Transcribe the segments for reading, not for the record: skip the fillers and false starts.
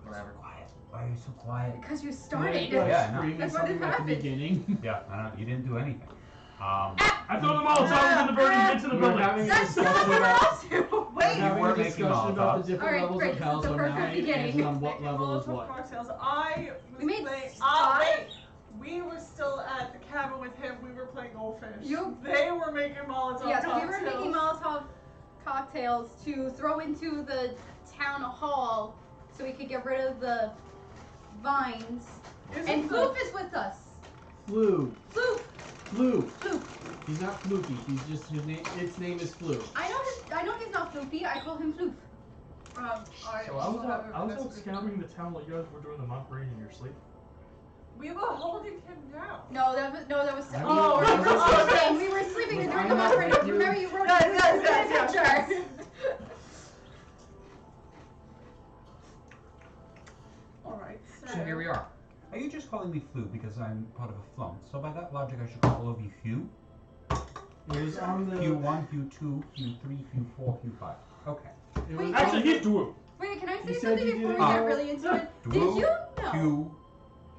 whatever. Quiet. Why are you so quiet? Because you started. Yeah, no. That's what at the happened. beginning. Yeah, I don't know. You didn't do anything. I throw the Molotovs in the building into the We're building. having a That's discussion what about. else We're Wait. having were a making discussion about Molotovs. the different Alright, levels great, of this is hell, the so perfect now I beginning. answer on what Making level is Molotov what. cocktails. I was We made playing. Scott? Wait. We were still at the cabin with him. We were playing Goldfish. They were making Molotov Yes, cocktails. we were making Molotov cocktails to throw into the town hall so we could get rid of the vines. And Floof is with us. Flu. Floof. Flu. Floof. He's not fluky. He's just his name. Its name is Flu. I know he's not Floofy. I call him Floof. So I was out scouting the town while you guys were doing the mock raid in your sleep. We were holding him down. No, that was. I Oh, mean, we were sleeping. We were sleeping and during the mock raid. Remember you wrote Yes. picture. Alright, so. So here we are. Are you just calling me Flu because I'm part of a flump? So by that logic, I should call all of you Hugh? It was on the. Q1, Q2, Q3, Q4, Q5. Okay. It was Wait, Actually, on he's Dwarf. Wait, can I You say said something you before we didn't get know. really into it? Did Dwu, you know? Q,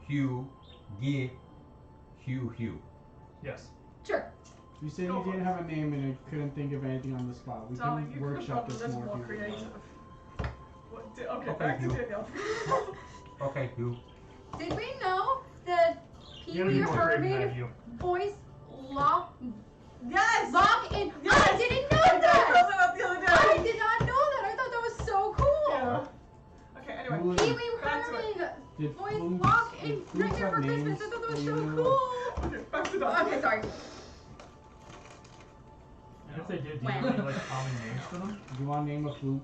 Hugh, Ye, Hugh. Yes. Sure. You said you didn't have a name and I couldn't think of anything on the spot. We Darling, can you could have workshop gotten this this more more if you would creative. like. Okay, Okay, back to Hugh. Danielle. Okay, Hugh. Did we know that Pee You gotta Wee be more creative than Herman that, you. voice lock Yes! in? Yes! I didn't know I talked that! about that the other day. I did not know that. I thought that was so cool. Yeah. Okay, anyway. Who Pee is- Wee Back to it. Herman Did voice Floops- lock in did Floops Nightmare have for Christmas. names I thought that was that so you know? cool. Okay, back to that. Okay, sorry. And if they did, do you Wow. have any like common names for them? Do you want to name a Flu?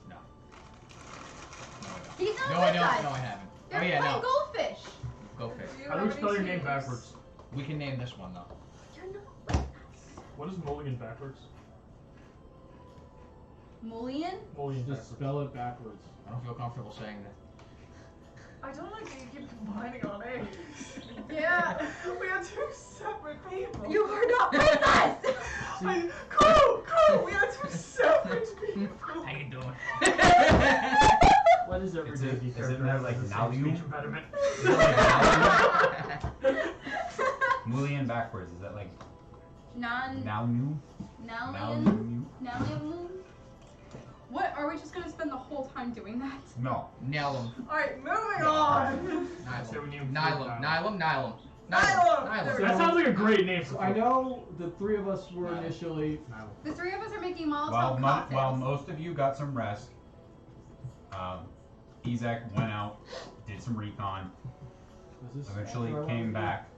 No. He's not No, with I don't. us. No, I haven't. They're Oh yeah, playing no. goldfish. Go fish. How do we spell your name backwards? We can name this one though. You're not with us. What is mulligan backwards? Mullion? Mulligan Just backwards. spell it backwards. I don't feel comfortable saying that. I don't like that you keep combining our names. Yeah. We are two separate people. You are not with us. Cool. We are two separate people. How you doing? What is every Is day? it- isn't that like now you? Speech impediment. Is it like Mullion backwards? Is that like now new? Nalian? Nalian? What? Are we just gonna spend the whole time doing that? No. Nail 'em. Alright, moving on. So we name Nylum. Nylum. Nylum. Nylum. That sounds like a great name. So I know the three of us were Nylum. initially. The three of us are making Molotov While cocktails. most of you got some rest, Izak went out, did some recon, Was this eventually after I came went? back.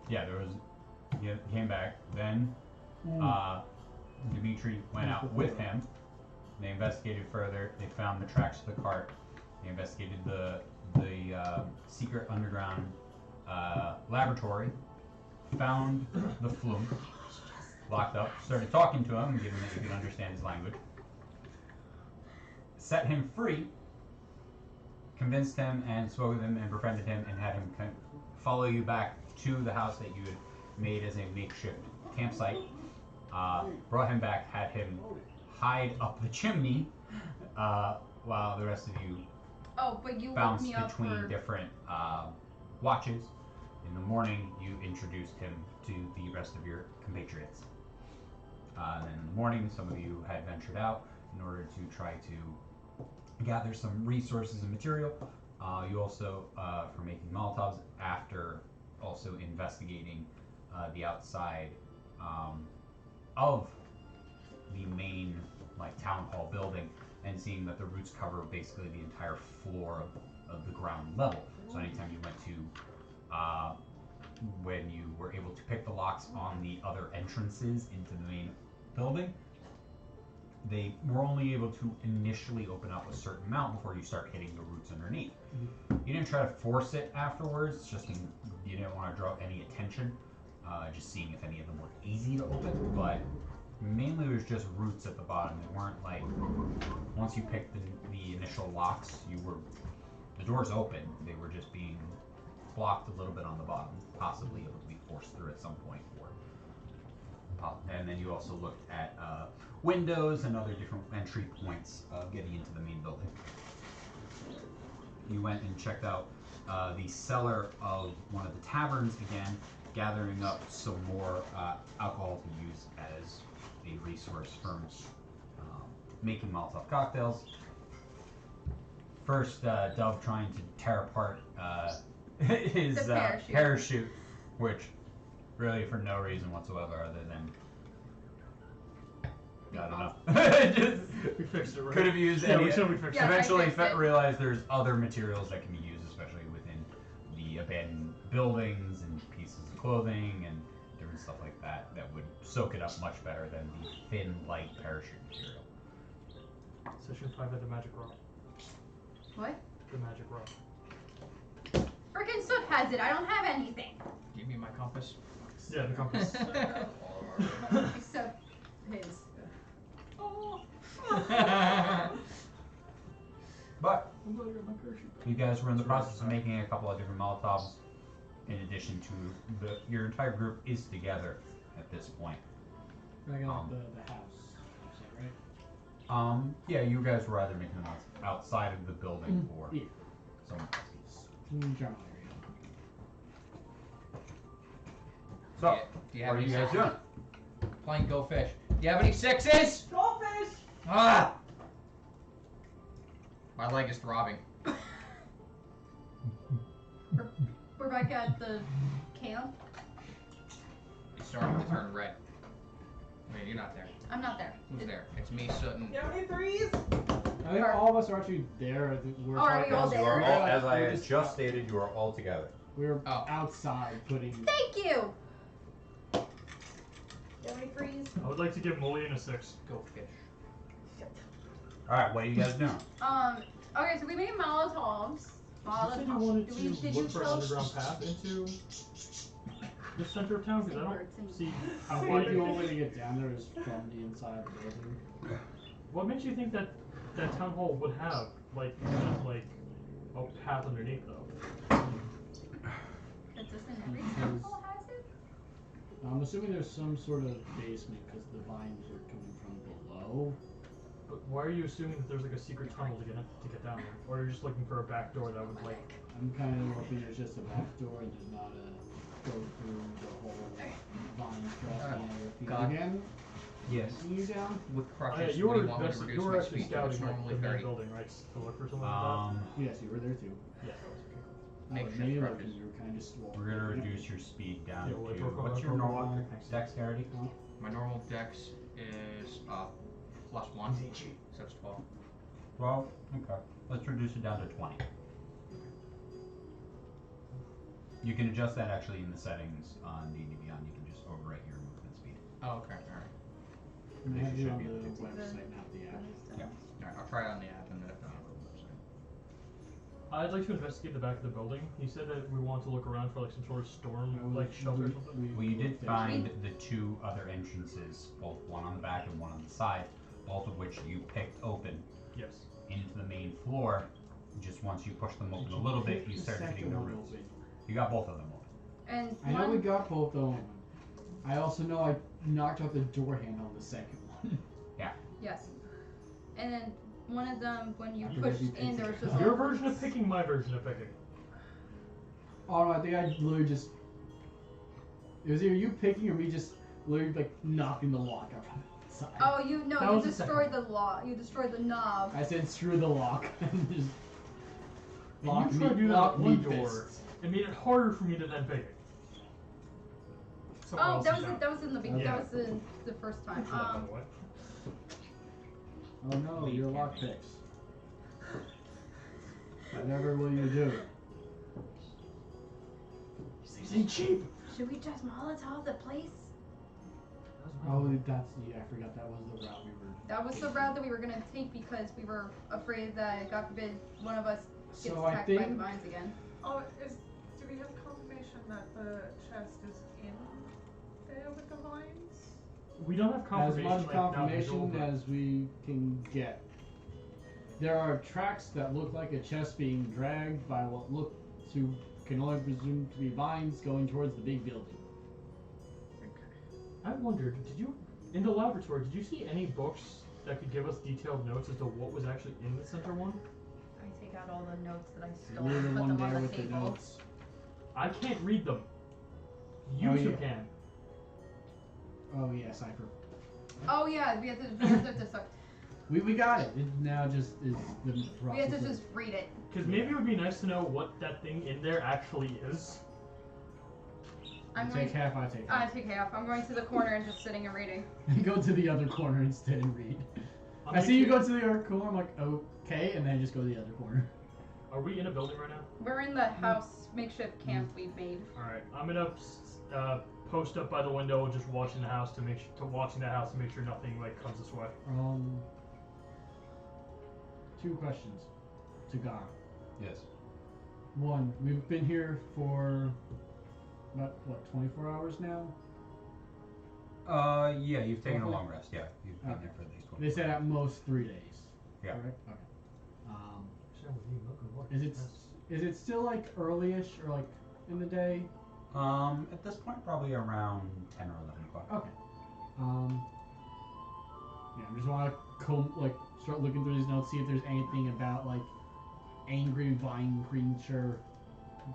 Yeah, he came back. Then Dimitri went out with him. They investigated further. They found the tracks of the cart. They investigated the secret underground laboratory. Found the flume locked up. Started talking to him, given that you could understand his language. Set him free. Convinced him and spoke with him and befriended him and had him follow you back to the house that you had made as a makeshift campsite. Brought him back, had him hide up the chimney while the rest of you Oh, but you woke bounced me up between for... different watches. In the morning, you introduced him to the rest of your compatriots. And then in the morning, some of you had ventured out in order to try to gather some resources and material. You also, for making Molotovs, after also investigating the outside of the main town hall building and seeing that the roots cover basically the entire floor of the ground level. So anytime you went to, when you were able to pick the locks on the other entrances into the main building, they were only able to initially open up a certain amount before you start hitting the roots underneath. You didn't try to force it afterwards, you didn't want to draw any attention, just seeing if any of them were easy to open, but mainly it was just roots at the bottom. They weren't like, once you picked the initial locks, the doors open, they were just being blocked a little bit on the bottom, possibly able to be forced through at some point. And then you also looked at windows and other different entry points getting into the main building. you went and checked out the cellar of one of the taverns again, gathering up some more alcohol to use as a resource for making Molotov cocktails. First, Dove trying to tear apart his parachute, which really for no reason whatsoever other than I don't know. Just We fixed it, right? could have used Yeah, any. we said we fixed Yeah, it. Eventually, I fixed it. realized there's other materials that can be used, especially within the abandoned buildings and pieces of clothing and different stuff like that, that would soak it up much better than the thin, light parachute material. Session 5 had the magic rock. What? The magic rock. Frickin' Soot has it. I don't have anything. Give me my compass. Yeah, the compass. Except his. But I'm glad I got my parachute back. you guys were in the process of making a couple of different Molotovs, in addition to your entire group is together at this point. I got the house. Is that right? Yeah, you guys were either making them outside of the building or Yeah. somewhere else. General area. So, Do you what have are any you guys sixes? doing? Playing Go Fish. Do you have any sixes? Goldfish! Ah! My leg is throbbing. We're back at the camp. It's starting to turn red. Wait, you're not there. I'm not there. Who's there? It's me, Soot, and You have any threes? I think all of us are actually there. I think we're Oh, are we all talking- there? You are we're all, like- as I we're had just stated, you are all together. We're Oh. outside putting. Thank you. You have any threes? I would like to give Mullion a 6. Go Fish. Alright, what are you guys doing? Okay, so we made Molotovs. You said you wanted Did to you look for an tell- underground path into the center of town, because I don't see I how think why the you... only way to get down there is from the inside of the building. What makes you think that that town hall would have, like a path underneath, though? That doesn't every temple has it? I'm assuming there's some sort of basement because the vines are coming from below. But why are you assuming that there's like a secret tunnel to get down there? Or you're just looking for a back door that would like... I'm kind of hoping there's just a back door and there's not a go through the whole vine crossing area feed God. again. Yes. Continue down. With Oh, yeah, crutches, you what do were you want me to you reduce were my actually speed to? It's scouting like, normally the main 30. building, right? To look for something like Yes, you were there too. that? Yeah, that was okay. Make was sure me crutches. looking, you were kind of slow. We're gonna reduce your speed down Yeah, well, to for- what's your for- normal thanks. dexterity? My normal dex is +1, so it's 12. 12? Okay. Let's reduce it down to 20. You can adjust that actually in the settings on D&D Beyond. You can just overwrite your movement speed. Oh, okay, alright. And I have You you should on be the able to do website, not the app. Yeah. Alright, I'll try it on the app and then if not, I'll go to the website. I'd like to investigate the back of the building. He said that we want to look around for like some sort of storm like shelter or something. Well, you did looked find into the two other entrances, both one on the back and one on the side, both of which you picked open Yes. into the main floor. Just once you push them open a little bit, you the start hitting second the one roots. open. You got both of them open. And I know we one, got both of them. I also know I knocked out the door handle on the second one. yes. And then one of them, when you I forget pushed you in, picked there was it. just Your all version of roots. picking, my version of picking. Oh no, I think I literally just. It was either you picking or me just literally like knocking the lock out from the side. Oh, you That no, you was the destroyed the lock. You destroyed the knob. I said screw the lock and just. And you tried to do that lock with one me door. fists. It made it harder for me to then pick it. Someone Oh, else that is was down. that was in the beginning. Yeah. That was the first time. Thanks for that, by the way. Oh no, your lock picks. Whatever will you do? These ain't cheap. Should we just Molotov the place? Oh, that's yeah. I forgot that was the route we were. That was the route that we were gonna take because we were afraid that, God forbid, one of us gets So I attacked by the think vines again. Oh, do we have confirmation that the chest is in there with the vines? We don't have as confirmation. much like, now confirmation visual, as we can get. There are tracks that look like a chest being dragged by what look to can only presume to be vines going towards the big building. I wondered, did you, in the laboratory, did you see any books that could give us detailed notes as to what was actually in the center one? I take out had all the notes that I So stole you're and the put one them there on the with the table. notes. I can't read them. You Oh, two yeah. can. Oh yeah, cipher. Oh yeah, we have to just We got it. It now just is the we have to process just read it. Because maybe it would be nice to know what that thing in there actually is. I'm Take going. half, I take I half. take half. I'm going to the corner and just sitting and reading. Go to the other corner instead and read. I see you go to the other corner, I'm like, okay, and then just go to the other corner. Are we in a building right now? We're in the house makeshift camp we made. Alright, I'm gonna post up by the window, just watching the house to make sure nothing like comes this way. Two questions to Gar. Yes. One, we've been here for about 24 hours now. Yeah, you've taken a Roughly? long rest. Yeah, you've been Okay. there for at least 20. They said at most 3 days. Yeah. Correct. Okay. Is it still like early-ish or like in the day? At this point, probably around 10 or 11 o'clock. Okay. Yeah, I just want to start looking through these notes, see if there's anything about like angry vine creature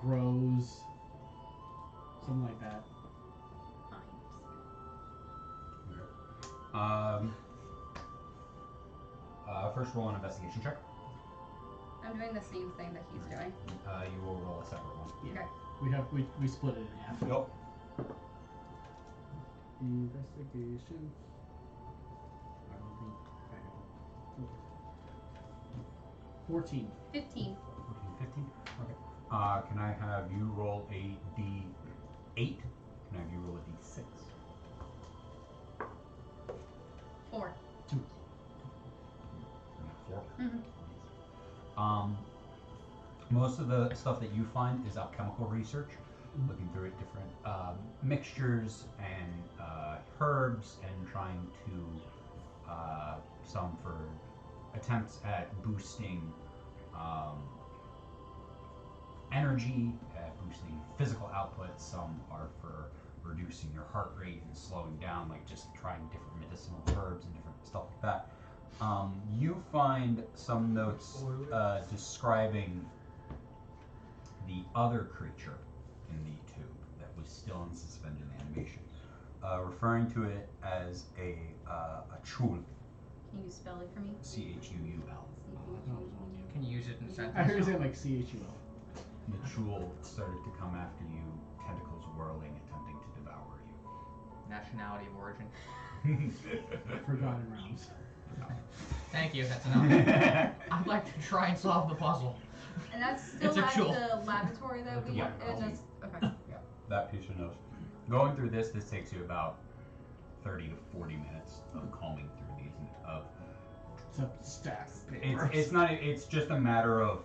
grows, something like that. First roll an investigation check. I'm doing the same thing that he's doing. You will roll a separate one. Okay. We split it in half. Yep. Investigation. I don't think I have. 14. 15. 14, 15? Okay. Can I have you roll a d8? Can I have you roll a d6? 4. 2. 4? Mm-hmm. Most of the stuff that you find is alchemical research, looking through it, different mixtures and herbs, and trying to some for attempts at boosting energy, boosting physical output. Some are for reducing your heart rate and slowing down, like just trying different medicinal herbs and different stuff like that. You find some notes describing the other creature in the tube that was still in suspended animation, referring to it as a chul. Can you spell it for me? C-H-U-U-L. You can use it in sentence. I heard you say like CHUL. The chul started to come after you, tentacles whirling, attempting to devour Nationality of origin. you. Forgotten realms. Thank you, that's enough. I'd like to try and solve the puzzle. And that's still It's a at chul. the laboratory that we Yeah. and that's okay. That piece of notes. Going through this takes you about 30 to 40 minutes of combing through these. It's a stack of paper. It's just a matter of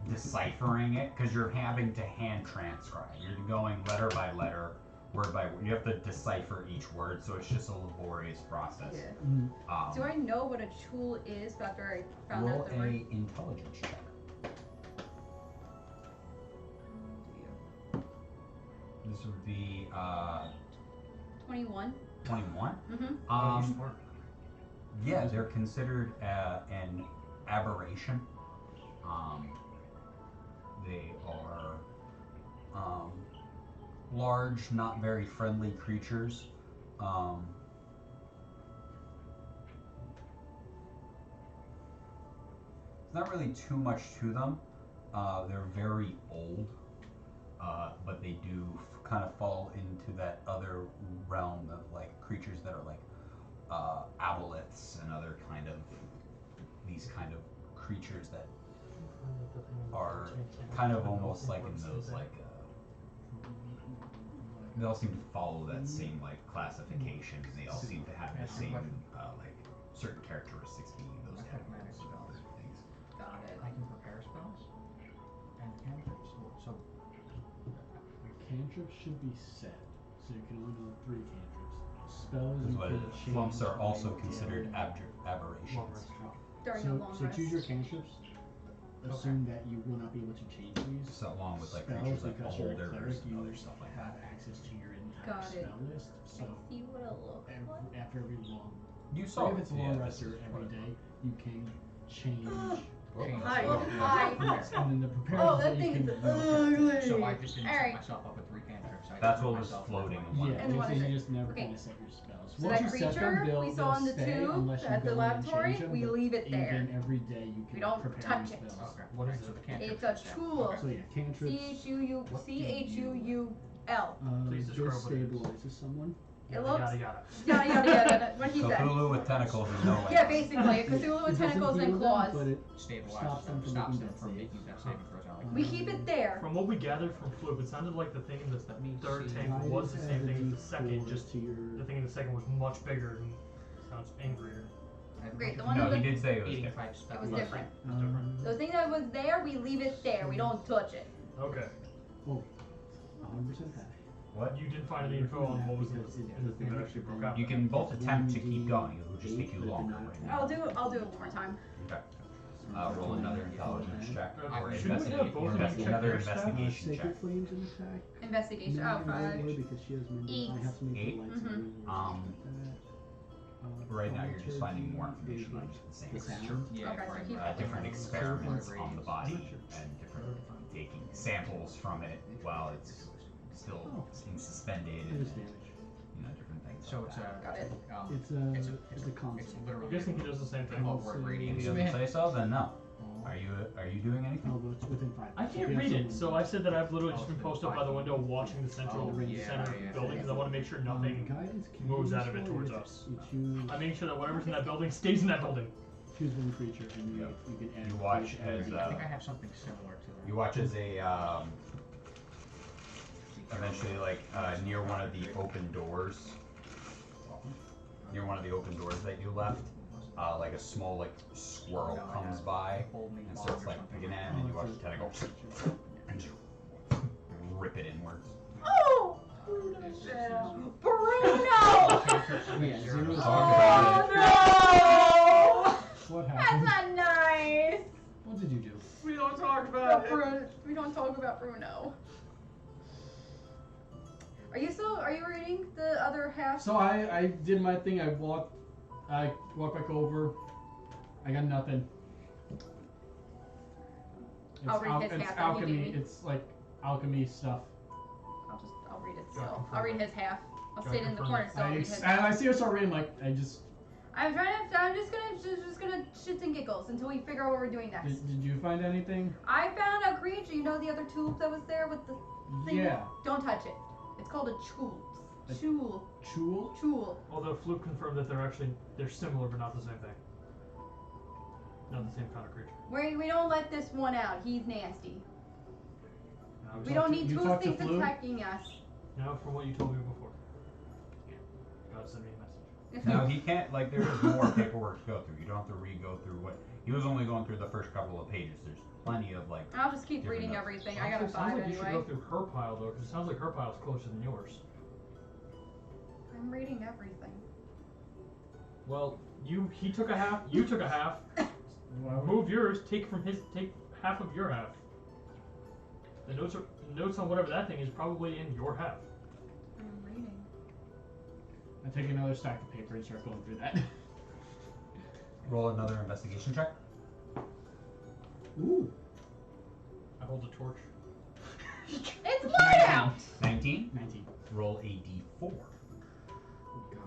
deciphering it, because you're having to hand transcribe. You're going letter by letter, word by word. You have to decipher each word, so it's just a laborious process. Yeah. Do I know what a chul is after I found Roll out the word? a intelligence check. This would be 21. 21. Mm-hmm. Yeah, they're considered an aberration. They are large, not very friendly creatures. There's not really too much to them. They're very old, but they do kind of fall into that other realm of like creatures that are like aboleths and other kind of these kind of creatures that are kind of almost like in those like they all seem to follow that same like classification, and they all seem to have the same like certain characteristics being those animals and other things. Got it. I can prepare spells and cantrips. So Cantrips should be set, so you can only do 3 cantrips. Spells That's you what can it is. change. Flumps are also by considered daily. aberrations. During a long So rest. choose your cantrips. Assume that you will not be able to change these. So along with like spells, creatures like because you're a beholders cleric, and you other stuff like have that. access to your entire Got it. spell list. So I see what it looks like. after every long, You saw if it's a it, long yeah, rest this or is every what- day, you can change change Hi. it. Oh, hi. Yes, and then the prepared Oh, is that what you thing can is do. ugly. So I just didn't set Alright. myself up with 3 cantrips. I That's threw what was myself floating with in one. Yeah, And what so is you it? just never Okay. kind of set your spells. So Once that you set creature them, they'll, we saw in the stay tube unless you at the go in and laboratory, change them, we but leave it there. in-game every day you can We don't prepare touch new it. spells. Okay. What is so it? the cantrips It's a is set. tool. Okay. So yeah, cantrips. CHUUL. Please describe what it is. Destabilizes someone. It Yada, looks. yada, yada. Yada yada yada. What he said. Cthulhu with tentacles is no way. Yeah, basically, a Cthulhu It with doesn't tentacles heal and them, claws. but it Stabilizes stops them them, from stops making them death from saves. making death saving throws. I like We that. keep it there. From what we gathered from Floop, it sounded like the thing in the me third see. tank was the same thing as the second, D4 just to your. the thing in the second was much bigger and sounds angrier. I have Great, the no one No, in he the. did say it was eating different. type spell. It was different. Um, The thing that was there, we leave it there. We don't touch it. Okay. 100% hash. What? You didn't find any info on what was in Because it the thing that does actually broke damage out. You can both attempt to keep going. It will just take you longer right now. I'll do it one more time. Okay. Roll another intelligence check or Shouldn't we have investigate. both Or of them invest check another their stats? investigation check. Sacred Flames and attack. Investigation. Oh, Mary five. Roller because she has Mendel. I have something Eight. for lights and Mhm. reading or Um, something like that. Right now, you're just finding more Thaumaturgy, information on just the same the creature. sound. Yeah, Okay, so right, keep- right. Different experiments on the body Sure. and different taking samples from it while it's still suspended There's and damage. different things. So like it's that. Got it. It's a it's concept. I'm literally guessing he does the same thing. upward If radius. he doesn't say so, then no. Are you doing anything? Oh, but it's within 5. I can't read it, so I said that I've literally just been posted up by the window watching the central Oh, yeah, center yeah. building because I want to make sure nothing. Guidance can moves be out of it useful. towards You us. choose, I'm making sure that whatever's in that building stays in that building. choose one creature and Yep. you can add. You watch creature as, and I think I have something similar to that. You watch as eventually near one of the open doors, that you left, like a small squirrel comes by and starts picking at, and then you watch the tentacle and just rip it inwards. Oh! Bruno! Yeah, zero. Oh no! What That's happened? not nice. What did you do? We don't talk about it. We don't talk about Bruno. Are you reading the other half? So I did my thing. I walked back over. I got nothing. I'll read his it's half that he alchemy. gave me. It's like alchemy stuff. I'll read it Yeah, still. confirm I'll read it. his half. I'll Yeah, sit in the confirm corner it. still. I'll read his I see her start reading. I'm just. I'm just gonna shits and giggles until we figure out what we're doing next. Did you find anything? I found a creature. You know the other tube that was there with the thing? Yeah. Don't touch it. It's called a chul. A- Chul. Chul. Chul. Although Fluke confirmed that they're similar but not the same thing. Not the same kind of creature. We don't let this one out. He's nasty. Now, We don't need you two talked to things Flu? attacking us. now from what you told me before. God sent me a message. No, he can't. There is more paperwork to go through. You don't have to re-go through what he was only going through the first couple of pages. There's plenty of I'll just keep Different reading notes. everything. I got a Honestly, 5 sounds like you should anyway. go through her pile though, because it sounds like her pile is closer than yours. I'm reading everything. Well, he took a half, you took a half. Move yours, take half of your half. The notes on whatever that thing is probably in your half. I'm reading. I take another stack of paper and start going through that. roll another investigation check. Ooh. I hold the torch. It's light out! 19. 19. Roll a d4. Oh god.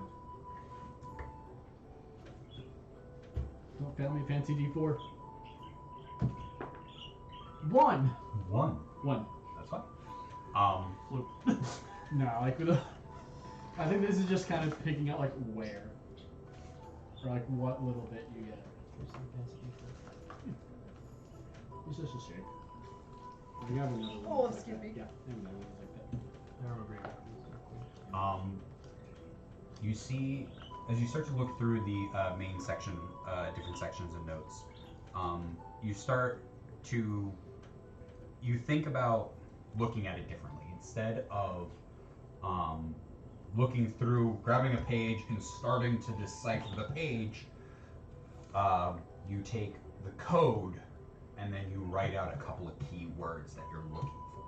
Don't fail me, fancy D4. 1. 1. 1. That's fine. Fluke. No, I think this is just kind of picking out where. Or what little bit you get. It's just a shake. I have another one. Oh, like excuse that. me. Yeah, I have another one like that. I remember you. You see, as you start to look through the main section, different sections and notes, you start to, you think about looking at it differently. Instead of looking through, grabbing a page and starting to decipher the page, you take the code and then you write out a couple of key words that you're looking for.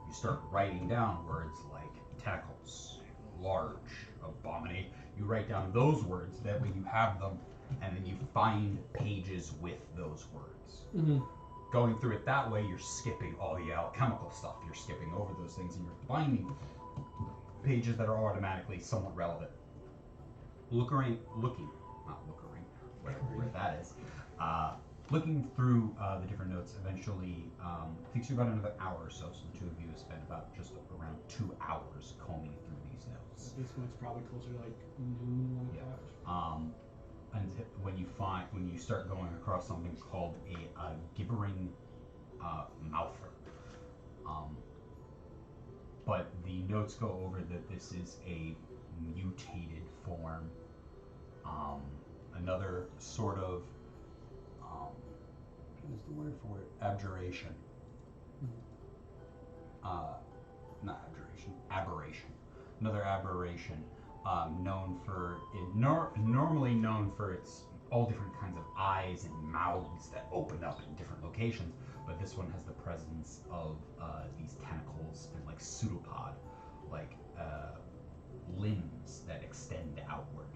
You start writing down words like tentacles, large, abominate. You write down those words, that way you have them and then you find pages with those words. Mm-hmm. Going through it that way, you're skipping all the alchemical stuff. You're skipping over those things, and you're finding pages that are automatically somewhat relevant. Looking, whatever that is. Looking through the different notes eventually takes you about another hour or so. So the two of you have spent about just around 2 hours combing through these notes. This one's probably closer to like noon, 1 Yeah. o'clock. And when you start going across something called a gibbering mouther. But the notes go over that this is a mutated form, another sort of what is the word for it? Abjuration. Not abjuration, aberration. Another aberration, normally known for its all different kinds of eyes and mouths that open up in different locations, but this one has the presence of these tentacles and like pseudopod, like limbs that extend outward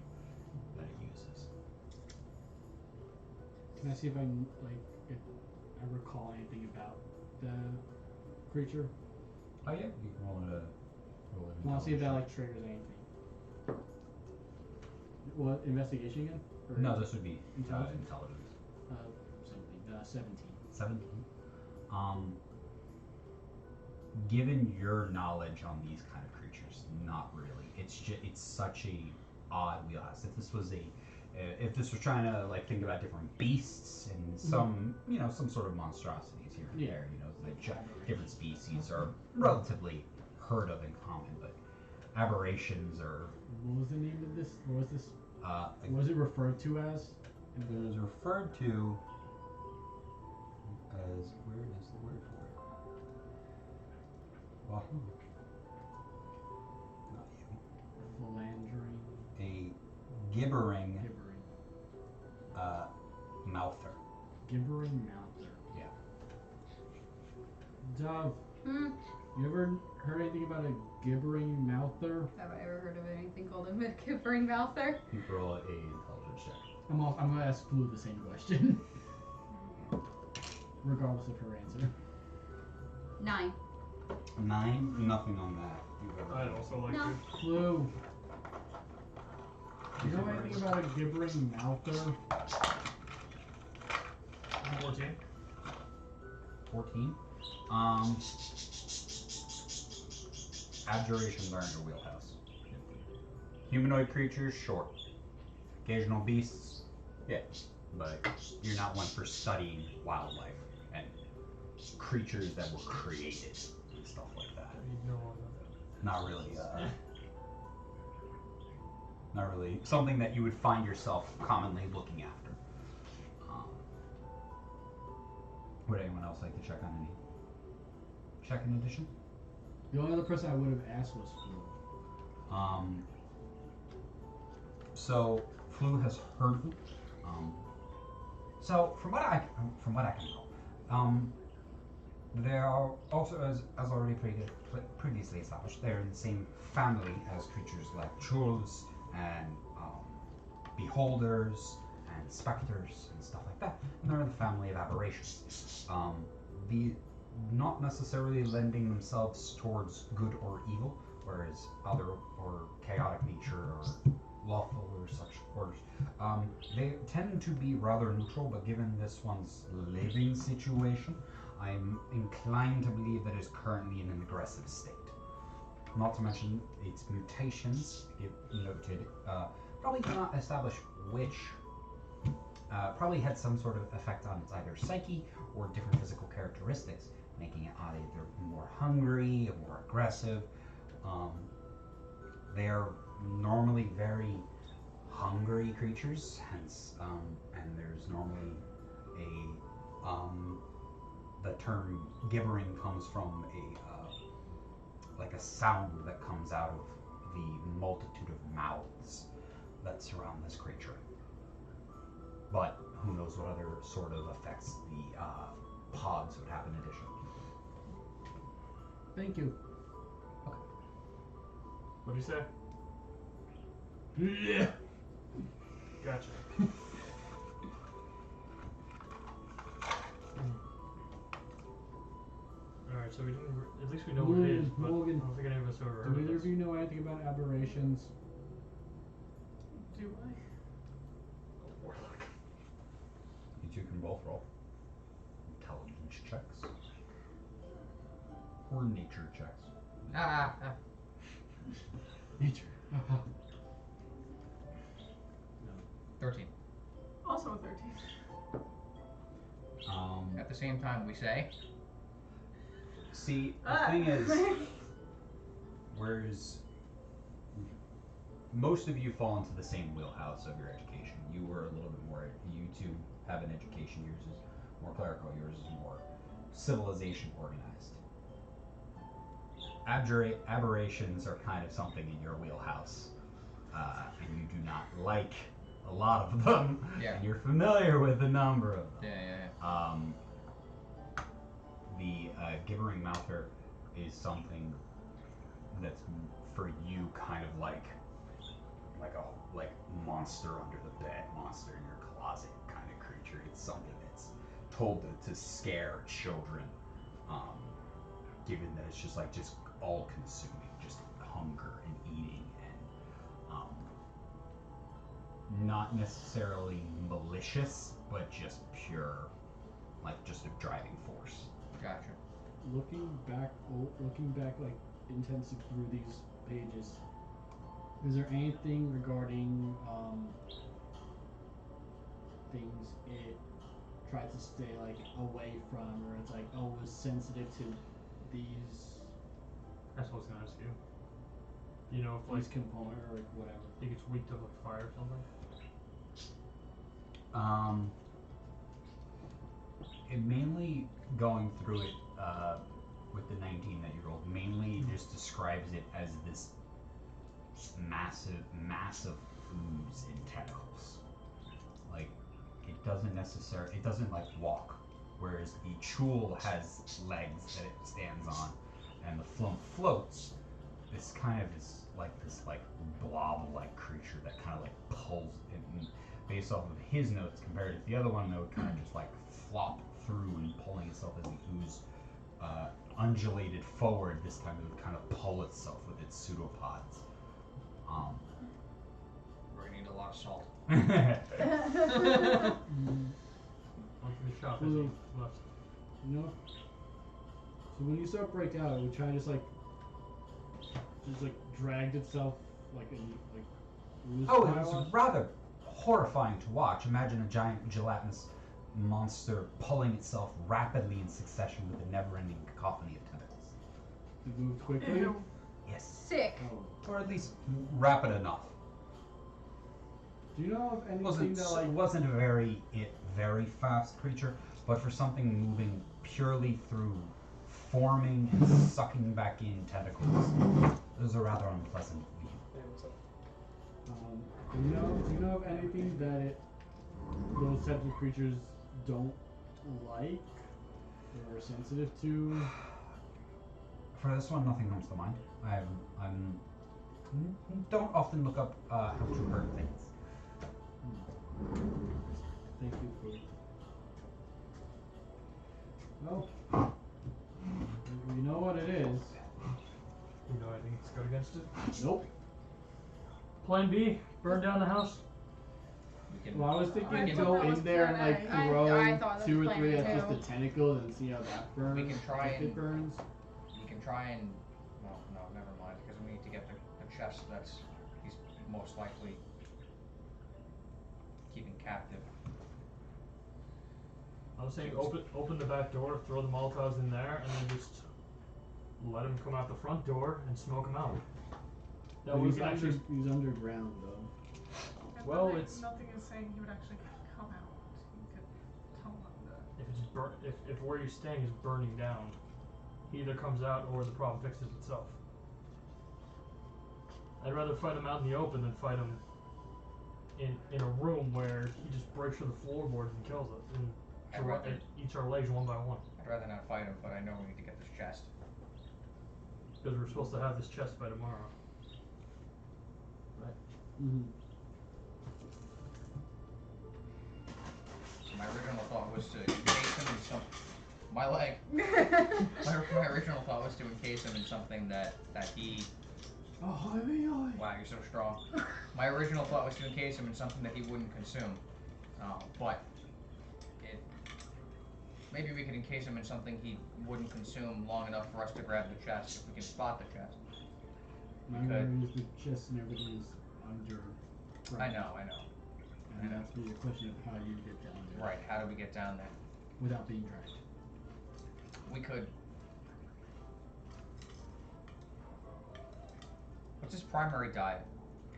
that it uses. Can I see if I if I recall anything about the creature? Oh yeah, you can roll an I'll see if that intelligence like triggers anything. What investigation again? check. No, this would be Intelligence? intelligence. Something. 17. 17. Given your knowledge on these kind of creatures, not really. It's such a odd wheelhouse. If this was trying to like think about different beasts and some some sort of monstrosities here and Yeah. there, different species are relatively heard of and common, but aberrations are. What was the name of this? What was this? Uh, What was it referred to as? It is referred to as, where is the word for it? Wahoo. Not you. Philandering. A gibbering Gibbering. mouther. Gibbering mouther. Yeah. Dove, Hmm. you ever heard anything about a gibbering mouther? Have I ever heard of anything called a gibbering mouther? You can roll a intelligence check. I'm gonna ask Flu the same question, regardless of her answer. 9. 9, nothing on that. You've ever I'd also like No. to. Flu, you know anything about a gibbering mouther? 14. 14. Abjurations are in your wheelhouse. Humanoid creatures, short. Occasional beasts, yeah. But you're not one for studying wildlife and creatures that were created and stuff like that. You know all about Not really, not really something that you would find yourself commonly looking after. Would anyone else like to check on any? Check in addition? The only other person I would have asked was Flu. So Flu has heard of them. So from what I can tell, they are also, as already previously established, they're in the same family as creatures like trolls and beholders and specters and stuff like that. And they're in the family of aberrations. Not necessarily lending themselves towards good or evil, whereas other or chaotic nature or lawful or such orders. They tend to be rather neutral, but given this one's living situation, I'm inclined to believe that it's currently in an aggressive state. Not to mention its mutations, it noted, probably cannot establish which, probably had some sort of effect on its either psyche or different physical characteristics, making it either more hungry or more aggressive. They're normally very hungry creatures, hence, and there's normally the term gibbering comes from like a sound that comes out of the multitude of mouths that surround this creature. But who knows what other sort of effects the pods would have in addition. Thank you. What'd you say? Yeah. Gotcha. Alright, so we didn't. At least we know what it is, but Morgan, I don't think any of us ever do heard of either this. of you know anything about aberrations? Do I? Warlock. You two can both roll intelligence checks or nature checks. Nature. 13. Also a 13. At the same time, we say. See, the thing is, whereas most of you fall into the same wheelhouse of your education. You were a little bit more. You two have an education. Yours is more clerical. Yours is more civilization organized. Aberrations are kind of something in your wheelhouse, and you do not like a lot of them. Yeah. And you're familiar with a number of them. Yeah. The gibbering mouther is something that's for you kind of like a monster under the bed, monster in your closet kind of creature. It's something that's told to scare children, given that it's just all consuming, just hunger and eating and not necessarily malicious, but just pure, just a driving force. Gotcha. Looking back, like intensely through these pages, is there anything regarding things it tries to stay away from, or it's was sensitive to these That's what I was gonna ask you. You know if these component or whatever? think it's weak to fire or something? It mainly going through it with the 19 that you rolled, mainly just describes it as this massive ooze in tentacles. It doesn't walk, whereas the Chul has legs that it stands on, and the Flum floats. This kind of is this blob-like creature that kind of pulls it, and based off of his notes compared to the other one, that would kind of just flop through and pulling itself as the ooze undulated forward. This time it would kind of pull itself with its pseudopods. We're gonna need a lot of salt. Onto the shop as he left. You know? So when you saw it break out, it would try to just dragged itself ooze Oh, it pile was up. rather horrifying to watch. Imagine a giant gelatinous monster pulling itself rapidly in succession with a never-ending cacophony of tentacles. It moved quickly. Ew. Yes. Sick. Oh. Or at least rapid enough. Do you know of It anything wasn't, that it wasn't a very fast creature, but for something moving purely through forming and sucking back in tentacles, it was a rather unpleasant view. Hey, what's up? Do you know of anything that those types of creatures don't like or are sensitive to? For this one, nothing comes to mind. Don't often look up how to hurt things. Thank you for. Well, you know what it is. You know anything that's good against it? Nope. Plan B, burn down the house. We can. Well, I was we thinking can- thought go that was in there and plan A. I throw thought that 2 was or plan 3 A at just too. the tentacles and see how that burns. We can try if it and- burns. We can try and. Well, no, never mind, because we need to get the chest that's he's most likely keeping captive. I was saying open the back door, throw the Molotovs in there, and then just let him come out the front door and smoke him out. That But was actually he's underground though. And Well, nothing, it's- nothing is saying he would actually come out. You could tell him that. if it's if where you're staying is burning down, he either comes out or the problem fixes itself. I'd rather fight him out in the open than fight him in a room where he just breaks through the floorboards and kills us and eats our legs one by one. I'd rather not fight him, but I know we need to get this chest. Because we're supposed to have this chest by tomorrow. Mm-hmm. So my original thought was to chase him in some My leg. My original thought was to encase him in something that he. Oh, hi, me, hi. Wow, you're so strong. My original thought was to encase him in something that he wouldn't consume. But maybe we could encase him in something he wouldn't consume long enough for us to grab the chest if we can spot the chest. My Okay. worry is the chest and everything is under. I know. And that's really a question of how you get down there. Right, how do we get down there? Without being dragged. We could. What's his primary diet?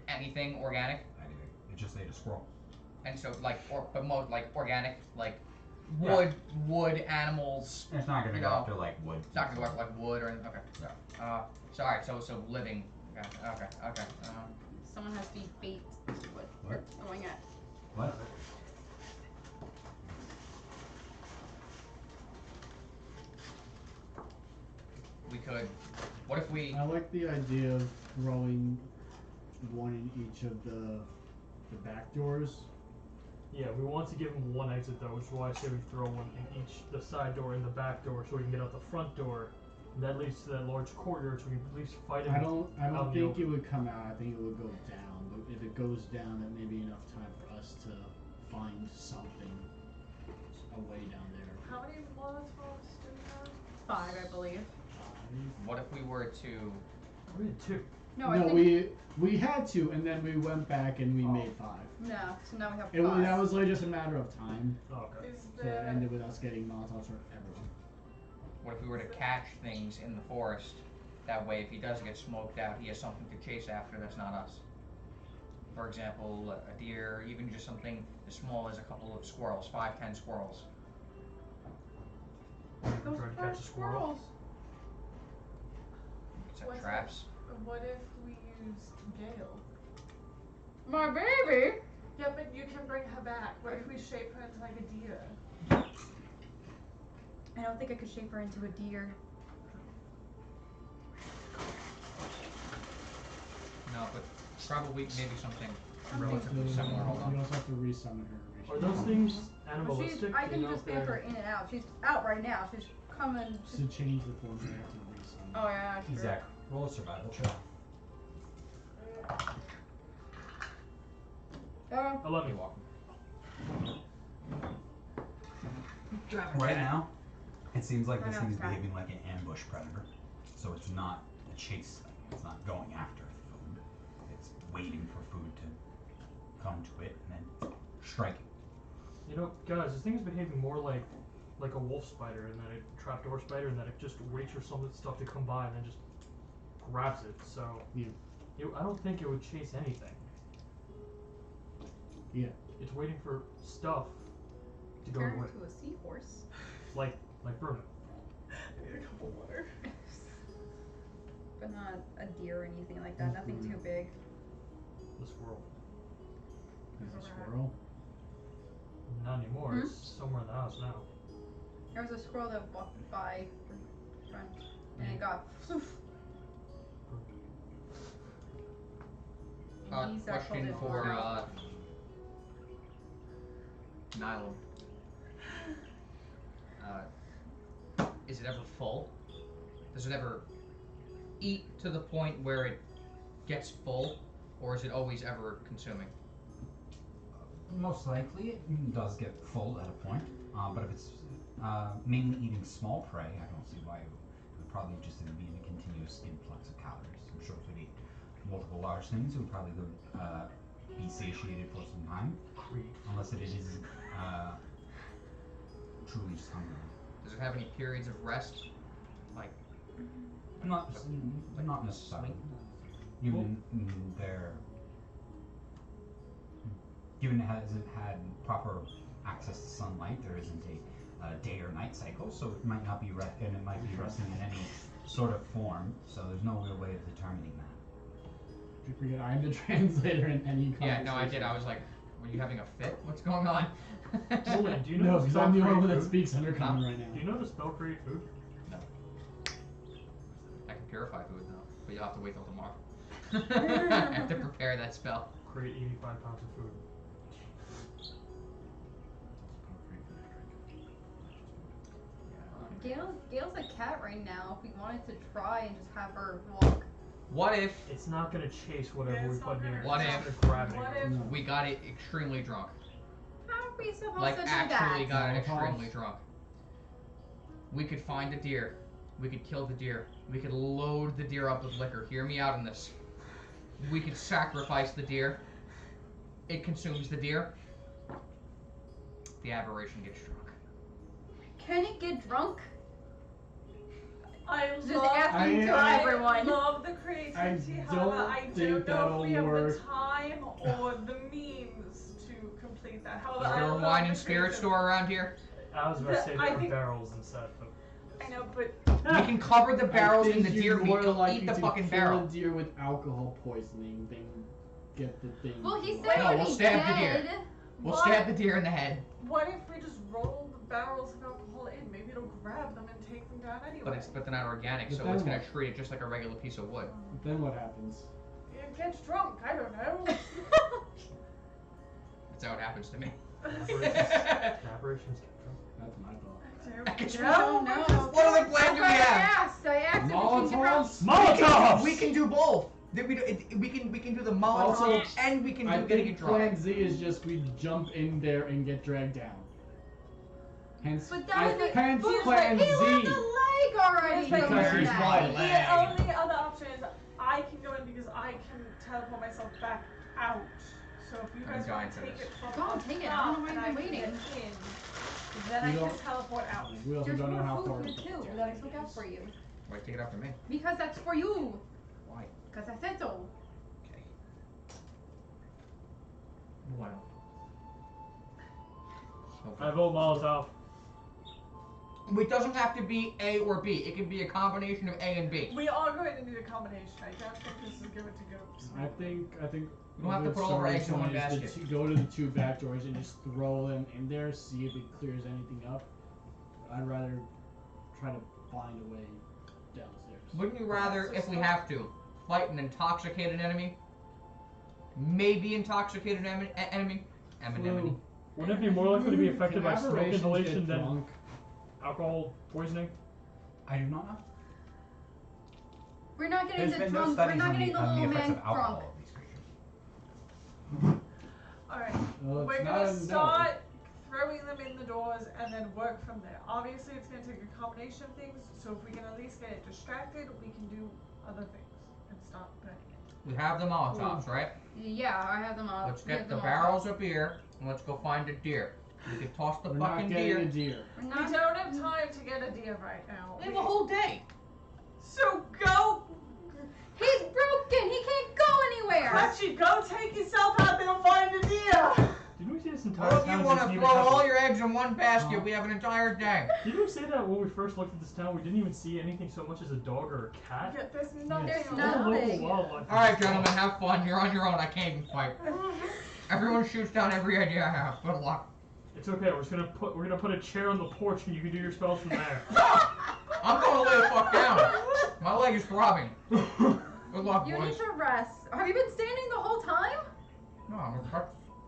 Anything organic? Anything. It just ate a squirrel. And so, like, but most, like, organic, like, Yeah. wood, animals. It's not gonna You go know, after like wood. It's not gonna go after, like, wood or anything. Okay. Yeah. Sorry, so living. Okay. Someone has to be bait. What? What? Going at. What? We could. What if we. I like the idea of throwing one in each of the back doors. Yeah, we want to give him one exit though, which is why I say we throw one in each, the side door and the back door, so we can get out the front door. And that leads to that large courtyard, so we can at least fight him. I don't out in the think open. it would come out. I think it would go down. But if it goes down, that may be enough time for us to find something away down there. How many Molotovs do we have? 5, I believe. What if we were to. We had 2. No, I No, think. we had to, and then we went back and we made 5. No, so now we have It, 5. that was like just a matter of time. Oh, okay. Is So it there ended with us getting Molotovs for everyone. What if we were to catch things in the forest? That way, if he does get smoked out, he has something to chase after that's not us. For example, a deer, even just something as small as a couple of squirrels, 5-10 squirrels. those Trying to poor catch a squirrel? squirrels? Set What's traps. What if we use Gale? My baby! Yeah, but you can bring her back. What if we shape her into like a deer? I don't think I could shape her into a deer. No, but probably maybe something I'm relatively thinking- similar. Hold We on. also have to resummon her. Are those things Well, animalistic? I can Do you know just if get her they're- in and out. She's out right now. She's coming. To change the form, we have to resummon. Oh yeah, true. Zach, roll a survival check. 11. You're welcome. Right now, it seems like Right this now thing's it's fine. behaving like an ambush predator. So it's not a chase thing. It's not going after food. It's waiting for food to come to it and then striking. You know, guys, this thing is behaving more like a wolf spider, and then a trapdoor spider, and then it just waits for some of the stuff to come by and then just grabs it. So, Yeah. I don't think it would chase anything. Yeah. It's waiting for stuff to go Turn away, into a seahorse. like Bruno. I need a cup of water. But not a deer or anything like that. Nothing too big. The squirrel. There's a Rat. squirrel. Not anymore. Hmm? It's somewhere in the house now. There was a squirrel that walked by front, and it got floof. He's Question actually for born. Nylon. Is it ever full? Does it ever eat to the point where it gets full, or is it always ever consuming? Most likely, it does get full at a point. But if it's mainly eating small prey, I don't see why it would probably just be in a continuous influx of calories. I'm sure if it ate multiple large things, it would probably go be satiated for some time, unless it is truly just hungry. Does it have any periods of rest? Like, Not necessarily. Even their given it hasn't had proper access to sunlight, there isn't a day or night cycle, so it might not be and it might be resting in any sort of form. So there's no real way of determining that. You forget I'm the translator in any conversation. yeah, no, I did. I was like, were you having a fit? What's going on? Julian, do you know No, the because spell I'm the only create one that food? speaks Undercommon right Do you now. know the spell create food? I can purify food though, but you'll have to wait till tomorrow. I have to prepare that spell. Create 85 pounds of food. Gail's a cat right now. If we wanted to try and just have her walk. What if It's not gonna chase whatever Yeah, we it's put not near. gonna- What It's if- not gonna grab it. What if No. we got it extremely drunk? How are we supposed Like to do actually that? got it Molotovs? extremely drunk. We could find a deer. We could kill the deer. We could load the deer up with liquor. Hear me out on this. We could sacrifice the deer. It consumes the deer. The aberration gets drunk. Can it get drunk? I Just love, asking to I everyone. love the creativity. However, I don't don't think know that'll if we have work. the time or the means to complete that. However, Is I there a love wine the and spirit creativity. store around here? I was about to say I there were think- barrels and stuff, but I know, but We can cover the barrels I in think the deer you're meat. more Go likely eat the to fucking kill barrel. a deer with alcohol poisoning than get the thing. Well, he alive. said No, he'd we'll be stab the deer. dead. We'll What? stab the deer in the head. what if we just roll the barrels of alcohol in? Maybe it'll grab them and take them down anyway. But they're not organic, But so then it's gonna what? treat it just like a regular piece of wood. Then what happens? It gets drunk. I don't know. That's how it happens to me. aberrations get drunk. That's my thought. I guess we No, don't know. because What other plan do we I have? asked if we can get drunk. Molotovs? Molotovs! We can do both. We can do the Molotov Also, and we can I do getting think it drunk. Plan Z is just we jump in there and get dragged down. Hence, But that would be. hence But Plan He Z. left a leg already. Because over he's that. white. The only other option is I can go in because I can teleport myself back out. So if you I'm guys dying want to for take this. it from Don't up take it, I top don't know why and you've I been can waiting. get in, then We I don't- can teleport out. We also There's don't know more how food far. here too that I took out for you. Why take it after me? Because that's for you. Why? Because I said so. Okay. Well. I vote Molotov. It doesn't have to be A or B. It can be a combination of A and B. We are going to need a combination. I don't think this is going to go. I think. We don't have to put all our eggs in one is to basket. go to the two back doors and just throw them in there, see if it clears anything up. I'd rather try to find a way downstairs. Wouldn't you rather, if we have to, fight an intoxicated enemy? Maybe intoxicated enemy? Enemy. Wouldn't it be more likely to be affected by Can smoke aberrations inhalation get than drunk? alcohol poisoning? I do not know. We're not getting There's the been no drunk. We're studies not on getting the, the on little the effects man of alcohol drunk. of these creatures. Alright, Well, it's we're not going a to no. start throwing them in the doors and then work from there. Obviously, it's going to take a combination of things, so if we can at least get it distracted, we can do other things and start burning it. We have the Molotovs, right? Yeah, I have them all. Let's We have get the them all. barrels of beer and let's go find a deer. We can toss the We're not fucking getting deer. a deer. We're We not. don't have time to get a deer right now. We have a whole day. So go! He's broken. He can't go anywhere. Hachi, go take yourself out there and find a deer! Didn't we say this entire Well, if town you want doesn't to even throw have all a- your eggs in one basket, we have an entire day. Didn't we say that when we first looked at this town, we didn't even see anything so much as a dog or a cat? Yeah, there's nothing. There's on All the nothing. local wildlife. All right, gentlemen, have fun. You're on your own. I can't even fight. Everyone shoots down every idea I have. Good luck. It's okay. We're gonna put a chair on the porch and you can do your spells from there. I'm gonna lay the fuck down. My leg is throbbing. Good luck, You boys. need to rest. Have you been standing the whole time? No,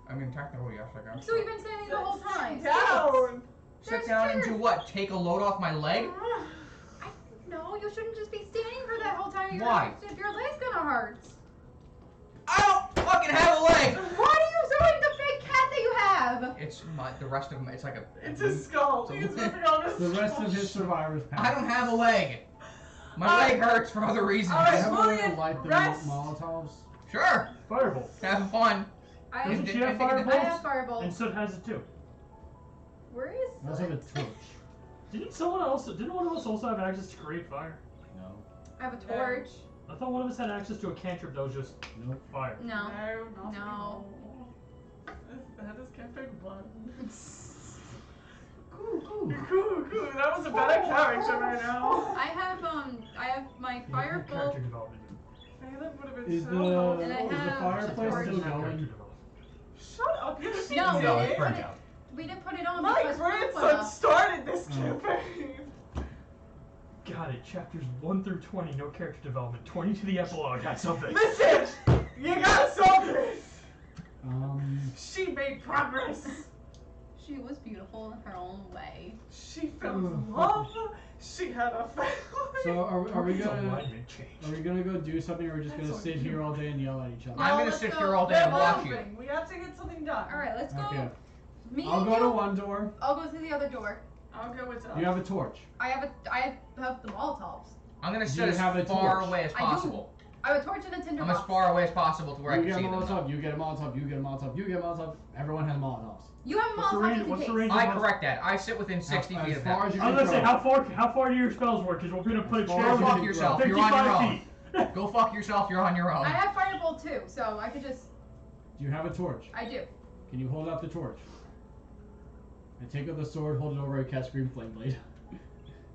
I mean, technically, yes, I guess. So you've been standing the whole time. Down! Sit There's down and chairs. do what? Take a load off my leg? No, you shouldn't just be standing for that whole time. Why? If your leg's gonna hurt. I don't fucking have a leg. Why are you showing the fake cat that you have? It's the rest of my. It's like a. It's a skull. So- He's living on a The rest skull. of his survivor's I past. don't have a leg. My leg hurts for other reasons. Alright. Have a way to William, light the rest. Molotovs. Sure. Firebolt. Have fun. I Doesn't have, she have I firebolts? have firebolt. And Soot has it too. Where is I also have a it? torch. Didn't one of us also have access to create fire? No. I have a torch. I thought one of us had access to a cantrip that was just Nope. fire. No. No, not No. anymore. That is campaign blood. Cool. That was a better character right now. I have my Character firebolt. development. Phelan would have been Is so the And I helpful. is the have fireplace torch. still Doesn't have character going? development. Shut up, you didn't No, say No, we it's didn't burnt put it- out. We didn't put it on My because Frank grandson went up. started this Oh. campaign. Got it. Chapters 1 through 20, no character development. 20 to the epilogue. Got something. Listen, you gotta solve this. Um. She made progress. she was beautiful in her own way. She found love. She had a family. So are we Target's gonna alignment change. are we gonna go do something, or are we just That's gonna what sit you- here all day and yell at each other? No, I'm gonna let's sit go. here all day They're and watch you. moving. We have to get something done. All right, let's go. Okay. Me I'll and go you. to one door. I'll go to the other door. I'll go with You have a torch. I have the Molotovs. I'm gonna Do sit you as have a far torch? away as I do. possible. I have a torch and a tinder I'm box. as far away as possible to where I You can get a see them. Molotov. You get a Molotov. You get a Molotov. You get a Molotov. Everyone has Molotovs. You have a What's the Molotov range? just in What's the case. range? I of most- correct that. I sit within 60 As feet of far them. as you I was can gonna say throw. how far do your spells work? Because we're gonna put a As far chair as Go you fuck can yourself. throw. You're on your 55 own. feet. Go fuck yourself. You're on your own. I have firebolt too, so I could just. Do you have a torch? I do. Can you hold out the torch? And take out the sword, hold it over a cast green flame blade,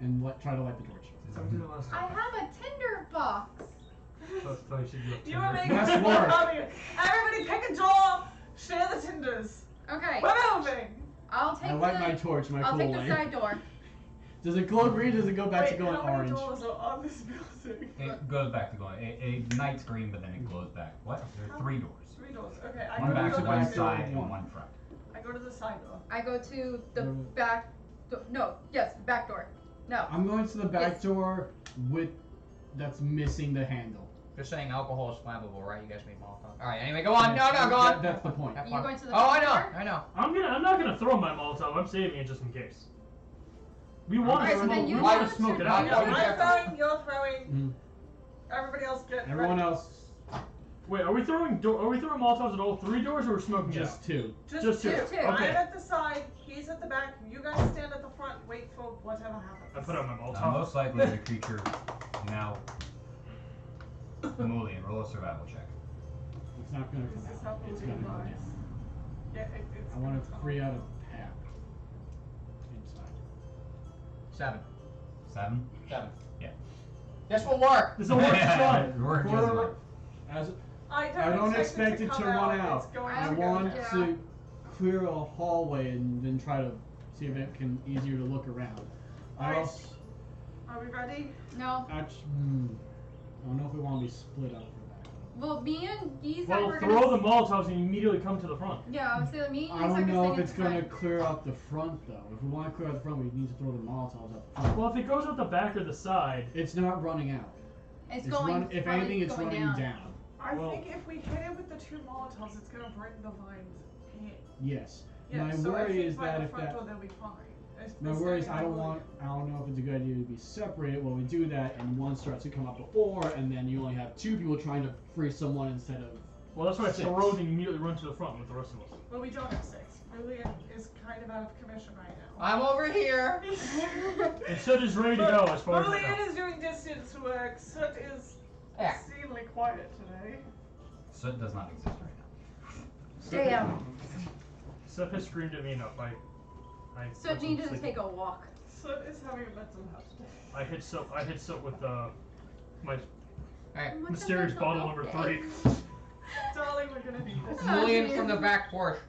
and try to light the torch. I have a tinder box. You were making Less it work. obvious. Everybody pick a door. Share the tinders. Okay. We're moving. I'll take I light the. my torch my I'll cool take the way. side door. Does it glow green? Does it go back to Wait, going how many orange? doors are on this building? It goes back to going. A night's green, but then it glows back. What? There are 3 doors. 3 doors. Okay, I One go back to to the one back door. side and one front. I go to the side door. I go to the Mm. back. No. Yes, back door. No. I'm going to the back Yes. door with that's missing the handle. Just saying alcohol is flammable, right? You guys made Molotov. Alright, anyway, go on. No, go on. That's the point. Have You fun. going to the Oh, I back know. I know. I'm not gonna throw my Molotov. I'm saving it just in case. We want Alright, to so then smoke. you We Why want would to smoke it you- out. why would you- I'm throwing, you're throwing. Mhm. Everybody else get Everyone ready. else, Wait, are we throwing Molotovs at all 3 doors, or we're smoking it out? just 2. Just two. Two. I'm Okay. at the side, he's at the back, you guys stand at the front, wait for whatever happens. I put out my Molotov. Most likely the creature now. Moulian, roll a survival check. It's not gonna This come is how out. It's moving gonna go lies. down. Yeah, it's I want gonna to come. free out a pack inside. 7. 7? 7. Yeah. This will work. This will work just fine. It worked just Quarter- fine. As I I don't expect it come to run out. It's going I I to go want down. Yeah. to clear a hallway and then try to see if it can easier to look around. I Alright. also Are we ready? No. actually, I don't know if we want to be split up for that. Well, me and Giza Well, were throw gonna. the Molotovs and immediately come to the front. Yeah, I would say that me and I Giza don't are know if gonna it's stay gonna inside. clear out the front though. If we want to clear out the front, we need to throw the Molotovs out the front. Well, if it goes out the back or the side, It's not running out. It's going. if probably anything, it's going running down. down. I Well- think if we hit it with the 2 Molotovs, it's gonna bring the vines in. Yes. Yeah, My so I worry think is by that the if front that- door, they'll be fine. My worry is I don't know if it's a good idea to be separated when we do that and one starts to come up before and then you only have 2 people trying to free someone instead of well, that's why I Six. throw and immediately run to the front with the rest of us. Well, we don't have 6. Julian is kind of out of commission right now. I'm over here. And Soot is ready to go as far as I Julian know. is doing distance work. Soot is Yeah. exceedingly quiet today. Soot does not exist right now. Damn. Seth has screamed at me enough. I So put some Jean doesn't sleep. take a walk. Soot is having a mental health day. I hit Soot with my Alright. What's mysterious the bottle mental number health 3. day? Darling, we're gonna need this. Julian from the back porch.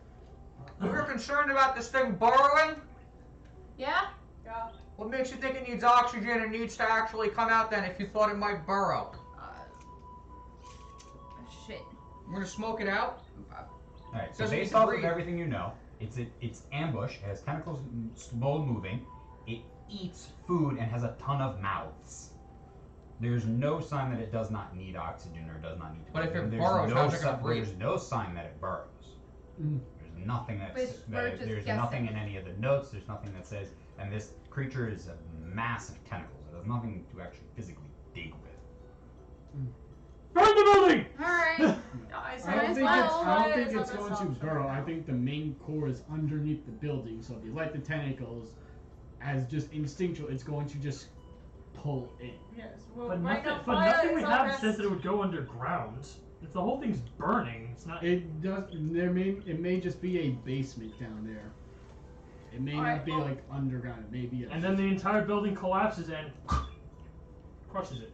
We were concerned about this thing burrowing. Yeah. Yeah. What makes you think it needs oxygen and needs to actually come out then if you thought it might burrow? Shit. We're gonna smoke it out? Alright, so Doesn't based need to off of breathe. everything you know, it's ambush, it has tentacles slow moving, it eats food and has a ton of mouths. There's no sign that it does not need oxygen or does not need to But if breathe. it There's burrows, no how's it gonna breathe? There's no sign that it burrows. Mm. There's nothing But that's we're just there's guessing. nothing in any of the notes, there's nothing that says, and this creature is a mass of tentacles. It has nothing to actually physically dig with. Burn the building! Alright. I I don't think it's going to burrow. I think the main core is underneath the building, so if you light the tentacles as just instinctual, it's going to just pull in. Yes. Well, But right nothing, now, but fire nothing we is our have best- says that it would go underground. If the whole thing's burning, it's not. It does. It may just be a basement down there. It may Alright, not be well- like underground. It may be a. And then the entire building collapses and crushes it.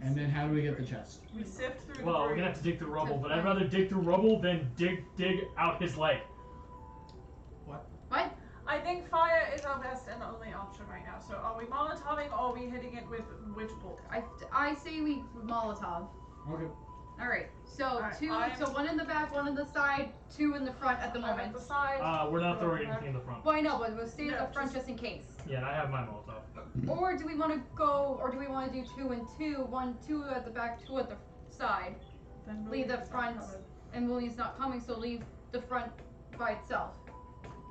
And then how do we get the chest? We sift through Well, the we're gonna have to dig through rubble, but I'd Fine. rather dig through rubble than dig out his leg. What? I think fire is our best and only option right now. So are we Molotoving or are we hitting it with witch bolt? I say we Molotov. Okay. All right. So Alright, two. I'm- So one in the back, one in the side, two in the front at the I'm moment. at the side. We're not Go throwing back. anything in the front. Well, I know, but we'll stay No, at the front just- just in case. Yeah, and I have my Molotov. Or do we want to go? Or do we want to do 2 and 2? 1, 2 at the back, 2 at the side. Then Leave the William's not front, covered. and William's not coming, so leave the front by itself.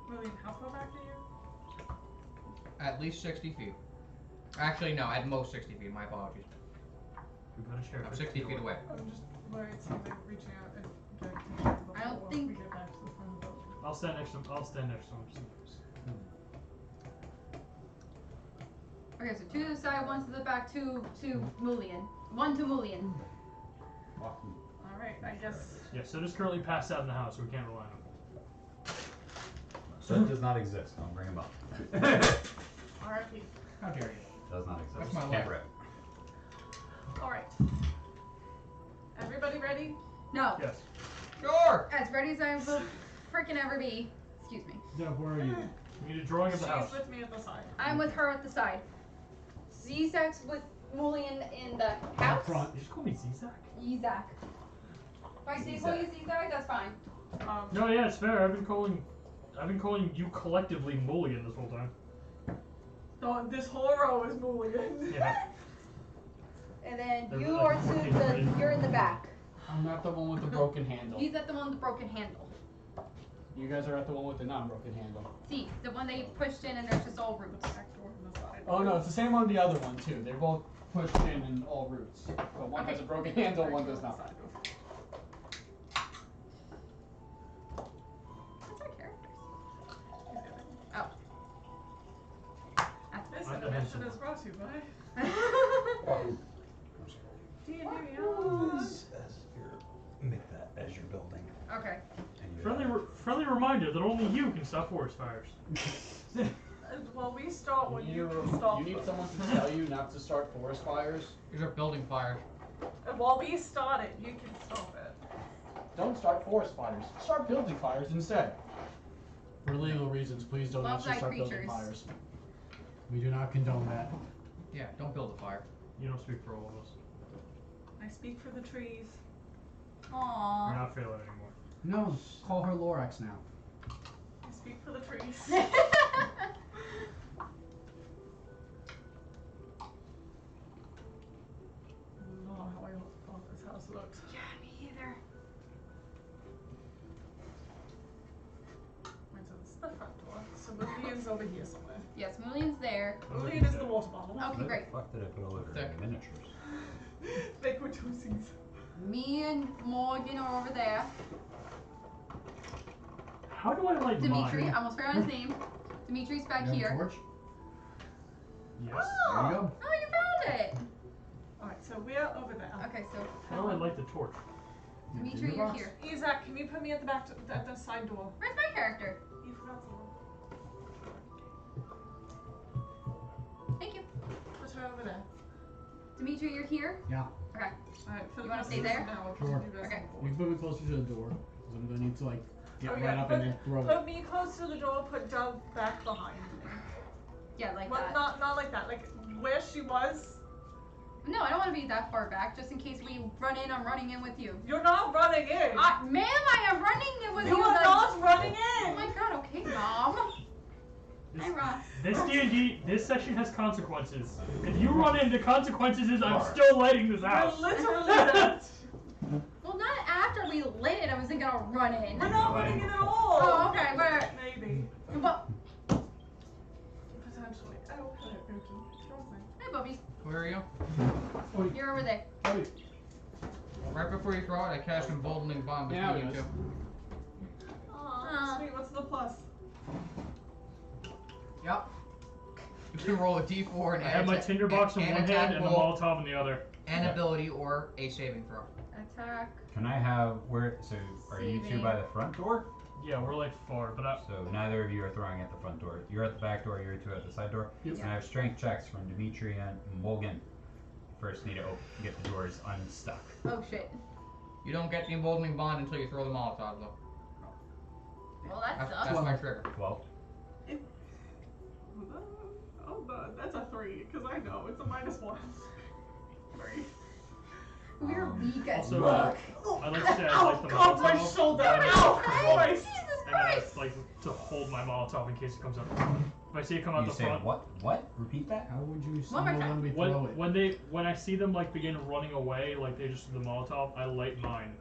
William, how far back are you? At least 60 feet. Actually, no, at most 60 feet. My apologies. We gotta share. I'm 60 feet away. I'm just worried something reaching out and getting before I don't we think- get back to the front of the building. I'll stand next to him. I'll stand next to him. Okay, so 2 to the side, 1 to the back, 2 to Mulian. 1 to Mulian. Alright, I guess. Yeah, so just currently passed out in the house, so we can't rely on him. So it does not exist. Don't bring him up. RIP. How dare you? Does not exist. That's my Can't life. rip. Alright. Everybody ready? No, Yes. Sure! as ready as I will freaking ever be. Excuse me. Deb, where are you? We need a drawing of the She's house. with me at the side. I'm with her at the side. Zizak's with Mulian in the house. Up front. Did you just call me Zizak? Yizak. If I say call you Zizak, that's fine. No, yeah, it's fair. I've been calling you collectively Mulligan this whole time. No, this whole row is Mulligan. Yeah. And then They're you like are working to right. you're in the back. I'm not the one with the broken handle. He's at the one with the broken handle. You guys are at the one with the non-broken handle. See, the one that you pushed in and there's just all roots. Back door on the side. Oh no, it's the same on the other one too. They're both pushed in and all roots. But one has a broken handle, one does not. What's our characters? Oh. This I'm the intervention handsome is brought to you by D&D Make that as your building. Okay. And you Friendly reminder that only you can stop forest fires. Well, we start when you You can stop need them. someone to tell you not to start forest fires. These are building fires. And while we start it, you can stop it. Don't start forest fires. Start building fires instead. For legal reasons, please don't Love actually thy start building creatures. fires. We do not condone that. Yeah, don't build a fire. You don't speak for all of us. I speak for the trees. You're Aww. not failing anymore. No, call her Lorax now. I speak for the trees. Not how I thought this house looked. Yeah, me either. Right, so this is the front door. So Lillian's over here somewhere. Yes, Mulian's there. Lillian is the water bottle. Okay, Where great. the fuck did I put all of Thick. her miniatures? They were toesies. Me and Morgan are over there. How do I light Dimitri, mine? I almost forgot his name. Dimitri's back You have a here. torch? Yes. Oh, There you go. oh, you found it. Alright, so we're over there. Okay, so How do I light the torch? Dimitri, you're here. Isaac, can you put me at the back, at the side door? Where's my character? You forgot someone. Thank you. Put her over there. Dimitri, you're here? Yeah. Okay. Alright, for You the wanna rest stay of this there? now, I'll Sure. do this Okay. on the You board. can move it closer to the door. Because I'm gonna need to like get Okay, right up and then throw it. Put me close to the door, put Dove back behind me. Yeah, like Well, that. not like that, like where she was. No, I don't want to be that far back, just in case we run in. I'm running in with you. You're not running in! Ma'am, I am running in with you. You are like- not running Oh in! my god, okay, Mom. Hi, Ross. This D&D, this session has consequences. If you run in, the consequences is I'm still lighting this You're house. literally not. Well, not after we lit it, I wasn't gonna run in. We're not running in at all! Oh, okay, where? Maybe. But, Potentially. Oh, hello, Pookie. hey, Bubby. Where are you? You're over there. Hey, Right before you throw it, I cast Emboldening Bomb Yeah, between it you is. two. Aw, sweet, what's the plus? Yep. You can roll a d4 and I have my atta- tinderbox in and one attack hand and the roll, Molotov in the other. an ability or a saving throw. Attack. Can I have where? So are you two Saving. by the front door? Yeah, we're like far, but So neither of you are throwing at the front door. You're at the back door. You're two at the side door. Yep. And I have strength checks from Dimitri and Morgan. First, need to get the doors unstuck. Oh shit. You don't get the Emboldening Bond until you throw the Molotov, though. Well, that That's, sucks. that's my trigger. 12. Oh, that's a 3, because I know it's a -1. 3. We're weak as Also, fuck. I'd like to say I like the Ow, God, my Molotov. shoulder. and I Ow, like to roll- Christ. Jesus And then I Christ! like to hold my Molotov in case it comes out the front. If I see it come out You the say front, what? What? Repeat that? How would you One more signal time. when we throw it? when I see them like begin running away, like they just the Molotov, I light mine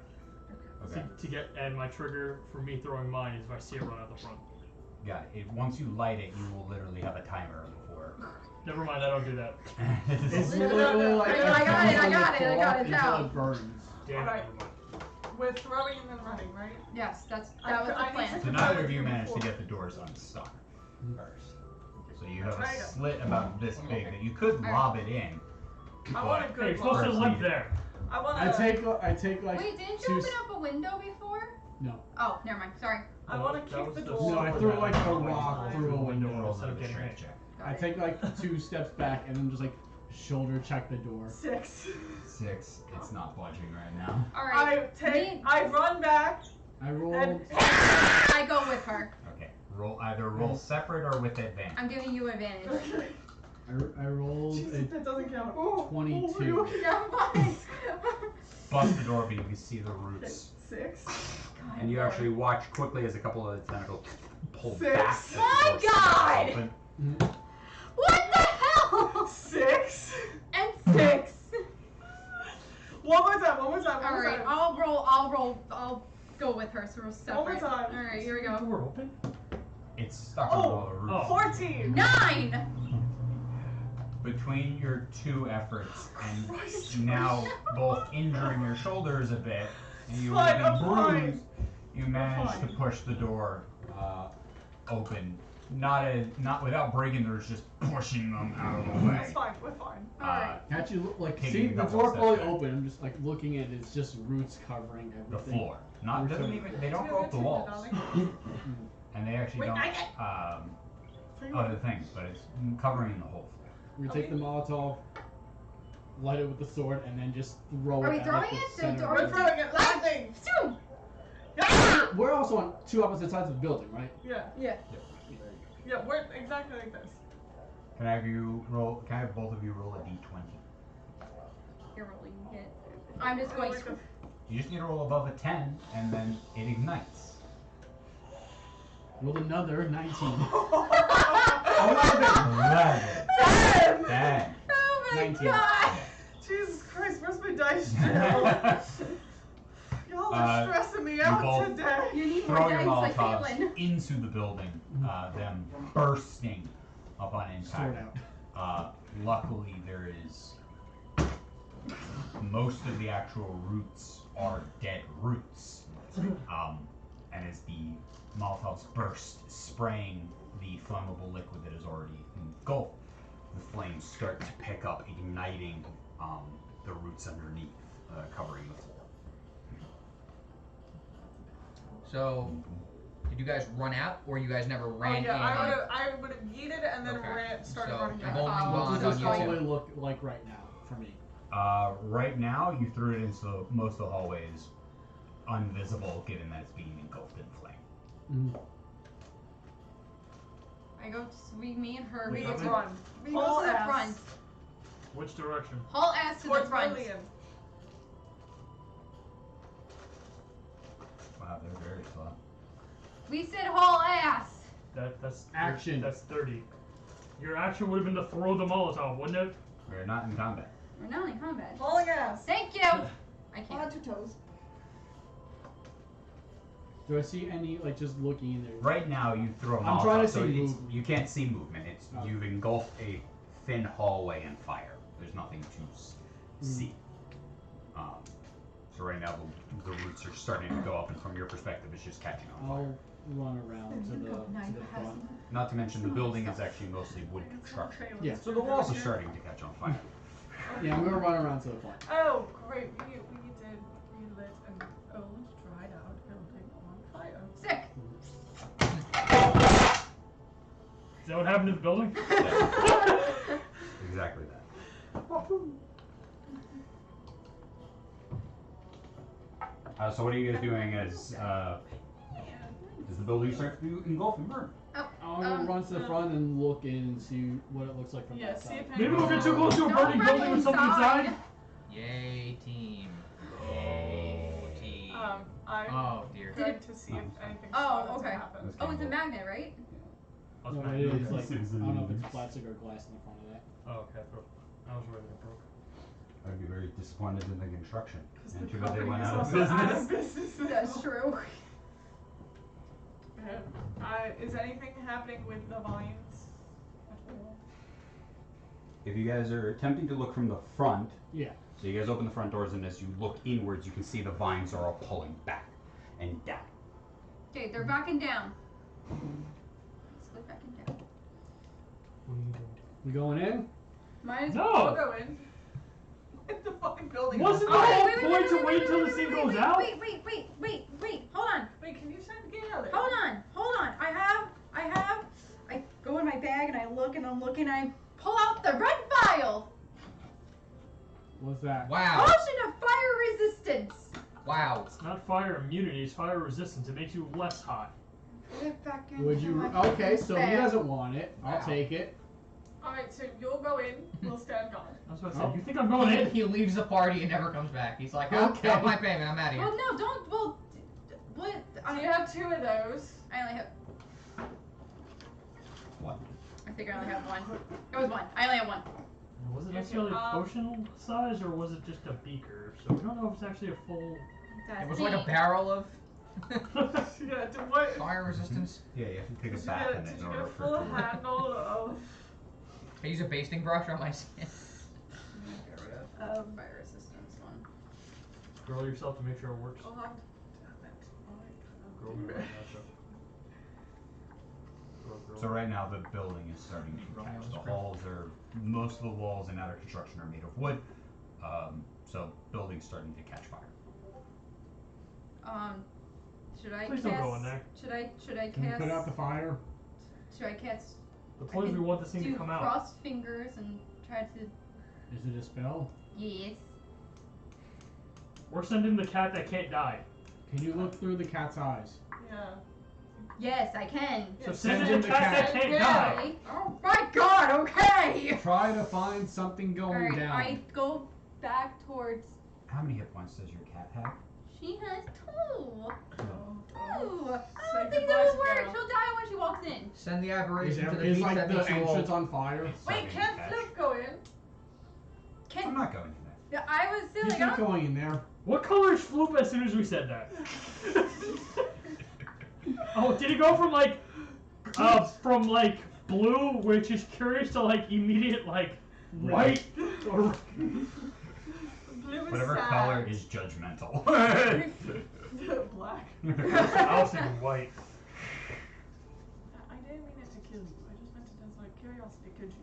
Okay. to get. And my trigger for me throwing mine is if I see it run out the front. Got it. Once you light it, you will literally have a timer before. Never mind, I don't do that. It's No, no, literally no, like I got it, I got it, I got it until down. it burns. Damn Alright. it, never mind. We're throwing and then running, right? Yes, that I- was the I need plan. to- So neither of you managed to get the doors unstuck first. So you have a Right. slit about this big that you could lob it in. I want a but Hey, you're good supposed to First limp lead. there. I want I take like Wait, didn't two you open up a window before? No. Oh, never mind. Sorry. I want to That keep was the the door. No, I threw like a rock Fine. through a window. Roll instead of another getting strength hit. check. I take like 2 steps back and then just like shoulder check the door. 6. 6. It's not budging right now. All right. I run back I rolled. and I go with her. Okay. Roll separate or with advantage. I'm giving you advantage. okay. I rolled Jesus, a that doesn't count. Oh, 22. Oh, are you okay? Yeah, I'm fine. Bust the door, but you can see the roots. 6. God, And you Lord. actually watch quickly as a couple of the tentacles pull 6. back. as the My door snaps God! open. What the hell? 6. And 6. One more time. One more time. One All more right, time. I'll go with her, so we're separate. time. All right, here we The go. door open? It's stuck on all the roots. Oh. 14. 9. Between your 2 efforts and Christ. now both injuring your shoulders a bit and you Fine, being I'm fine. bruised, you manage to fine. push the door open. Not without breaking doors, just pushing them out of the way. It's fine. We're fine. Uh, Alright. Actually, like Taking see a the couple door steps fully back. open. I'm just like looking at it. It's just roots covering the everything. floor. Not Roots doesn't of- even they don't Yeah, go up the that's walls. it, darling. And they actually Wait, don't I get- other things, but it's covering the whole floor. We're gonna take the Molotov, light it with the sword, and then just throw Are it we at throwing like, the it? center. Or- We're throwing it. Landing. Zoom. We're also on 2 opposite sides of the building, right? Yeah. Yeah. Yeah. We're exactly like this. Can I have both of you roll a d20? You're rolling it. I'm just going. Like a- You just need to roll above a 10 and then it ignites. Rolled another 19. Oh 11. 10. Oh my 19. god. Jesus Christ, where's my dice jail? Y'all are stressing me out both- today. You need more Throw your dice like Molotovs Caitlin. into the building, them bursting upon Sword impact. out. Luckily, there is most of the actual roots are dead roots. And as the Molotovs burst, spraying the flammable liquid that is already engulfed, the flames start to pick up, igniting the roots underneath, covering the floor. So, did you guys run out, or you guys never ran Oh, yeah, in? I would have yeeted and then Okay. started So, running the back. whole Oh, What bond does on this you two. hallway look like right now for me? Right now, you threw it into most of the hallways, unvisible, given that it's being engulfed in flame. I go. Me and her. We go need to to run. We go Haul to the ass front. Which direction? Haul ass to the Towards front. Lillian. Wow, they're very slow. We said haul ass. That's Action. That's 30. Your action would have been to throw the Molotov, wouldn't it? We're not in combat. We're not in combat. Hauling ass. Thank you. I can't. On 2 toes. Do I see any like just looking in there? Right now, you throw a I'm Molotov, trying to so see it's, movement. you can't see movement. It's Oh. you've engulfed a thin hallway in fire. There's nothing to see. So right now, the roots are starting to go up, and from your perspective, it's just catching on fire. I'll run around to the front. Not to mention, the building is actually mostly wood construction, Yeah. so the walls are starting to catch on fire. Yeah, I'm gonna run around to the front. Oh, great. We lit an old, dried out building on fire. Sick. Is that what happened to the building? Exactly that. So what are you guys doing as the building starts to engulf and burn? I'm gonna run to the front and look in and see what it looks like from Yeah, that see side. if Maybe we'll get too close to a Don't burning run building with something inside. inside. Yay, team. I'm Oh dear. going to see if anything Oh, started okay. to happen. Oh, it's a magnet, right? I was No, mad. it is like I Citizen don't know if needs. it's plastic or glass in the front of that. Oh, okay. I was worried it broke. I'd be very disappointed in the construction. 'Cause And the too bad they company went is out of also out business. of business now. That's true. Is anything happening with the vines at all? If you guys are attempting to look from the front, Yeah. so you guys open the front doors, and as you look inwards, you can see the vines are all pulling back and down. Okay, they're backing down. Let's go backing down. What are you doing? We going in? Might as No! I'll go in. The fucking building. Wasn't is on the fire. whole point to wait till the scene goes out? Wait, hold on. Wait, can you send Galen? Hold on. I go in my bag and I look and I'm looking. I pull out the red vial. What's that? Wow. Potion of fire resistance. Wow. It's not fire immunity, it's fire resistance. It makes you less hot. Put it back in. Would you? Okay, so he doesn't want it. I'll Wow. take it. Alright, so you'll go in, we'll stand guard. I was about to say, Oh. you think I'm going in? He leaves the party and never comes back. He's like, "I'll Okay. got my payment. I'm out of here." Well, no, don't. Well, what? So you have 2 of those. I only have. One. I figure I only have one. It was one. I only have one. Was it Okay, necessarily potion size or was it just a beaker? So we don't know if it's actually a full. That's It was like a me. barrel of Yeah, to what? fire resistance. Yeah, you have to take Did a you bath get, in did it in you order get a for it full to work. handle of I use a basting brush on my skin. Get rid of fire resistance one. Girl yourself to make sure it works. God damn it. Girl me right now, so. Girl. So right now the building is starting to Romeo catch. and The Screw. halls are, most of the walls in outer construction are made of wood. So building's starting to catch fire. Should I Please cast? don't go in there. Should I Can you cast? put out the fire? Should I cast? The point is we want this thing do to come out. cross fingers and try to. Is it a spell? Yes. We're sending the cat that can't die. Can you look through the cat's eyes? Yeah. Yes, I can. So Send send in in the the cat that cat. can't Yeah. die. Okay. Oh my God. Okay. Try to find something All going right. down. I go back towards. How many hit points does your cat have? She has 2. Oh, I Say don't think goodbye that'll to work. Gale. She'll die when she walks in. Send the Is, aberration to the is beach like that the makes you entrance old. on fire? Wait, Starting to can't catch. Flip go in? I'm Can not going in there. yeah, I was He's silly. I not don't. going in there. What color is Floop as soon as we said that? Oh, did it go from like blue, which is curious, to like immediate like white? Or Blue is Whatever sad. color is judgmental. Black. I was thinking white. I didn't mean it to kill you. I just meant it as like curiosity. Could you do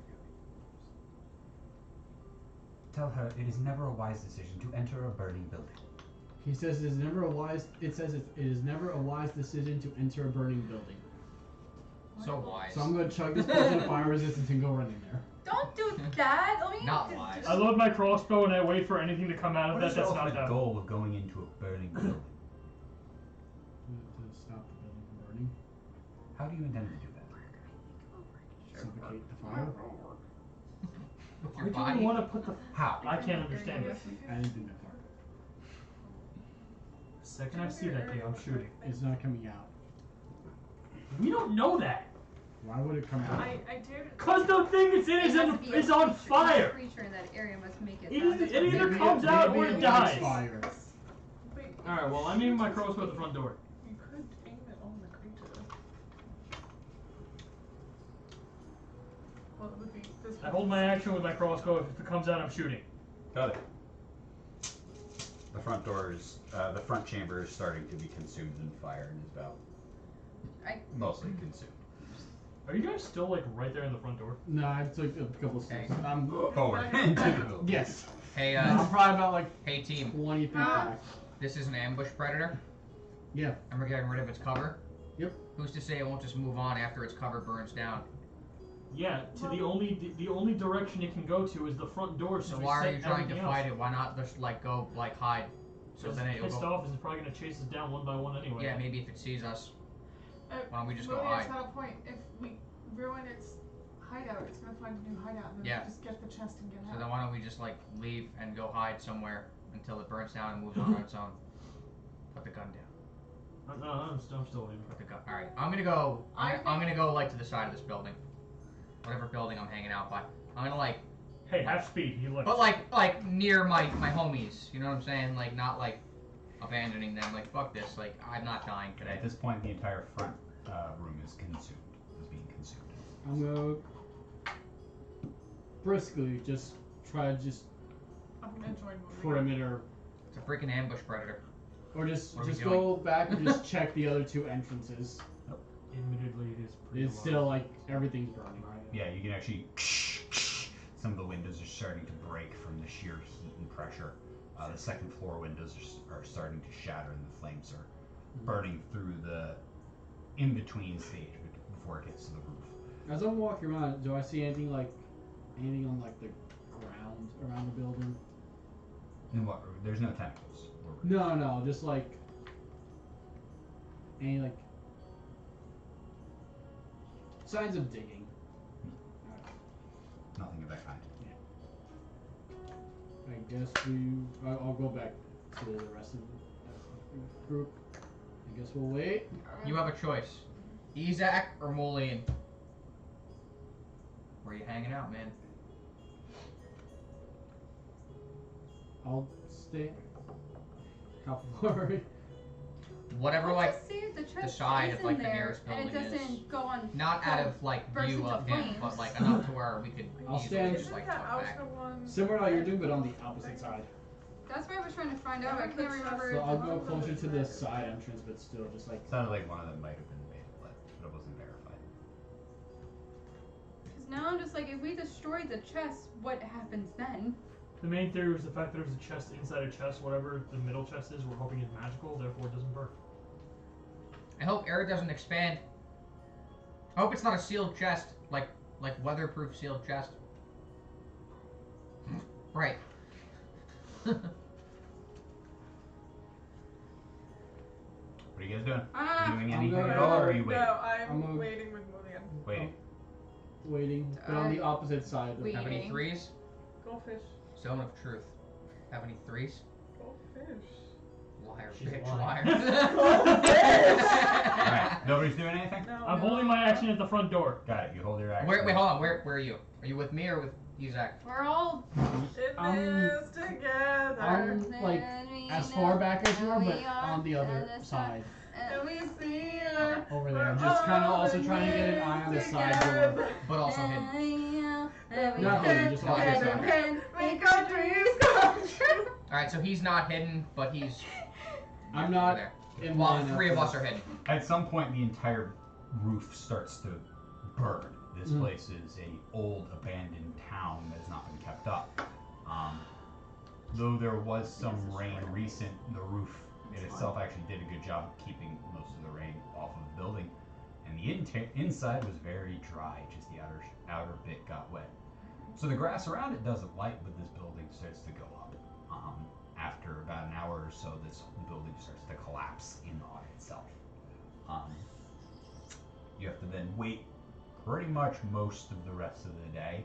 Tell her it is never a wise decision to enter a burning building. He says it is never a wise. It says it is never a wise decision to enter a burning building. So wise. So I'm gonna chug this potion of fire resistance and go run in there. Don't do that. Let me. Not wise. I load my crossbow and I wait for anything to come out of What that is the that's not ultimate them. goal of going into a burning building? To stop the building from burning. How do you intend to do that? Suffocate the fire. With Why your do you body. want to put the? How? I can't understand it. I didn't do that part. The second I see that thing, I'm shooting. It's not coming out. We don't know that. Why would it come out? I did. Cause the thing it's in It has to is, be a is on creature- fire. A creature in that area must make it. It sound is- it different. either comes out or it likes dies. Fire. Wait, All right. Well, I'm aiming my crossbow at the front door. you could aim it on the creature. Well, it would be this. I hold my action with my crossbow. If it comes out, I'm shooting. Got it. The front door is, the front chamber is starting to be consumed in fire and is about mostly consumed. Are you guys still like right there in the front door? No, I took a couple steps. Okay. I'm Forward into the building. yes. Hey, I'm probably about like hey team. 20 feet back. This is an ambush predator. Yeah. And we're getting rid of its cover. Yep. Who's to say it won't just move on after its cover burns down? Yeah. To the only direction it can go to is the front door. So we why are set you trying to everything fight else. it? Why not just like go like hide? So Because then it's it'll pissed go. off, it's probably gonna chase us down one by one anyway. Yeah, maybe if it sees us. Why don't we just go Lilia's hide? had a point. If we ruin its hideout, it's gonna find a new hideout, and then Yeah. we just get the chest and get So out. then why don't we just like leave and go hide somewhere until it burns down and moves on its own? Put the gun down. No, I'm still aiming. Put the gun. All right, I'm gonna go. I I'm gonna go like to the side of this building, whatever building I'm hanging out by. I'm gonna like, Hey, half speed. He looks. but like near my homies. You know what I'm saying? Like not like abandoning them. Like fuck this. Like I'm not dying today. At this point, the entire front room is consumed. Is being consumed. I'm gonna briskly just try to just I'm gonna join moving. perimeter, It's a freaking ambush predator. or just What are we go back and just check the other two entrances. Admittedly, it is pretty. It's still like everything's burning. Yeah, you can actually. Some of the windows are starting to break from the sheer heat and pressure. The second floor windows are starting to shatter, and the flames are burning through the in-between stage before it gets to the roof. As I'm walking around, do I see anything on like the ground around the building? And what? There's no tentacles. No, just like any like signs of digging. Nothing of that kind. I guess I'll go back to the rest of the group. I guess we'll wait. You have a choice: Izak or Molian. Where you hanging out, man? I'll stay. How far? Whatever, Let's like just see if the chest side is of, like, in the there nearest and it building doesn't is. go on. not out of like burst view into of him, but flames. like enough to where we could I'll easily stand- just like Isn't that tuck back. outer one? Similar to how you're doing, but on the opposite side. That's what I was trying to find out. I can't remember. So I'll go closer to the side entrance, but still just like. Sounded like one of them might have been made, but it wasn't verified. Because now I'm just like, if we destroy the chest, what happens then? The main theory was the fact that there's a chest inside a chest. Whatever the middle chest is, we're hoping is magical. Therefore, it doesn't burn. I hope air doesn't expand. I hope it's not a sealed chest, like weatherproof sealed chest. Right. What are you guys doing? Doing I'm anything gonna- at all, or are you waiting? No, I'm I'm gonna- waiting with Mulian. Waiting. Waiting, but on the opposite side. Of Wait. Have any Eating. threes? Goldfish. Zone of truth. Have any threes? Goldfish. Liar, She's bitch, lying. Alright, nobody's doing anything? No, I'm no. holding my action at the front door. Got it, you hold your action. Wait, hold on. Where are you? Are you with me or with Izak? We're all. In this together. I'm like as far back as you are, but on the other side. And we see her. Over there. I'm just kind of also trying to get an eye on the side door. But also hidden. Not hidden, just on the side. Make our dreams come true. Alright, so he's not hidden, but he's I'm over not there. in Well, line. three of us are hidden. At some point, the entire roof starts to burn. This Mm. place is a old, abandoned town that has not been kept up. Though there was some rain recent, the roof in itself actually did a good job keeping most of the rain off of the building. And the inside was very dry, just the outer bit got wet. So the grass around it doesn't light, but this building starts to go up. After about an hour or so, the building starts to collapse in on itself. You have to then wait pretty much most of the rest of the day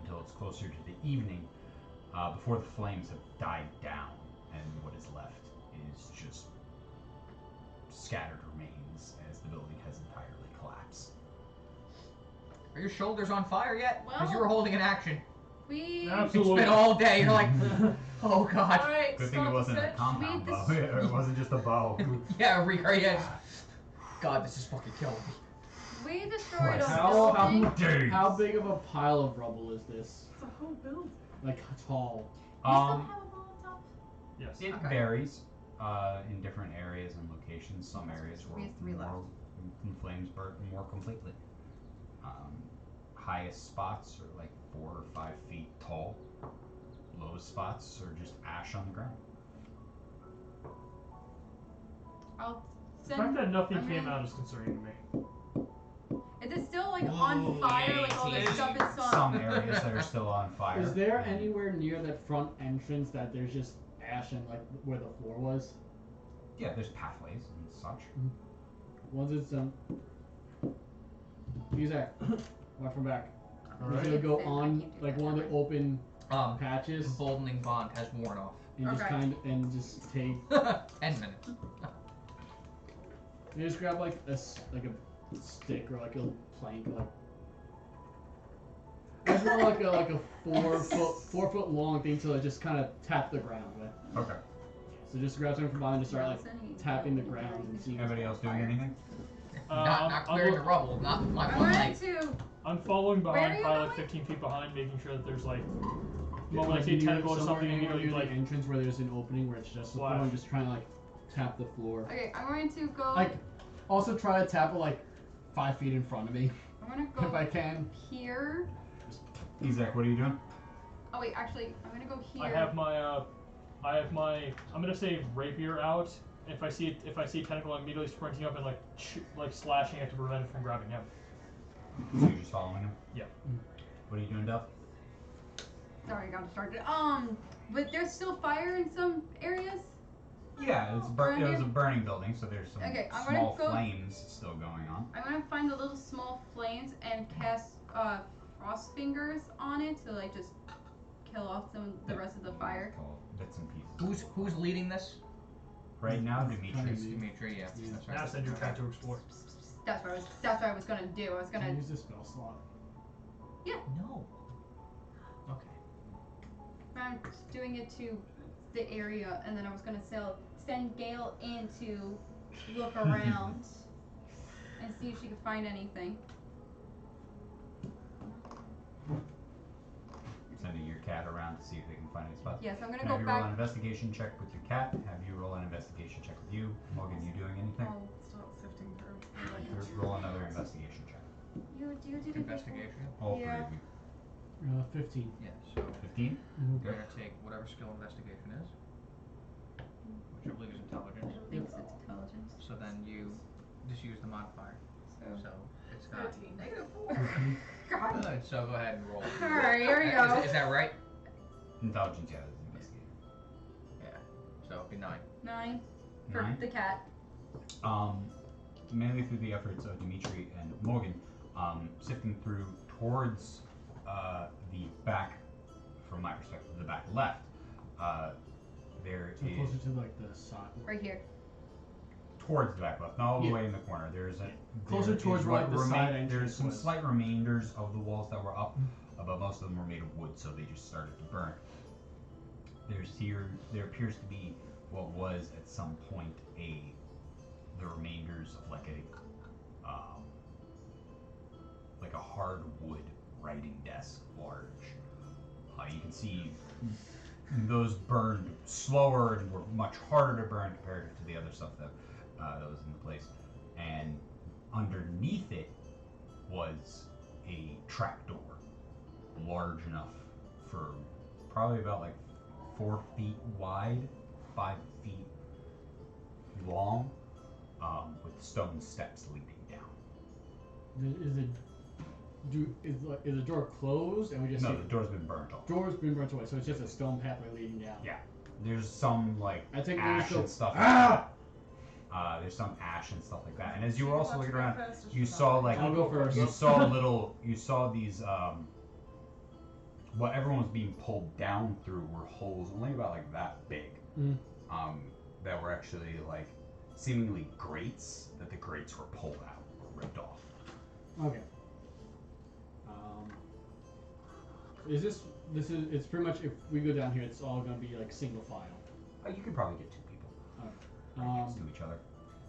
until it's closer to the evening before the flames have died down, and what is left is just scattered remains as the building has entirely collapsed. Are your shoulders on fire yet? Because you Well- were holding an action. We. Absolutely. It's been all day. You're like, oh god. Alright, Good thing it wasn't a compound bow, or it wasn't just a bow. Yeah, yes. God, this is fucking killing me. We destroyed a How building. Days. How big of a pile of rubble is this? It's a whole building. Like tall? We still have a Molotov? Yes. It Okay. varies in different areas and locations. Some areas were We have three more in flames burnt more completely. Highest spots are like 4 or 5 feet tall. Lowest spots are just ash on the ground. I'll The fact send. that nothing I'm came gonna- out is concerning to me. Is it still like on fire? Like all this There's stuff is still. Some areas that are still on fire. Is there anywhere near that front entrance that there's just ash and like where the floor was? Yeah, there's pathways and such. Once it's done. Izak, watch from back. All We're right. gonna go I on can't do like that one of the ever. open patches Emboldening bond has worn off. and just Okay. just take. 10 minutes. You just grab like a stick or like a plank, or like. I just want like a 4 foot long thing to just kind of tap the ground with. Okay. So just grab something from behind and just start like tapping the ground and see. Anybody else doing anything? Not clearing the rubble, not my I fun wanted life. to. I'm following Where are behind, you probably like going? 15 feet behind, making sure that there's like, Yeah, when I see a near- tentacle or somewhere something, near immediately the like, entrance where there's an opening where it's just the floor Flash. and just trying to like tap the floor. Okay, I'm going to go. Like, also try to tap it like 5 feet in front of me I'm gonna go if I can. here. Ezek, what are you doing? Oh wait, actually, I'm gonna go here. I have my, I'm gonna say rapier out. If I see a tentacle, I'm immediately sprinting up and like slashing it to prevent it from grabbing him. So you're just following him? Yeah. What are you doing, Delph? Sorry, I got distracted. But there's still fire in some areas. Yeah, it was a burning building, so there's some Okay, I'm gonna small go- flames still going on. I'm gonna find the little small flames and cast frost fingers on it to like just kill off the rest of the fire. Couple bits and pieces. Who's leading this? Right now, Demetrius. Dimitri, yeah. Yeah. That's right. Now send your try to explore. That's what I was gonna do. I was Can I gonna. use this spell slot? No. Okay. I'm doing it to the area, and then I was gonna send Gale in to look around and see if she could find anything. Sending your cat around to see if they can find any spots. Yes, I'm gonna Can I go have you roll an back. investigation check with your cat? Have you roll an investigation check with you? Morgan, you doing anything? I'll start sifting through. Roll another investigation check. You did it. Investigation. All Yeah. three of you. 15. Yeah. So 15? Mhm. you're gonna take whatever skill investigation is, which I believe is intelligence. I think it's intelligence. So then you just use the modifier. So. So it's got 13. -4. God. Good. So go ahead and roll. All right, here we go. Is that right? Intelligence, yeah, is investigating. Yeah. So it'd be 9. 9 for 9? the cat. Mainly through the efforts of Dimitri and Morgan, sifting through towards the back, from my perspective, the back left, there So is, closer to like the side. Right here. towards the back left, not all the Yeah. way in the corner, there's a, Closer there towards is where, what like, the side entrance there's some was. slight remainders of the walls that were up, but most of them were made of wood, so they just started to burn. There appears to be what was at some point the remainders of like a hardwood writing desk, large. You can see those burned slower and were much harder to burn compared to the other stuff that was in place. And underneath it was a trapdoor, large enough for probably about like 4 feet wide, 5 feet long, with stone steps leading down. Is the door closed and we just No, see the door's been burnt off. door's been burnt away, so it's just a stone pathway leading down. Yeah. There's some like I think ash there's and stuff. Ah! There's some ash and stuff like that. And as you were also looking around, First, or you should I? saw like I'll go first. you saw these what everyone was being pulled down through were holes only about like that big. Mm. That were actually like seemingly grates, that the grates were pulled out or ripped off. Okay. It's pretty much, if we go down here, it's all gonna be like single file. You could probably get 2 people right next to each other.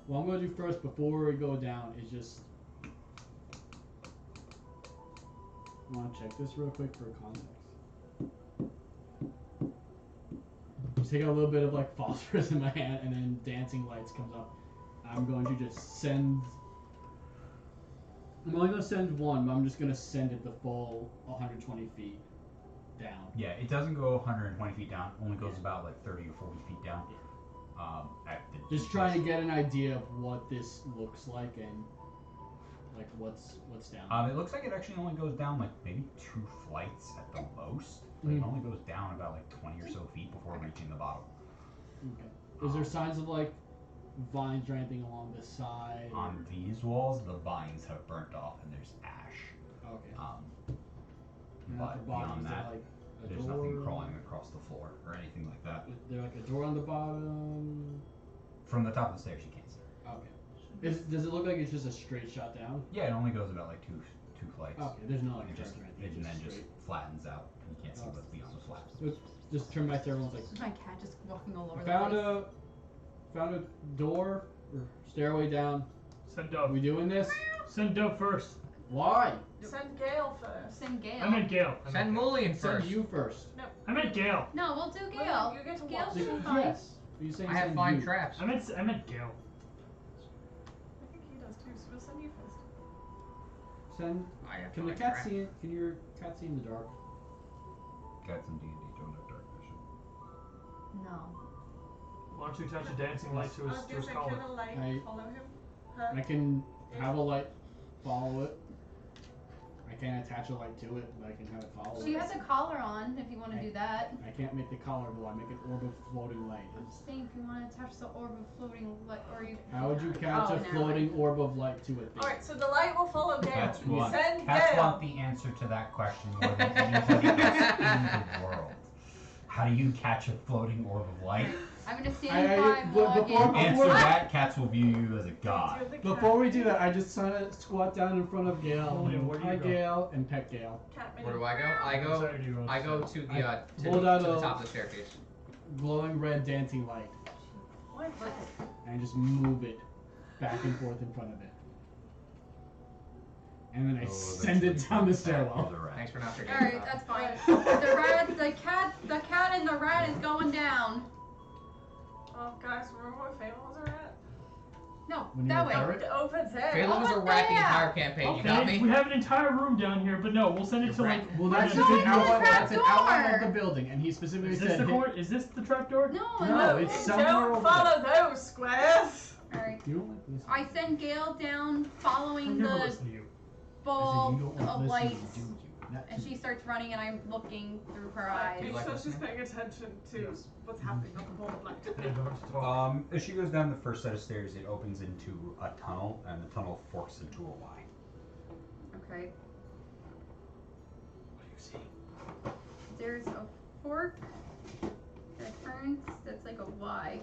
What I'm gonna do first before we go down is just want to check this real quick for context. Just take a little bit of like phosphorus in my hand, and then dancing lights comes up. I'm going to just send. I'm only gonna send one, but I'm just gonna send it the full 120 feet down. Yeah, it doesn't go 120 feet down. Only goes about like 30 or 40 feet down. At the Just trying to get an idea of what this looks like and like what's down. It looks like it actually only goes down like maybe 2 flights at the most. Like it only goes down about like 20 or so feet before reaching the bottom. Okay. Is there signs of like vines or anything along the side? On these walls, the vines have burnt off and there's ash. Okay. Um, And but at the bottom, beyond is there that, like There's nothing crawling across the floor or anything like that. Is there like a door on the bottom? From the top of the stairs, you can't see. Okay. Does it look like it's just a straight shot down? Yeah, it only goes about like two flights. Okay, there's no like It just trust or and anything. then It's just straight. flattens out. You can't see Oh. what's beyond the flaps. Just turn back to everyone's like, My cat just walking all over found the place. found a door or stairway down. Send Are Dove. we doing this? Send Dove first. Why? Send Gale first. Send Gale. I meant Gale. Send Mullion Send first. you first. I meant Gale. No, we'll do Well, Gale. you get to Gale's watch. doing fine. Yes. Are you saying I have send fine you? traps. I meant Gale. I think he does too, so we'll send you first. Send. I have Can the fine cat traps. see it? Can your cat see in the dark? Cats and D&D don't have dark vision. No. Why don't you attach a dancing light to I his was to gonna his say, collar? can a light I- follow him? I can have a light follow it. I can't attach a light to it, but I can have it follow She it. has a collar on if you want to do that. I can't make the collar go. I make an orb of floating light. I'm just saying if you want to attach the orb of floating light, or you. How would you catch Oh, a never floating mind. orb of light to a thing? Alright, so the light will follow Gale. Cats want, Send cats Gale. want the answer to that question more than anybody else in the world. How do you catch a floating orb of light? I'm gonna I- stand I- by, but log before- in. Answer that, cats will view you as a god. You're the Before cat. we do that, I just squat down in front of Gale. William, where do you Hi, go? Gale, and pet Gale. Cat Where do I go? I What go. side do you want I go to to the hold out to the a- top of the staircase. Glowing red dancing light, What? and I just move it back and forth in front of it, and then I send it down the stairwell. Thanks for not forgetting. All right, about that's fine. The cat, and the rat is going down. Oh, guys, remember where Phelan was at? No, When that you way. repair it? Over there. Phelan was a Over rat the there. entire campaign. You got Okay, me? we have an entire room down here, but no, we'll send it You're to right. like. Well, that's Let's just go an into the outline. trap That's an outline of door. the building, and he specifically Is this said. the Is this the trapdoor? No, No, it's somewhere Don't over follow those squares. All right. You don't like this. I send Gale down, I following never the listen to you. ball you don't of listen, lights, do you? Not and to- she starts running, and I'm looking through her Do eyes. you Make like sure she's listening? paying attention to Yes. what's happening on the ball of light. Hey, don't talk. As she goes down the first set of stairs, it opens into a tunnel, and the tunnel forks into a Y. Okay. What do you see? There's a fork that turns. That's like a Y.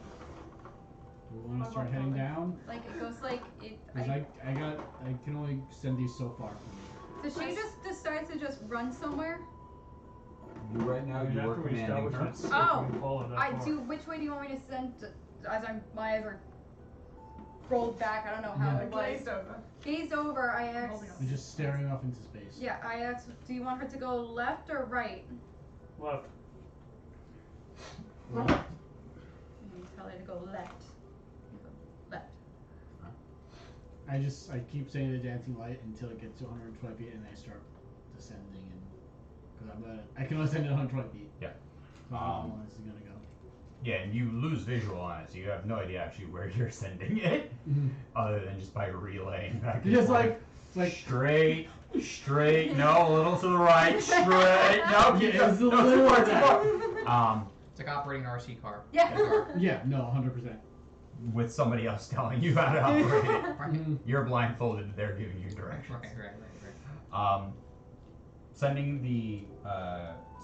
Do we want to start heading down? Like it goes like it. Because I can only send these so far. So she just decides to just run somewhere. You right now, I mean, you after are we commanding establish her. that safe, Oh, we can follow that I far. do. Which way do you want me to send? As my eyes are rolled back. I don't know how Yeah. it was. Glazed over. Gazed over. I asked. Holding on. I'm just staring off into space. Yeah, I asked. Do you want her to go left or right? Left. And you tell her to go left. You go left. I keep saying the dancing light until it gets to 120 feet, and I start descending, and because I can only send it 120 feet. Yeah. So I don't know how this is gonna go. Yeah, and you lose visual on it, so you have no idea actually where you're sending it, other than just by relaying back and Just forth. like Straight, no, a little to the right, straight, no, keep Yeah, it's no, a too little far, like too that. far. It's like operating an RC car. Yeah. Yeah, no, 100%. With somebody else telling you how to operate it. Mhm. You're blindfolded, they're giving you directions. Right.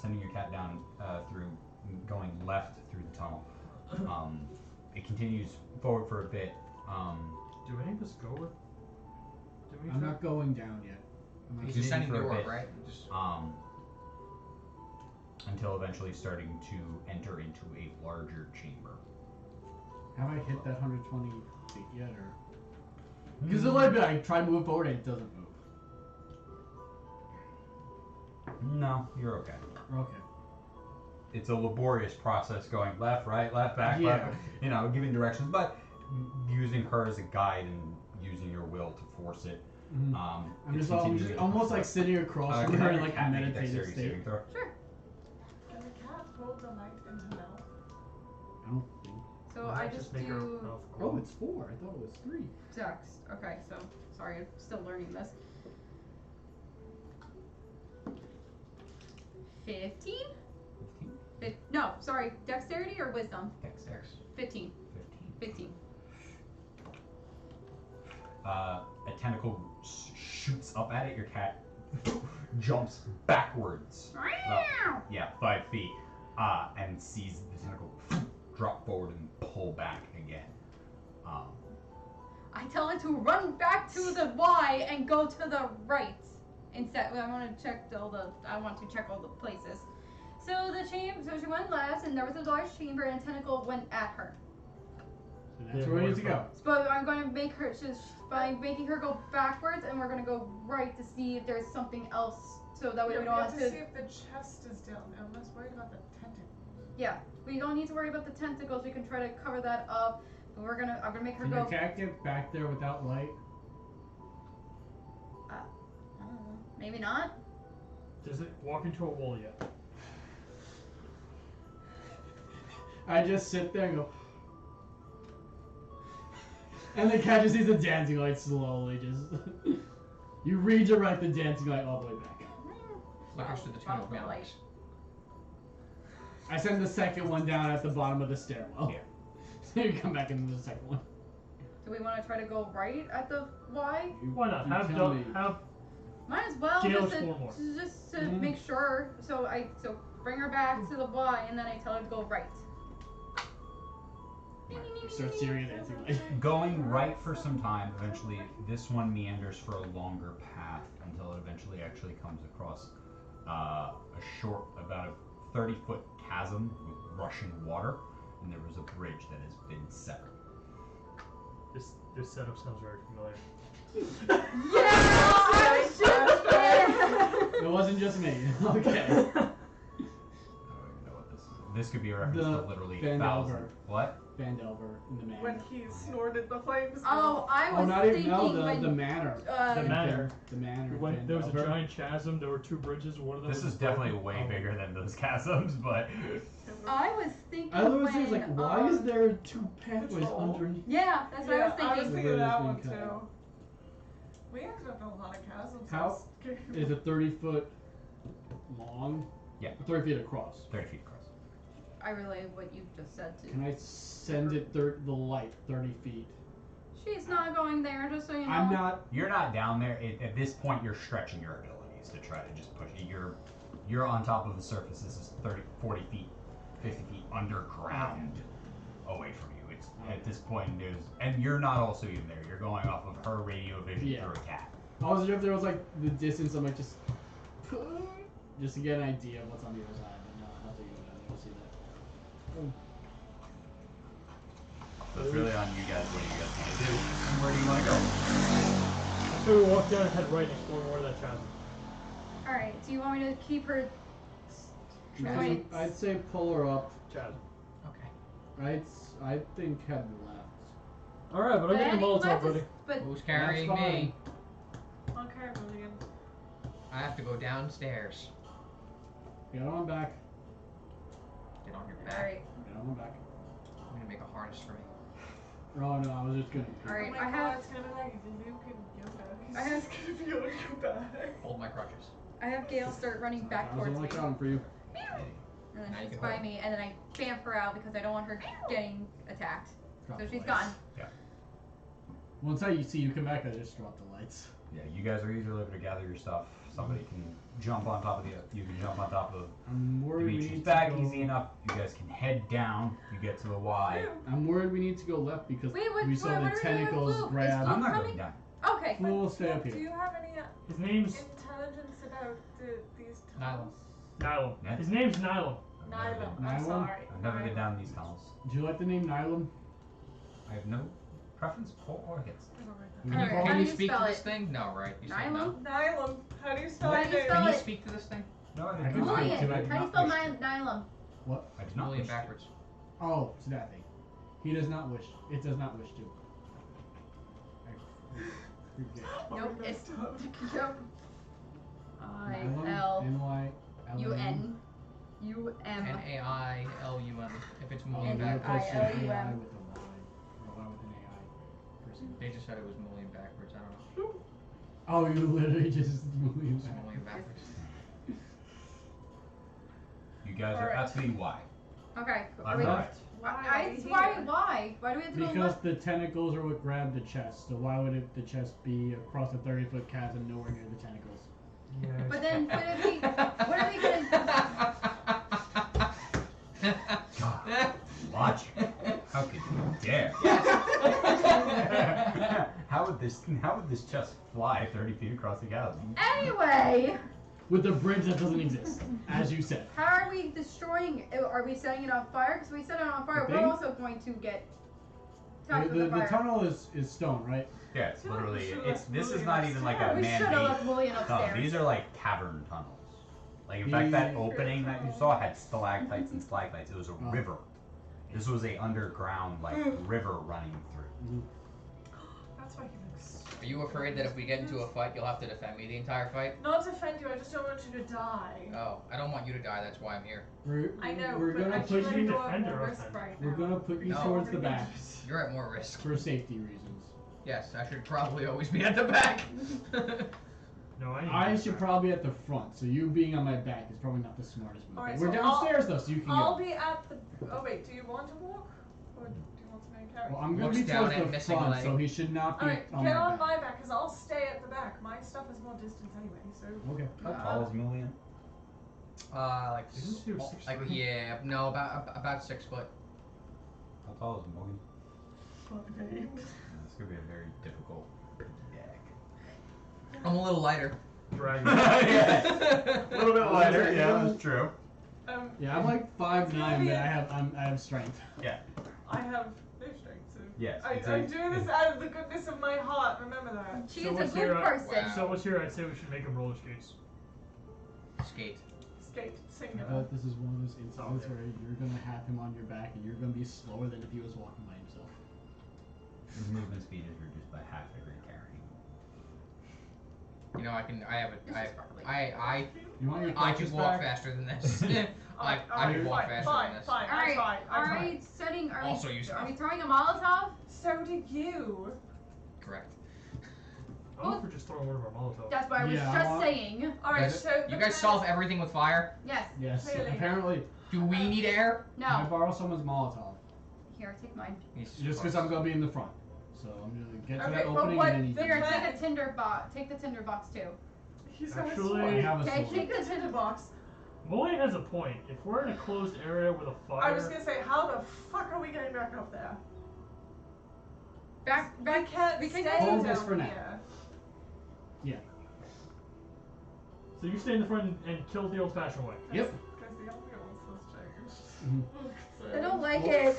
Sending your cat down through going left through the tunnel. It continues forward for a bit. Do any of us go with? I'm not going down yet. I'm not He's Continue just sending for the a orb, bit. right? Just Until eventually starting to enter into a larger chamber. Have I hit that 120 feet yet, or? Because it might be I try to move forward and it doesn't move. No, you're okay. Okay. It's a laborious process going left, right, left, back, Yeah. left, giving directions, but using her as a guide and using your will to force it. Mhm. I'm I'm just almost like sitting across from her in like a meditative state. Sure. Can the cat hold the light in her mouth? I don't think. So Why I not just make her do mouth Oh, grow? it's 4. I thought it was 3. text. Okay, so sorry, I'm still learning this. 15? 15? No, sorry, dexterity or wisdom? Dex. 15. 15. 15. A tentacle shoots up at it. Your cat jumps backwards. About, 5 feet. And sees the tentacle drop forward and pull back again. I tell it to run back to the Y and go to the right. Instead, I want to check all the places. So so she went left, and there was a large chamber, and a tentacle went at her. So that's where we need to go. But I'm going to make her by making her go backwards, and we're going to go right to see if there's something else. So that way we don't have have to to. see if the chest is down. I'm less worried about the tentacles. Yeah, we don't need to worry about the tentacles. We can try to cover that up. But I'm gonna make her Can go. your cat get back there without light? I don't know. Maybe not. Does it walk into a wall yet? I just sit there and go. And the cat just sees the dancing light slowly just. You redirect the dancing light all the way back. Flickers to the tune Follow of the galaxies. light. I send the second one down at the bottom of the stairwell. Yeah. So you come back into the second one. Do we want to try to go right at the Y? Why not? You Have tell me. Might as well Gale just explore more. to make sure. So bring her back to the Y, and then I tell her to go right. You start seeing the dancing light. Going right for some time, eventually this one meanders for a longer path until it eventually actually comes across a short, about a 30-foot chasm with rushing water, and there was a bridge that has been severed. This setup sounds very familiar. Yeah! It wasn't just me. Okay. I don't even know what this is. This could be a reference The to literally Van thousands. Elver. What? Vandelver in the manor. When he snorted the flames. Oh, I was not even thinking the when manor. The manor. The manor. When there was a Vandelver. giant chasm, there were 2 bridges. One of them. This was is definitely broken. way Oh. bigger than those chasms, but I was thinking I was when, like, why is there 2 pathways Patrol. underneath? Yeah, that's what I was thinking. thinking that one Where there's been too. We ended up in a lot of chasms. How is it 30-foot long? Yeah. 30 feet across. 30 feet across. I relay what you just said to. Can I send it the light 30 feet? She's not going there, just so you know. I'm not. You're not down there. At this point, you're stretching your abilities to try to just push it. You're on top of the surface. This is 30, 40 feet, 50 feet underground away from you. It's at this point, and you're not also even there. You're going off of her radio vision Yeah. through a cat. I was wondering if there was like the distance. I'm like just to get an idea of what's on the other side. But not to go down there to see that. So it's really on you guys. What do you guys want to do? And where do you want to go? So we walk down and head right and explore more of that chasm. Alright, do you want me to keep her. I'd say pull her up. Chasm. Okay. I think head left. Alright, but I'm getting a Molotov ready. But Who's carrying That's fine. me? Okay, Milligan. I have to go downstairs. Get on back. Get on your back. alright. Get on back. I'm gonna make a harness for me. Oh no, I was just gonna. Alright, Oh my I God, have it's gonna be like Luke and Yoda. I have- He's gonna be on your back. Hold my crutches. I have Gale start running back I was towards only me. counting for you. And then Now you she's can by hold. me, and then I bamf her out because I don't want her getting attacked. Drop So the she's lights. gone. Once I see you come back, I just drop the lights. Yeah, you guys are easily able to gather your stuff. Somebody can jump on top of you can jump on top of I'm worried we Dimitri's need back to go. easy enough. You guys can head down. You get to the Y. I'm worried we need to go left because Wait, what- we saw what the are we doing with tentacles Luke? Is grab. Luke I'm not coming? going down. Okay. We'll stay up Do here. you have any His name's intelligence about these Nylon. tunnels? Nylon. Yeah. His name's Nylon. I've never Nylon. been- I'm Nylon? sorry. I've never been Nylon. down these tunnels. Do you like the name Nylon? I have no preference for or against. I don't write We that. Alright, call Can how you do you speak to spell this it? thing? No, right? You said Nylon? no. Nylon. How do you spell How your do you name? spell Can you it? speak to this thing? No, I I didn't. can I speak Julian, to it. did how do you not spell wish to. Nylon? What? I did not Million wish to. backwards. Oh, it's that thing. He does not wish. It does not wish to. Nope, it's Yep. I-L-U-N. U-M. Nailum. If it's Oh, million yeah. backwards. I-L-U-M. with a Y. Or Y with an AI. Person. They just said it was million backwards. I don't know. Oh, you literally just moving It's back. million backwards. You guys are Alright. at the Y. Okay. I'm wait. right. Why? Why do we have to go Because left? the tentacles are what grabbed the chest. So why would the chest be across a 30-foot chasm nowhere near the tentacles? Yes. But then, what are we gonna? God, watch. How could you dare? How would this just fly 30 feet across the galaxy? Anyway, With a bridge that doesn't exist, as you said. how are we destroying it? Are we setting it on fire? Because we set it on fire, The we're thing- also going to get The, touched with the the fire. tunnel is stone, right? Yeah, it's feel like we literally. should've It's left this is William not even like a we should have man-made left William tunnel. upstairs. These are like cavern tunnels. Like in fact, that opening that you saw had stalactites and stalagmites. It was a river. This was a underground like river running through. That's why he looks. Are you afraid that if we get into a fight, you'll have to defend me the entire fight? Not to offend you, I just don't want you to die. Oh, I don't want you to die. That's why I'm here. I know, We're but gonna I put feel like you. you're at defender more of risk them. right We're now. gonna put you No. towards the back You're at more risk. for safety reasons. Yes, I should probably always be at the back. No, I should probably be at the front, so you being on my back is probably not the smartest move. Alright, We're so downstairs though, so you can I'll go. be at the. Oh wait, do you want to walk, or do you want somebody to carry? Well, I'm gonna Looks be down towards at the missing front, leg. so he should not be Alright, on get my on back. my back, because I'll stay at the back. My stuff is more distance anyway, so. Okay. How tall is Mulian? Like, Isn't he small- 6'3"? like yeah, no, about 6 foot. How tall is Morgan? Fuck me. This could be a very difficult deck. I'm a little lighter. Dragon. Yeah. A little bit lighter. Yeah, that's true. Yeah, I'm like 5'9", but I have strength. Yeah. I have no strength, so. Yes, I, it's I'm a- doing this out of the goodness of my heart, remember that. She's So a what's good your, person. Wow. So what's here? I'd say we should make him roller skates. Skate. Skate, I singular. thought this is one of those instances Okay. where you're gonna have him on your back and you're gonna be slower than if he was walking by himself. His movement speed is reduced by half every carrying. You know, I have This a, is probably- You want your I could crutches walk back? faster than this. I Alright, could walk fine, faster fine, than this. fine, Alright, I'm fine, I'm are fine. we setting? Are Also we? use Are we stuff. throwing a Molotov? So did you. Correct. I'm for just throwing one of our Molotovs. That's what I was Yeah, I just want- saying. Alright, Guys- so. You the guys plan solve is- everything with fire? Yes. Yes. Clearly. Apparently, Do we need air? can I No. borrow someone's Molotov? Here, take mine. Just because I'm gonna be in the front. So I'm gonna get to Okay, that but opening what and then the you Here, plan- take a tinder box. Take the tinder box too. He's got a Actually- sword. I have a Okay, sword. Take the tinder box. Molly has a point. If we're in a closed area with a fire, I was gonna say, how the fuck are we getting back up there? Back. We can't we can stay go- Hold down this for now. here. so you stay in the front and kill the old-fashioned way. Yep. Because the ambulance has Mhm. changed. I don't like Well, it.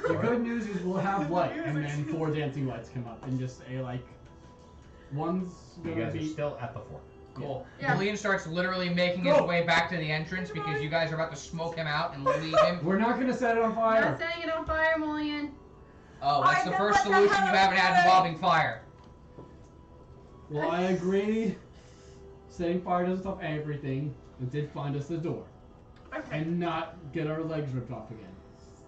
The good news is we'll have light, and then 4 dancing lights come up, and just a like, one's You gonna guys are be. still at the fort. Cool. Yeah. Julian starts literally making his Go. way back to the entrance because you guys are about to smoke him out and leave him. We're not gonna set it on Not fire. setting it on fire, Mullion. Oh, that's I the know first what the solution hell you I'm haven't had doing. involving fire. Well, I agreed. Setting fire doesn't stop everything. It did find us the door, Okay. and not get our legs ripped off again.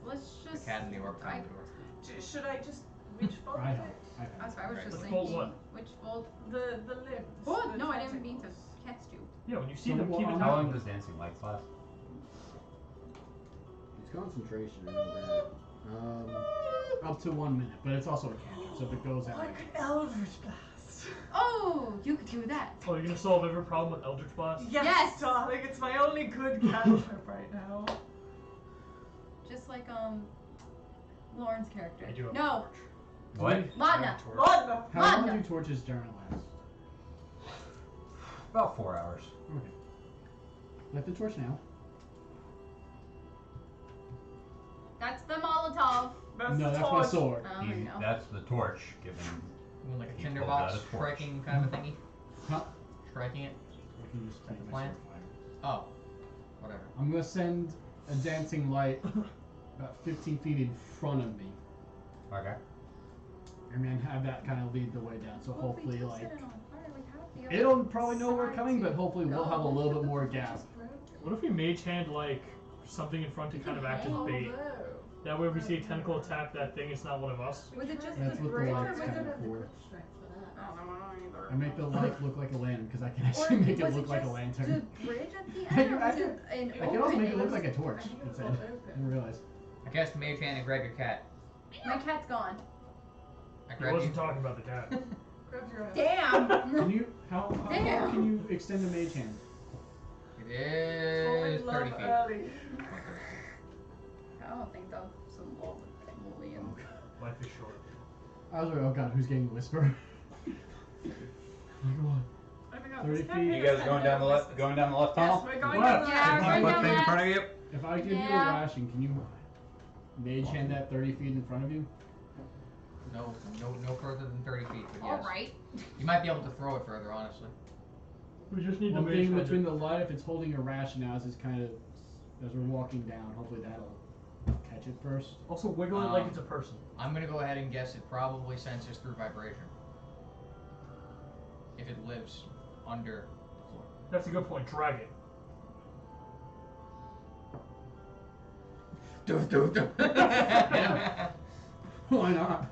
Let's just. Cat in the orb found the door. Should I just which fold I is help. it? I help. That's what I was just Let's thinking. fold what? Which fold? The limbs. Oh the no, I didn't mean to tentacles. catch you. Yeah, when you see So them, what keep I'm- How long attacking. does dancing lights last? It's concentration. I know that. Up to 1 minute, but it's also a cantrip, so if it goes out. Like an eldritch blast. Oh, you could do that. Oh, you're gonna solve every problem with Eldritch Blast? Yes, Yes. darling, it's my only good cantrip right now. Just like Lauren's character. I do have a No, torch. What? Madna. Madna. How long Madna. do torches journal last? About 4 hours. Okay. Light the torch now. That's the Molotov. That's No, the that's my torch. sword. Oh, I know. That's the torch given. You want like a He tinder pulled box out a torch. striking kind of a thingy? Huh? Striking it? I can just make my Plan? sword fire. Oh. Whatever. I'm gonna send a dancing light about 15 feet in front of me, Okay. and then have that kind of lead the way down. So Well, if we hopefully, do like, set it on fire, we have the it'll other probably know we're side coming, to but hopefully we'll have a go. little bit more gap. What if we mage hand like something in front to kind of act as bait? That way, if we see a tentacle attack that thing, it's not one of us. Was it just That's the what the bridge or light's was kind it of for. I don't know either. I make the light look like a lantern because I can Or actually make it was look like a just lantern. The bridge at the I end, or can- was it an I can also make it look opening? like a torch. It said. I didn't realize. I cast Mage Hand and grab your cat. My cat's gone. I He grab you. wasn't talking about the cat. Grab your ass. Damn. Can you how Damn. far can you extend a mage hand? It Fall is in 30 love feet. early. I don't think that's some love with Molian. Life is short. I was like, oh god, who's getting whisper? Come on. Oh my god, 30 this feet. campaign You guys is going down the left? Going down the left Yes, tunnel? we're going Left. down the Yeah, left. we're Put going thing in down front of you. If I give you a Yeah. ration, can you mage hand that 30 feet in front of you? No further than 30 feet, but yes. Alright. You might be able to throw it further, honestly. We just need One to thing make between the light, if it's holding a ration now, is kind of as we're walking down. Hopefully that'll catch it first. Also wiggle it like it's a person. I'm gonna go ahead and guess it probably senses through vibration. If it lives under the floor. That's a good point. Drag it. Yeah. Why not?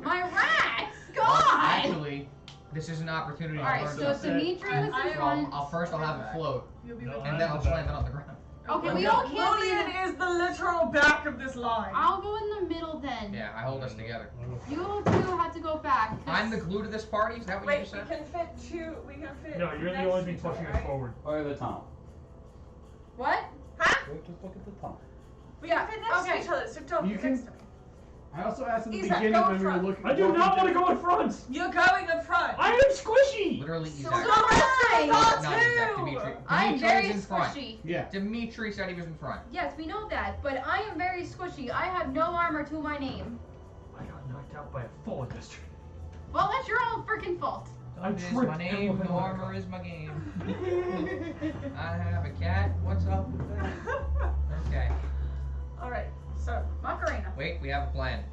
My rats! Well, God! actually, this is an opportunity to Alright, learn so something. Demetrius I- in So front. I'll have it float, You'll be No, with I- and then I'll slam it on the ground. Okay, we all can't be. Lillian is the literal back of this line. I'll go in the middle then. Yeah, I hold us together. You two have to go back. 'cause- I'm the glue to this party. Is that what you Wait, just we said? can fit two. We can fit. No, you're the next only to thing each other, pushing us right? forward. Or the tunnel? What? Just look at the tunnel. We Yeah, can fit next okay. to each other, so don't You be can- next to me. I also asked at the Isaac, beginning go in when we were front. looking. I do not want to go in front! You're going in front. I am squishy! Literally, So Isaac. fine. Not Not Isaac, two. Dimitri. I'm Dimitri very is in front. squishy. Yeah. Dimitri said he was in front. Yes, we know that, but I am very squishy. I have no armor to my name. I got knocked out by a fallen district. Well, that's your own freaking fault. I Is tripped my name, everyone no on armor my is my game. I have a cat. What's up with that? Okay. Alright, so. Macarena. Wait, we have a plan.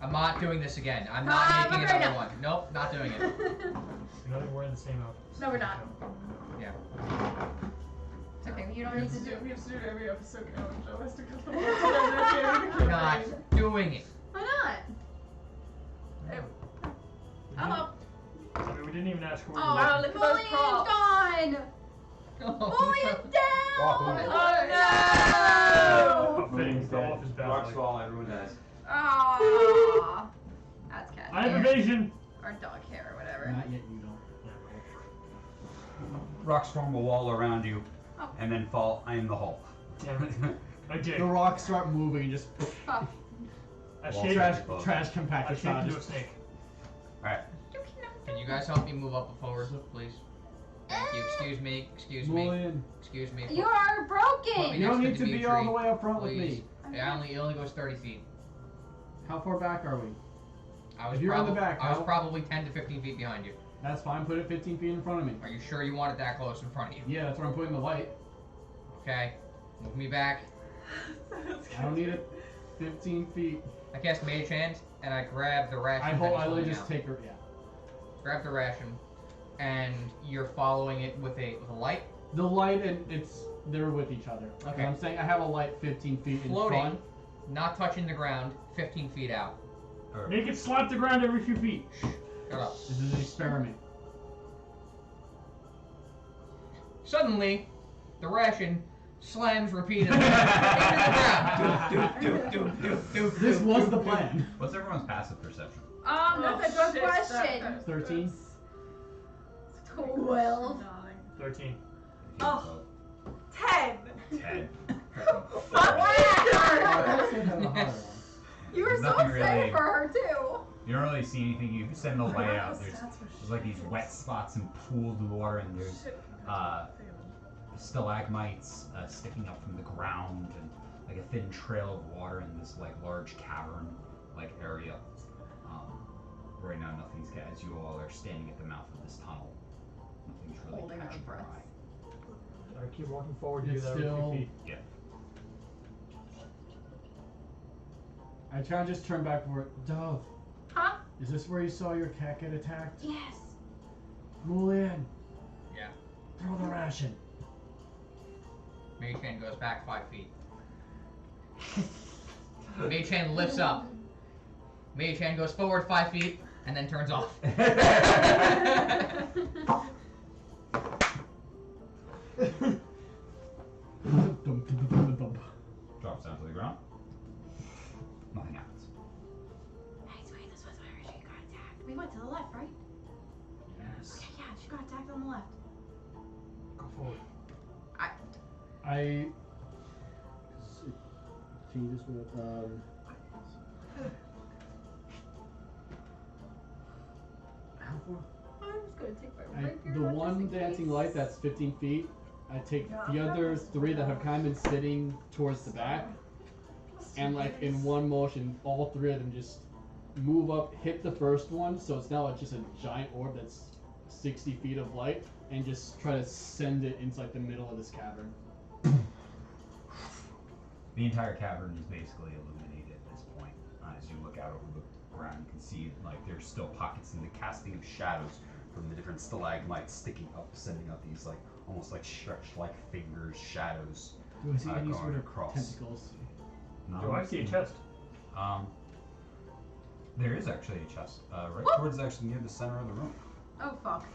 I'm not doing this again. I'm not making Macarena. another one. Nope, not doing it. You know we're in the same outfit. No, we're not. Yeah. It's okay, you don't We need have to to do do, we have to do it every episode now. Joe has to cut the words together. Not doing it. Why not? I'm up. I mean, we didn't even ask who we Oh, were. Wow, look at those Molian's props. gone! Oh, Molian's down! Oh no! How fitting, fell off his back. Rocks leg. fall, everyone dies. Aww. That's cat I have hair. evasion! Or dog hair or whatever. Not yet. You don't. Rocks form a wall around you, Oh. and then fall in the hole. Damn it. I did. The rocks start moving and just Oh. I Wall shaped, trash. trash I compactor shaped style. into a Just snake. Alright. Can you guys help me move up and forward, please? Thank you. Excuse me. Excuse me. Mullion. Excuse me. You are Put broken! me You don't next need to be Dimitri, all the way up front with please. me. It only goes 30 feet. How far back are we? I was If you're in the probably back, I was how- probably 10 to 15 feet behind you. That's fine. Put it 15 feet in front of me. Are you sure you want it that close in front of you? Yeah, that's where I'm putting the light. Okay. Move me back. I don't need it 15 feet. I cast Mage Hand and I grab the ration. I that hold. he's I literally holding just out. take her. Yeah. Grab the ration, and you're following it with a light. The light and they're with each other. Okay. I'm saying I have a light 15 feet in Floating. front. Not touching the ground, 15 feet out. Make it slap the ground every few feet. Shut up. This is an experiment. Suddenly, the ration slams repeatedly into the ground. Doop, doop, doop, doop, doop, This doop, was doop, the doop. plan. What's everyone's passive perception? That's a good question. 13? 12. 13. Oh. 10. 10. You were There's so nothing excited really- for her too. You don't really see anything. You send the light out. There's like these wet spots and pools of water, and there's stalagmites sticking up from the ground, and like a thin trail of water in this like large cavern like area. Right now, nothing's as you all are standing at the mouth of this tunnel. Nothing's really Holding our catching your breaths. eye. Alright, keep walking forward. You do It's that every still- few feet. Yeah. I try and just turn back for it. Dove, Huh? is this where you saw your cat get attacked? Yes. Mullion, Yeah. throw the ration. Mage Hand goes back 5 feet. Mage Hand lifts up. Mage Hand goes forward 5 feet and then turns off. Drops down to the ground. Nothing happens. Hey, sweet, this was where she what? To the left, right? Yes. Okay, yeah, she got attacked on the left. Go forward. I change this with how far? I'm just gonna take my I, rapier the out just one in dancing case. light that's 15 feet. I take Yeah, the I'm other not three that have smart. kind of been sitting towards the back, and like in one motion, all three of them just move up, hit the first one, so it's now like just a giant orb that's 60 feet of light, and just try to send it into like the middle of this cavern. The entire cavern is basically illuminated at this point. As you look out over the ground, you can see like there's still pockets in the casting of shadows from the different stalagmites sticking up, sending out these like almost like stretched like fingers, shadows. Do I see any going sort of across. tentacles? Do I see a chest? There is actually a chest, right Whoop! towards actually near the center of the room. Oh fuck.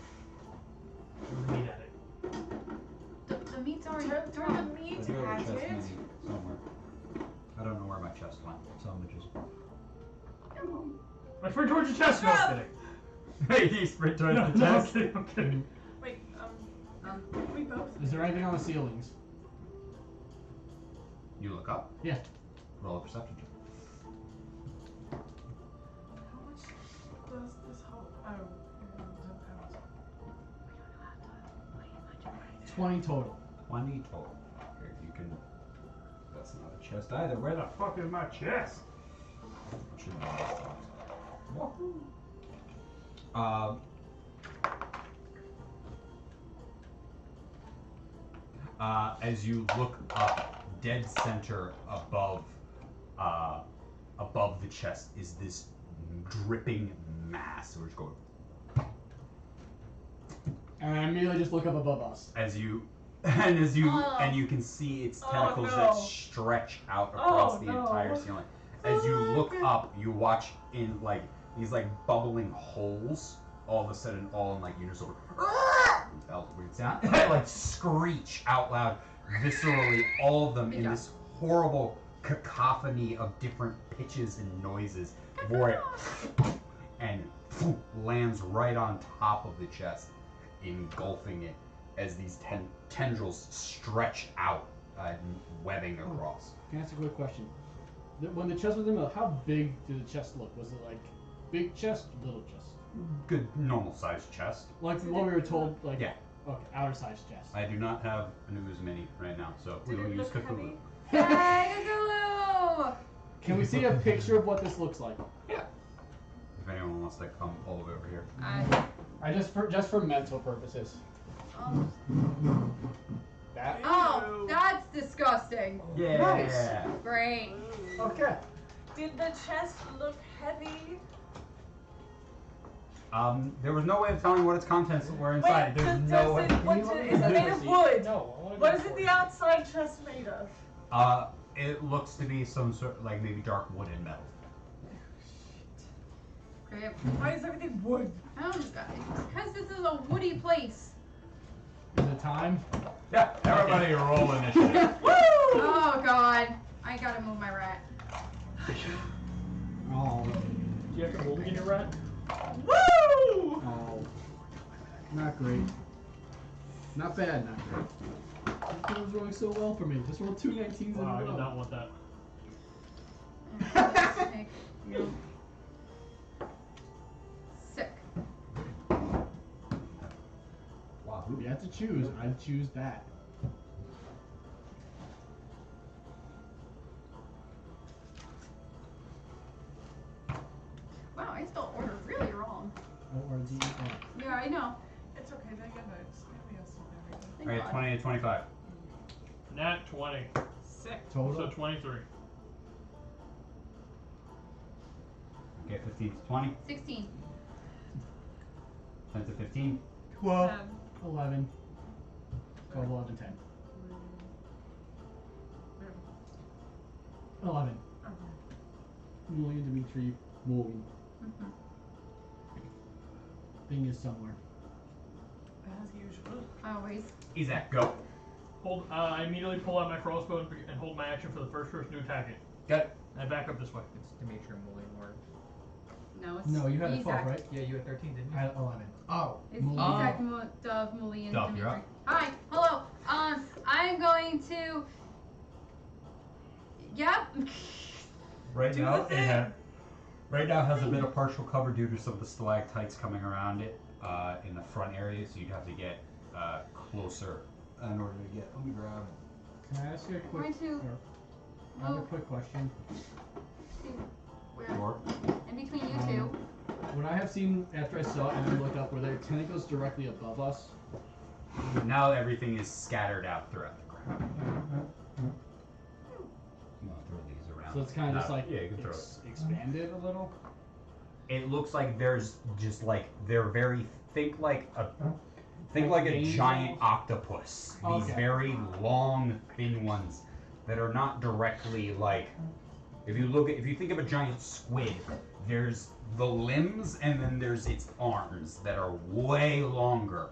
Read at it. The meat's already Turn through done. the meat I do have a chest packet. maybe somewhere. I don't know where my chest went, so I'm just. I sprint towards your chest. No, I'm kidding. Hey, you sprint towards No, the no, I'm chest. kidding. I'm kidding. Wait, Um, we both. Is there anything on the ceilings? You look up. Yeah. Roll a perception check. How much does this hold? Oh, £10. 20 total. 20 total. Okay, you can. That's not a chest either. Where the fuck is my chest? Should be on this box. Wahoo. As you look up, dead center above the chest is this dripping mass. So we're just going And I immediately just look up above us. and you Oh. and you can see its Oh, tentacles no. that stretch out across Oh, the no. entire ceiling. As you look up, you watch in like these like bubbling holes. All of a sudden, all in like unison, that was a weird sound. Like screech out loud, viscerally, all of them Good in job. this horrible cacophony of different pitches and noises. Before it and lands right on top of the chest, engulfing it as these tendrils stretch out, webbing across. Can I ask a quick question? When the chest was in the middle, how big did the chest look? Was it like big chest, little chest? Good normal sized chest. Like what we were told, like Yeah. okay, outer size chest. I do not have an Ooze Mini right now, so we Did will it use look Cthulhu. heavy? Yay, Cthulhu! Can we see a picture of what this looks like? Yeah. If anyone wants to come all the way over here. I just for mental purposes. That. Oh, that's disgusting. Yeah. Nice. Great. Okay. Did the chest look heavy? There was no way of telling what its contents were inside. Wait, There's does no way. it, what is it made of wood? No, I want to What is it the outside chest made of? It looks to be some sort, like maybe dark wood and metal. Great. Why is everything wood? Because this is a woody place. Is it time? Yeah. Everybody roll initiative. Woo! Oh god. I gotta move my rat. Oh. Do you have to roll to get your rat? Woo! Oh. Not great. Not bad. Not great. This one was rolling so well for me. Just rolled 2 19s Wow, I in a did row. not want that. Sick. Wahoo. If you have to choose, I'd choose that. Wow, I spelled order really wrong. O-R-D-E-R. Yeah, I know. It's okay, they get notes. Maybe I'll see everything. Thank Alright, God. 20 to 25. Nat 20. Sick. So Total? 23. Okay, 15 to 20. 16. 10 to 15. 12. 10. 11. 12, 11, 10. 11. Okay. Million Dimitri Moon. Mhm. Thing is somewhere. As usual. Always. Izak, go. Hold. I immediately pull out my crossbow and hold my action for the first person to attack it. Got it. And I back up this way. It's Dimitri Mullion words. No, it's No, you had a Isaac. 12, right? Yeah, you had 13, didn't you? I had 11. Oh. It's Muli. Isaac, Dove, Muli, and Dove, you're Dimitri. up. Hi, hello. I'm going to. Yep. Right Do now, the it thing. right now has a bit of partial cover due to some of the stalactites coming around it in the front area, so you'd have to get closer in order to get. Let me grab. Can I ask you a quick? Going to or- I have a move quick question. to where? Door. In between you two. What I have seen after I saw it and then looked up, were there tentacles directly above us? Now everything is scattered out throughout the ground. You want to throw these around? So it's kind of just like yeah, you can throw it. expanded a little. It looks like there's just like they're very think like a Like giant angels? octopus. These Okay. very long, thin ones that are not directly like. If you think of a giant squid, there's the limbs and then there's its arms that are way longer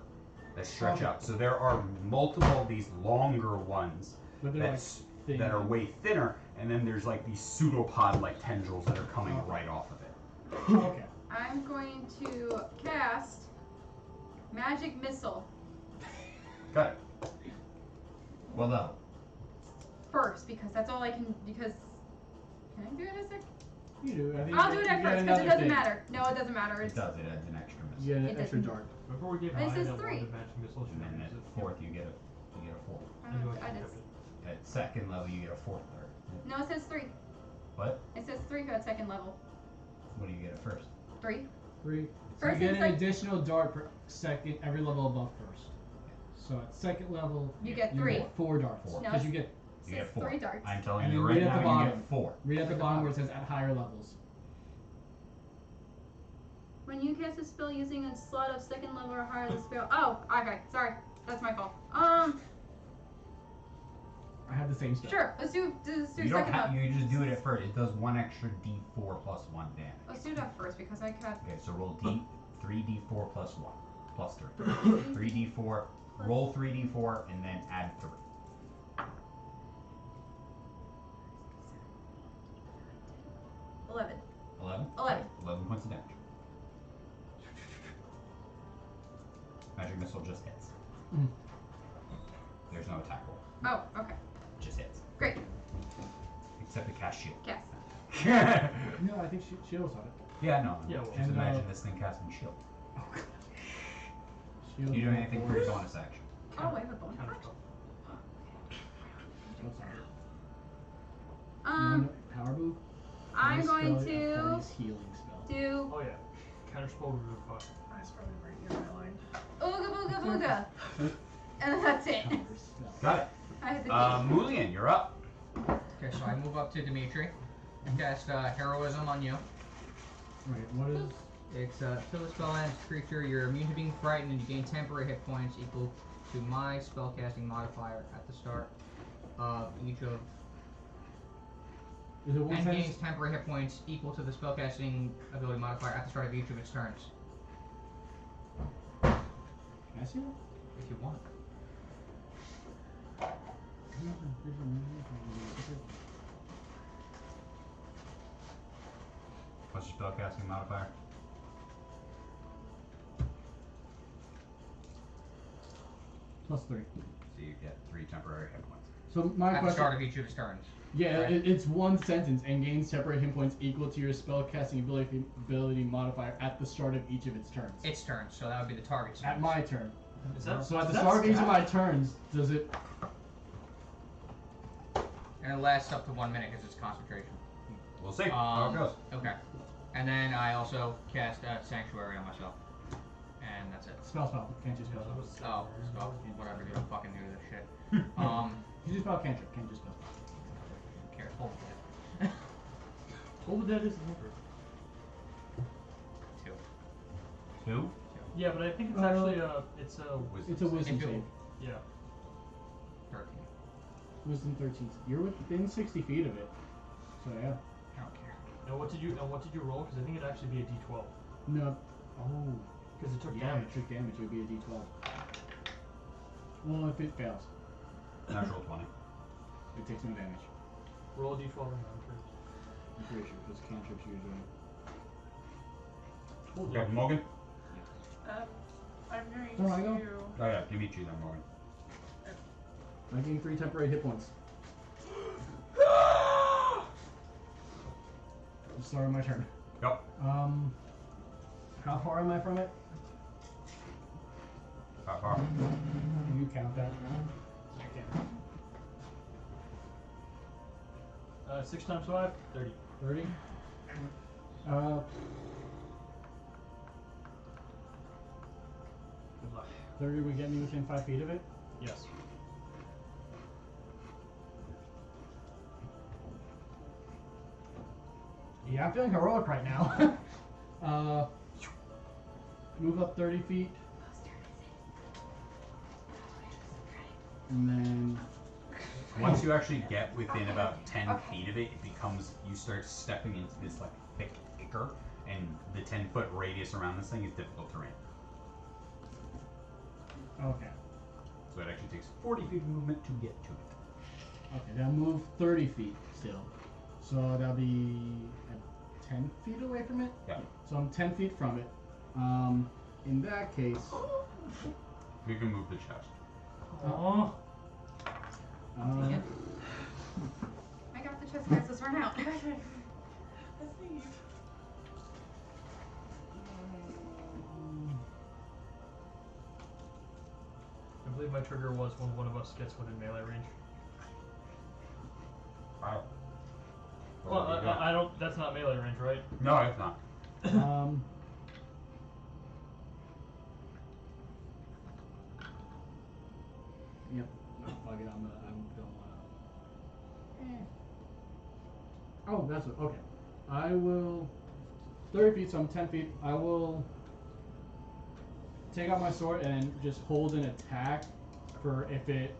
that stretch Okay. out. So there are multiple of these longer ones But they're that's, like thin. that are way thinner, and then there's like these pseudopod-like tendrils that are coming Okay. right off of it. Okay. I'm going to cast Magic Missile Got it. Well done. first because that's all I can. Because can I do it, Isaac? You do. I think I'll do it you at get first because it another doesn't thing. matter. No, it doesn't matter. It It's does. It adds an extra miss. You get an It extra doesn't- dart. Before we get This high, is that 3. one magic missile should And then have at used fourth, you get a four. I just. At second level, you get a fourth dart. No, it says 3. What? It says 3 at second level. What do you get at first? 3. 3. So First you get it's an like- additional dart per second every level above first. So at second level, You get you 3. get 4 darts. Four. No, Because you get You It get says 4. 3 darts. I'm telling And you then right right at now, the you bottom. get 4. read at the bottom where it says at higher levels. When you cast a spell using a slot of second level or higher, the spell. Oh, okay. Sorry, that's my fault. I have the same spell. Sure. Let's do You second don't have. level. You just do it at first. It does 1 extra D4 plus 1 damage. Let's do that first because I can't. Okay, so roll 3d4 plus 1 plus 3. 3d4. Roll 3d4 and then add 3. 11. 11? 11. 11 points of damage. Magic missile just hits. Mhm. There's no attack roll. Oh, okay. Just hits. Great. Except it casts shield. Cast. Yeah, No, I think Shield's on it. no. Yeah, well, just and, imagine this thing casting shield. Shield. You do anything for your bonus action. Oh, I have a bonus Counter action. spell. What's on it? Um, Power move. I'm Nice going spell, yeah, to Party's healing spell. do Oh yeah. Counter spell revivify. I was probably right near my line. ooga booga booga, and that's it. Counter spell. Got it. I had the key. Mulian, you're up. Okay, so I move up to Dimitri and cast Heroism on you. Right. What is? It's till the spell ends, creature, you're immune to being frightened and you gain temporary hit points equal to my spellcasting modifier at the start of each of. Is it one And sentence? gains temporary hit points equal to the spellcasting ability modifier at the start of each of its turns. Can I see that? If you want. What's your spellcasting modifier? Plus 3. So you get 3 temporary hit points. So my At the question. start of each of its turns. Yeah, right? it's one sentence and gains separate hit points equal to your spellcasting ability modifier at the start of each of its turns. Its turn, so that would be the target's At turn. my turn. Is that So at is the that start of each of stat? my turns, does it? And it lasts up to 1 minute because it's concentration. We'll see how it goes. Okay. And then I also cast Sanctuary on myself. And that's it. Spell. Can't you spell? Oh, spell. Whatever, you don't fucking do this shit. You just spell cantrip. Can't just spell. Careful. Toll the Dead is the number. 2. 2? Yeah, but I think it's Uh, actually it's a It's a wisdom If it- save. yeah. 13. Wisdom 13. You're within 60 feet of it. So yeah. I don't care. Now what did you roll? Because I think it'd actually be a D12 No. Oh. because it took Yeah, damage. it took damage. It would be a D12. Well, if it fails, Natural 20. it takes no damage. Roll a D12 and round first. I'm pretty sure because cantrips usually. Captain Morgan? I'm going Where am I to. going? Oh yeah, give me 2 then, Morgan. I gain 3 temporary hit points. Start my turn. Yep. How far am I from it? How far? Can you count that? I can. 6 times 5, 30. 30? 30 would get me within 5 feet of it? Yes. Yeah, I'm feeling heroic right now. Move up 30 feet. And then Once you actually get within about 10 feet of it, it becomes, you start stepping into this like thick ichor, and the 10-foot radius around this thing is difficult terrain. okay. So it actually takes 40 feet of movement to get to it. Okay, then move 30 feet still. So that'll be 10 feet away from it? Yeah. So I'm 10 feet from it. In that case, You can move the chest. Oh, Yeah. I got the chest, guys. Let's run out. Let's leave. I believe my trigger was when one of us gets within melee range. Wow. Well, I don't. That's not melee range, right? No, it's not. Yep. No, fuck it. I don't wanna. Oh, that's what. Okay. I will. 30 feet, so I'm 10 feet. I will take out my sword and just hold an attack for if it.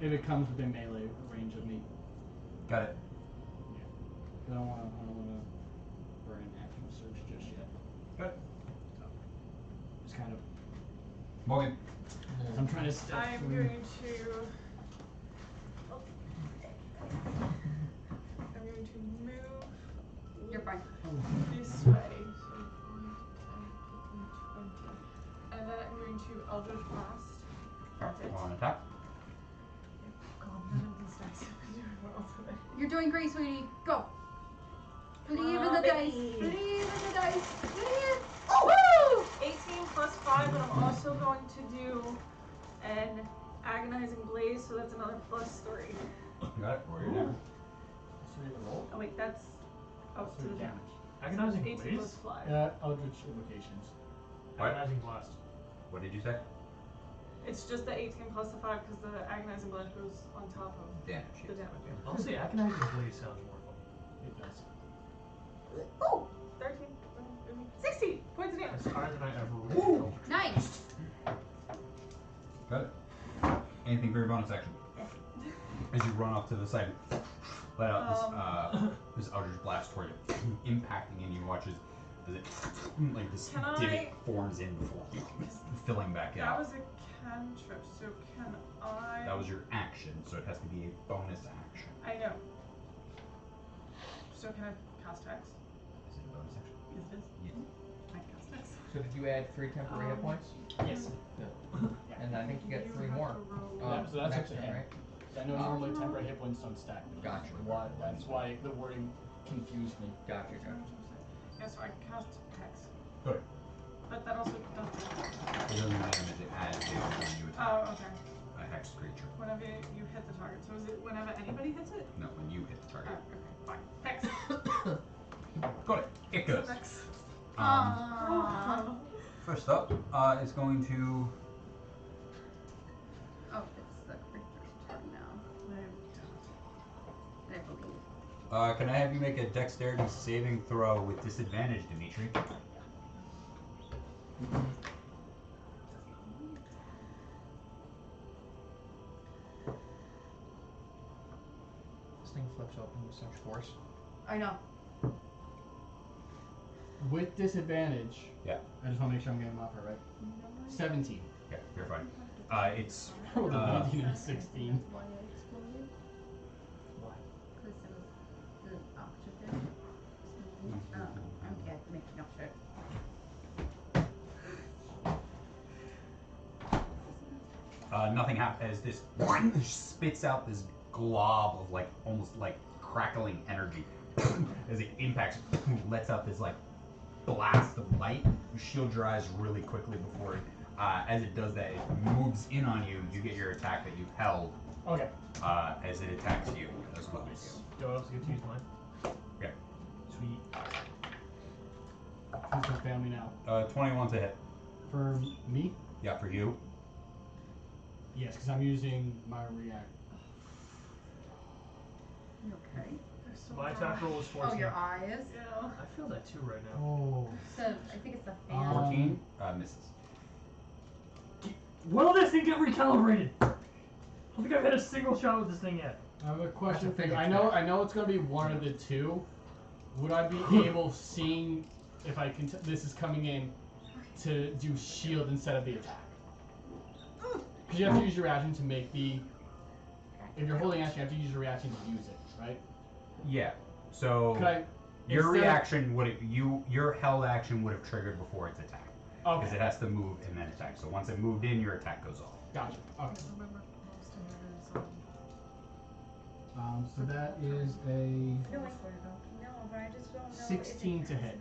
If it comes within melee range of me. Got it. I don't wanna burn action surge just yet. Good. So, just kind of. Morgan. I'm trying to step I'm through. going to. I'm going to move You're fine. this way. So 5, 10, 15, 20. And then I'm going to Eldritch Blast. That's it. On attack. God, none of these dice have been doing well today. You're doing great, sweetie. Go. Believe in the dice. Believe in the dice. Believe. Oh, woo! 18 plus 5, but I'm also going to do an Agonizing Blaze, so that's another plus 3. Got it. Roll your damage. Oh wait, that's to the damage. Agonizing 18 Blaze? plus 5. Eldritch Invocations. What? Agonizing Blast. What did you say? It's just the 18 plus the 5 because the Agonizing Blaze goes on top of Damage. the damage. Honestly, Agonizing Blaze sounds more fun. It does. Oh! 13, 16 points of damage. That's higher than I ever rolled. Nice. Got it. Anything for your bonus action? As you run off to the side, let out this this Eldritch Blast toward you, impacting, and you watch as it like this Can divot forms in before filling back That out. was a cantrip, so can I? That was your action, so it has to be a bonus action. I know. So can I cast Hex? Is it a bonus action? Is this? Yes. I cast Hex. So did you add 3 temporary hit points? Yes. And I think you get 3 more. Yeah, so that's next up to turn, him. right? I know normally temporary hit points don't stack. Gotcha. That's why the wording confused me. Gotcha. Yeah, so I cast Hex. Good. But that also doesn't. It doesn't damage it as it when you attack Oh, okay. a hexed creature. Whenever you hit the target. So is it whenever anybody hits it? No, when you hit the Oh, target. okay. Fine. Hex. Got it. It goes. Hex. Aww. First up is going to. Oh, it's the creature's turn now. I believe. Can I have you make a dexterity saving throw with disadvantage, Dimitri? This thing flips open with such force. I know. With disadvantage. Yeah. I just want to make sure I'm getting them off her right. 17. Yeah, you're fine. It's With a 19 and a 16. Why I exploded? Why? Because it was making up shit. Nothing happens as this spits out this glob of like almost like crackling energy as it impacts, lets out this like blast of light. You shield your eyes really quickly before it. As it does that, it moves in on you. You get your attack that you've held Okay. as it attacks you as well. Do I also get to use mine? Yeah. Sweet. Who's the family now? 21 to hit. For me? Yeah, for you. Yes, because I'm using my react. You okay? They're so My dry. attack roll is 14. Oh, your eyes? Yeah. I feel that too right now. Oh. So, I think it's the fan. 14 misses. Will this thing get recalibrated? I don't think I've had a single shot with this thing yet. I have a question That's a for you. physics I know it's gonna be one of the two. Would I be able, seeing if I can, this is coming in, to do shield instead of the attack? Because you have to use your reaction to make the. If you're holding action, you have to use your reaction to use it, right? Yeah. So Could I? your instead of- reaction would your held action would have triggered before its attack because Okay. it has to move and then attack. So once it moved in, your attack goes off. Gotcha. Okay. Remember, most of it is So that is a No, but I just don't know. 16 to hit.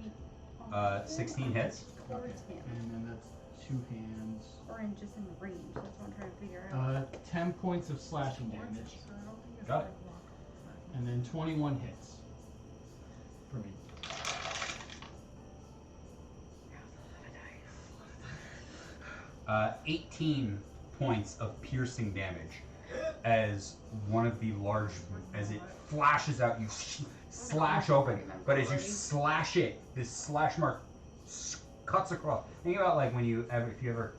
16 hits. Okay. Towards him. And then that's 2 hands. Or in just in range. That's what I'm trying to figure out. 10 points of slashing damage, so I don't think it's Got it. like rock. and then 21 hits for me. 18 points of piercing damage as one of the large, as it flashes out, you slash open, but as you slash it, this slash mark cuts across. Think about like when if you ever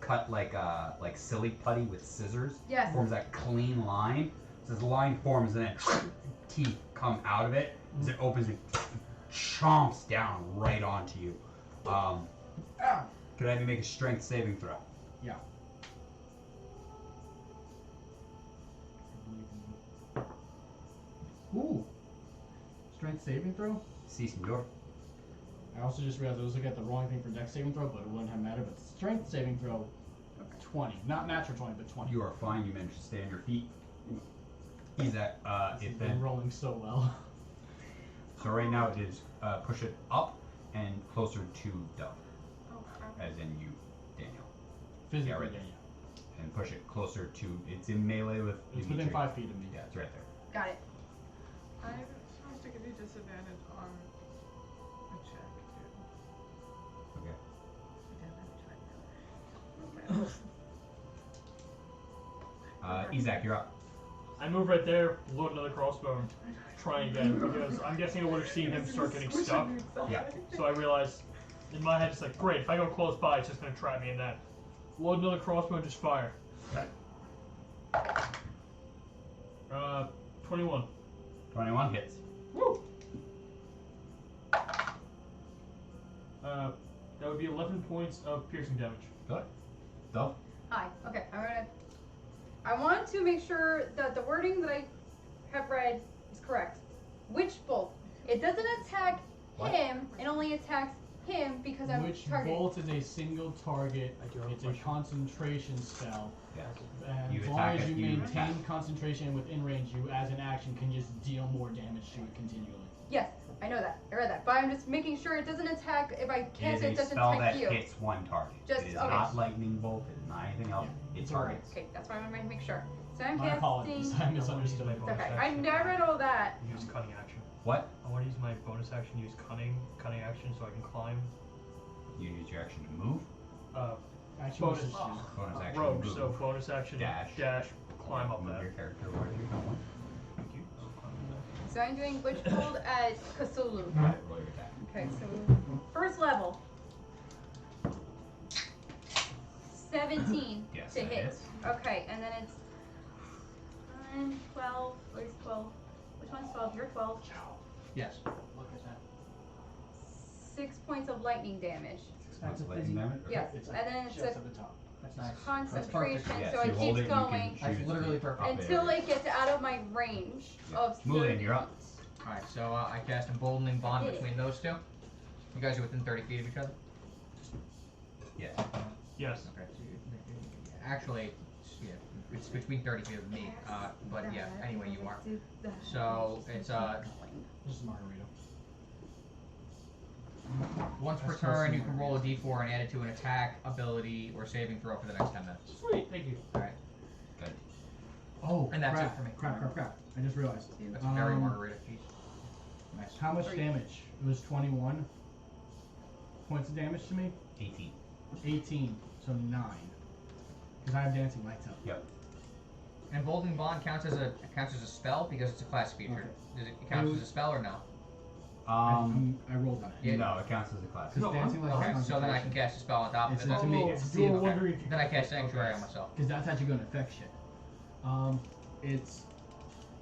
cut like silly putty with scissors, Yes. forms that clean line. So this line forms and then teeth come out of it as it opens and chomps down right onto you. Could I have you make a strength saving throw? Yeah. Ooh. Strength saving throw? See some door. I also just realized I was looking at the wrong thing for dex saving throw, but it wouldn't have mattered. But strength saving throw, 20. Not natural 20, but 20. You are fine. You managed to stay on your feet. He's at This it has been then. rolling so well. So right now it is push it up and closer to Dove, Okay. as in you, Daniel, Physically, right there. and push it closer to. It's in melee with. It's within Dimitri. 5 feet of me. Yeah, it's right there. Got it. I'm supposed to give you disadvantage on a check too. Okay. Isaac, you're up. I move right there, load another crossbow, and try again, because I'm guessing I would have seen him start getting stuck. Yeah. So I realized, in my head, it's like, great, if I go close by, it's just going to trap me in that. Load another crossbow and just fire. Okay. 21. 21 hits. Woo! That would be 11 points of piercing damage. Good. Dove. Hi. Okay. I want to make sure that the wording that I have read is correct. Witch bolt. It doesn't attack What? him. It only attacks him because I'm Which targeted. bolt is a single target. I do have a It's a question. concentration spell. Yeah. And You as long attack as it, you you maintain attack. concentration within range, you as an action can just deal more damage to it continually. Yes, I know that. I read that. But I'm just making sure it doesn't attack. If I It cast is it, a it doesn't spell attack that you. hits one target. Just- it is okay. not lightning bolt. It is not anything else. Yeah, It it's alright. targets. Okay, that's why I'm going to make sure. So I'm My casting. apologies. I misunderstood. My It's bonus okay. action. I read all that. Use cunning action. What? I want to use my bonus action, use cunning action so I can climb. You use your action to move. Actually, Bonus. let's just use- Bonus action. Rogue, move. so bonus action, Dash. climb up Move that. your character where you're going. Thank you. So climb up So I'm doing Witch Bolt at Cthulhu. Got it. Roll your attack. Okay, so first level. 17 Yes, to that hit. hits. Okay, and then it's 9, 12. Where's 12? Which one's 12? You're 12. Yes. Look at that. 6 points of lightning damage. What's a lightning fizzy- damage? Okay. Yes, It's and then it's just a at the top. That's nice. concentration, Yeah, so you it hold keeps it, you can going choose That's to literally be perfect. up until there. it gets out of my range Yeah. of Mulan, 30 you're up. feet. Alright, so I cast Emboldening Bond Did it. between those two. You guys are within 30 feet of each other? Yes. Yes. Okay. So actually, yeah, it's between 30 feet of me. But yeah, anyway, you are. So it's This is Margarita. once per That's turn, close you to can roll a d4 and add it to an attack, ability, or saving throw for the next 10 minutes. Sweet, thank you. Alright. Good. Oh, And that's crap, it for me. Crap. I just realized. That's a very margarita piece. Nice. How much damage? It was 21 points of damage to me. 18. 18, so 9. Because I have dancing lights up. Yep. And Bolting Bond counts as a spell because it's a class feature. Okay. Does it count as a spell or no? I rolled on it. Yeah. No, it counts as a class. Because dancing lights Okay, is so then I can concentration. cast a spell on top of It's it. to me, Oh, it's you were okay. wondering if you Then I could- cast Sanctuary okay. on myself. Because that's actually going to affect shit. It's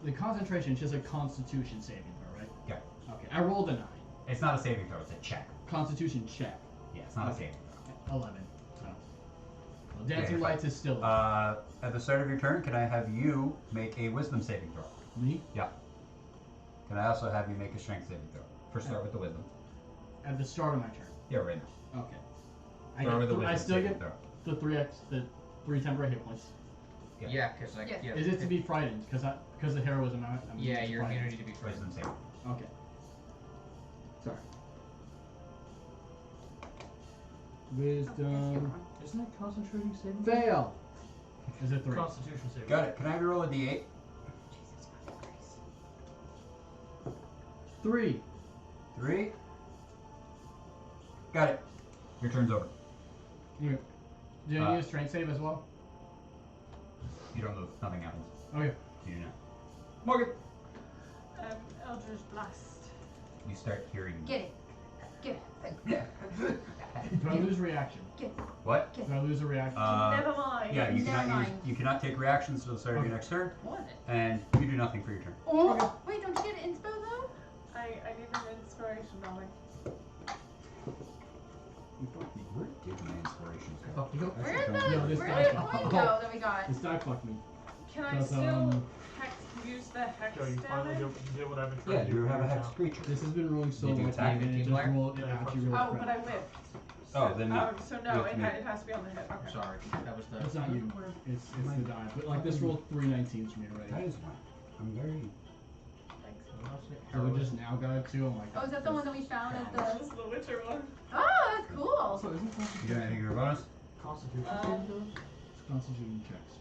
the concentration is just a Constitution saving throw, right? Yeah. Okay, I rolled a 9. It's not a saving throw, it's a check. Constitution check. Yeah, it's not a Okay. saving throw. 11. So. Well, dancing you're lights is still At the start of your turn, can I have you make a wisdom saving throw? me Can I also have you make a strength saving throw? First start with the wisdom. at the start of my turn. Yeah, right now. Okay. Start with the I wisdom still saving get throw. the 3 temporary hit points. Yeah. Yeah, because like Yes. yeah. Is it to be frightened? Because of heroism, I'm Yeah, your frightened. immunity to be frozen. Wisdom saving. Okay. Sorry. Wisdom. Isn't it concentrating saving? throw? Fail. Is it 3? Constitution saving. Got it. Can I have you roll a d8? 3. 3. Got it. Your turn's over. Okay. Do you Uh, need a strength save as well? You don't move. Nothing happens. Okay. You do not. Morgan! Eldritch Blast. You start hearing. Get it. Get it. Do I lose reaction? What? Do I lose a reaction? Never mind. Yeah, you Never cannot use. mind. You cannot take reactions until the start of your Okay. next turn, What? and you do nothing for your turn. Oh, wait, don't you get inspo though? I need an inspiration, darling. You fucked me. Where did my inspirations go? Fuck you. Where's the, No, this where's guy- the coin go that we got? This die fucked me. Can I Because, still use the hex Joe, you finally damage? did what I've been trying Yeah, to do. you for have a years hex now. creature. This has been rolling so Did you much attack and the it team just player? rolled, it Yeah, actually fuck. rolled Oh, but I crap. whiffed. Oh, then no. So You no, have it, to make- it has to be on the hit. I'm Okay. sorry. That was the. It's not you. It's the die. But like this rolled 3 19s for me That already. is fine. I'm very. Thanks. So we just now got it too. I'm like, Oh, is that the one that we found at This the? is the Witcher one. Oh, that's cool. Also, isn't You do anything for a bonus? Constitution Um, saving throws? Constitution checks.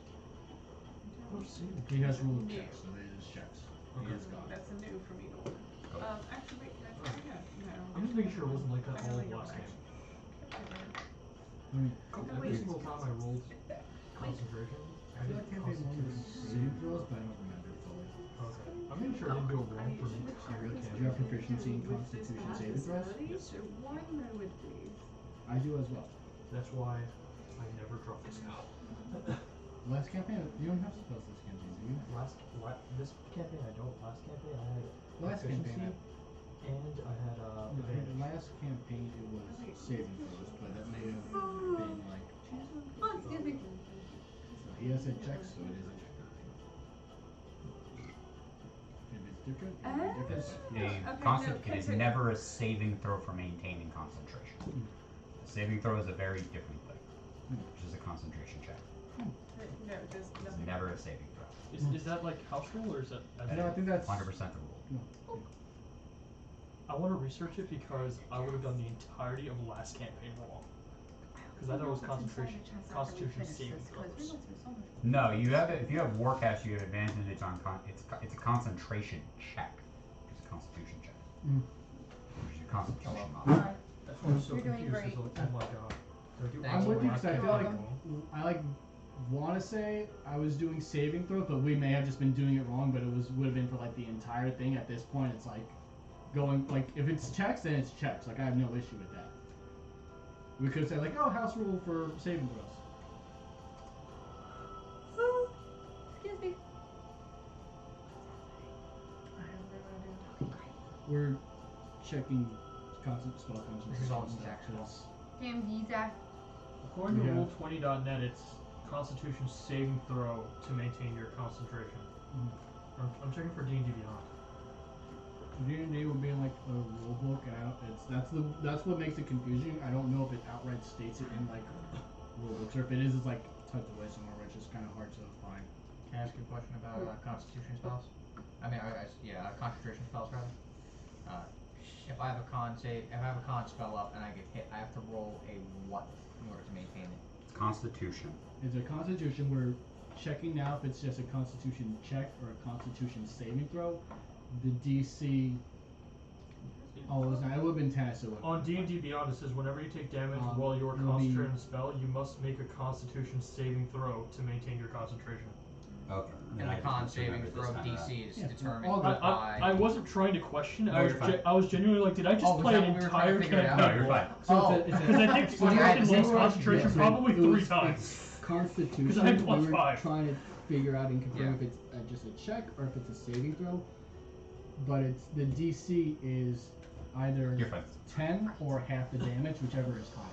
Oh, saving. He has ruled New. checks, so they just checks. He Okay. has got it. That's a new for me to order. Go. Actually, wait, can I try again? No. I'm just making sure it wasn't like that I all only got last one game. I mean, Every single time I rolled concentration, I I feel did like campaign 1 was constitution saving throws, but I don't remember it fully. Okay. I'm making sure it didn't go wrong for me. Do you have proficiency in Constitution saving throws? So one I would please. I do as well. That's why I never dropped a spell. Last campaign, you don't have spells this campaign, do you? This campaign I don't. Last campaign I had Last efficiency campaign, and I had I think advantage. last campaign it was saving throws, but that may have been like. Oh, excuse me. So he has a check, so it is a check. If it's different, it will be It's different. a Okay, constant. no, It is continue. never a saving throw for maintaining concentration. A saving throw is a very different thing, which is a concentration check. No, there's It's nothing. never a saving throw. Is that like house rule or is that? I know, I think that's 100% the rule. I want to research it because I would have done the entirety of last campaign wrong. Because I thought it was Constitution saving throws. No, you have if you have Warcast, you have advantage on it's a concentration check. It's a Constitution check. Which is your Constitution model. Hi. That's why I'm so You're doing confused. great. It's like, oh my god. Did I do Thanks. I'm all with you last because I feel campaign like wrong? I like want to say I was doing saving throws, but we may have just been doing it wrong. But it would have been for like the entire thing. At this point, it's like going like if it's checks, then it's checks. Like I have no issue with that. We could say like, oh, house rule for saving throws. Excuse me. I have no idea. We're checking spell concentration. This is all stuff, Zach's so fault. it's- Damn, Zach. According to Yeah. Roll20.net, it's Constitution saving throw to maintain your concentration. Mhm. I'm checking for D&D Beyond. D&D would be in like a rule book, and that's what makes it confusing. I don't know if it outright states it in like rule books, or if it is, it's like tucked away somewhere where it's just kind of hard to find. Can I ask you a question about Constitution spells? Concentration spells rather. If I have a con spell up and I get hit, I have to roll a what in order to maintain it? Constitution. It's a Constitution. We're checking now if it's just a Constitution check or a Constitution saving throw. The DC. Oh, it's not. It would have been 10. So it would- On D&D Beyond, it says whenever you take damage while you are it'll be- concentrating on a spell, you must make a Constitution saving throw to maintain your concentration. Okay. And the con saving throw DC is Yeah, determined all good. by. I wasn't trying to question. No, I was you're fine. I was genuinely like, did I just Oh, was play that an what we were trying to entire figure out? No, campaign? you're fine. So Oh. it's a, Because I think So you had the Fusion same lost concentration so probably it 3 was- times. it's Constitution. 'Cause I had plus we were 5. trying to figure out and confirm Yeah. if it's just a check or if it's a saving throw. But it's the DC is either You're fine. 10 or half the damage, whichever is higher.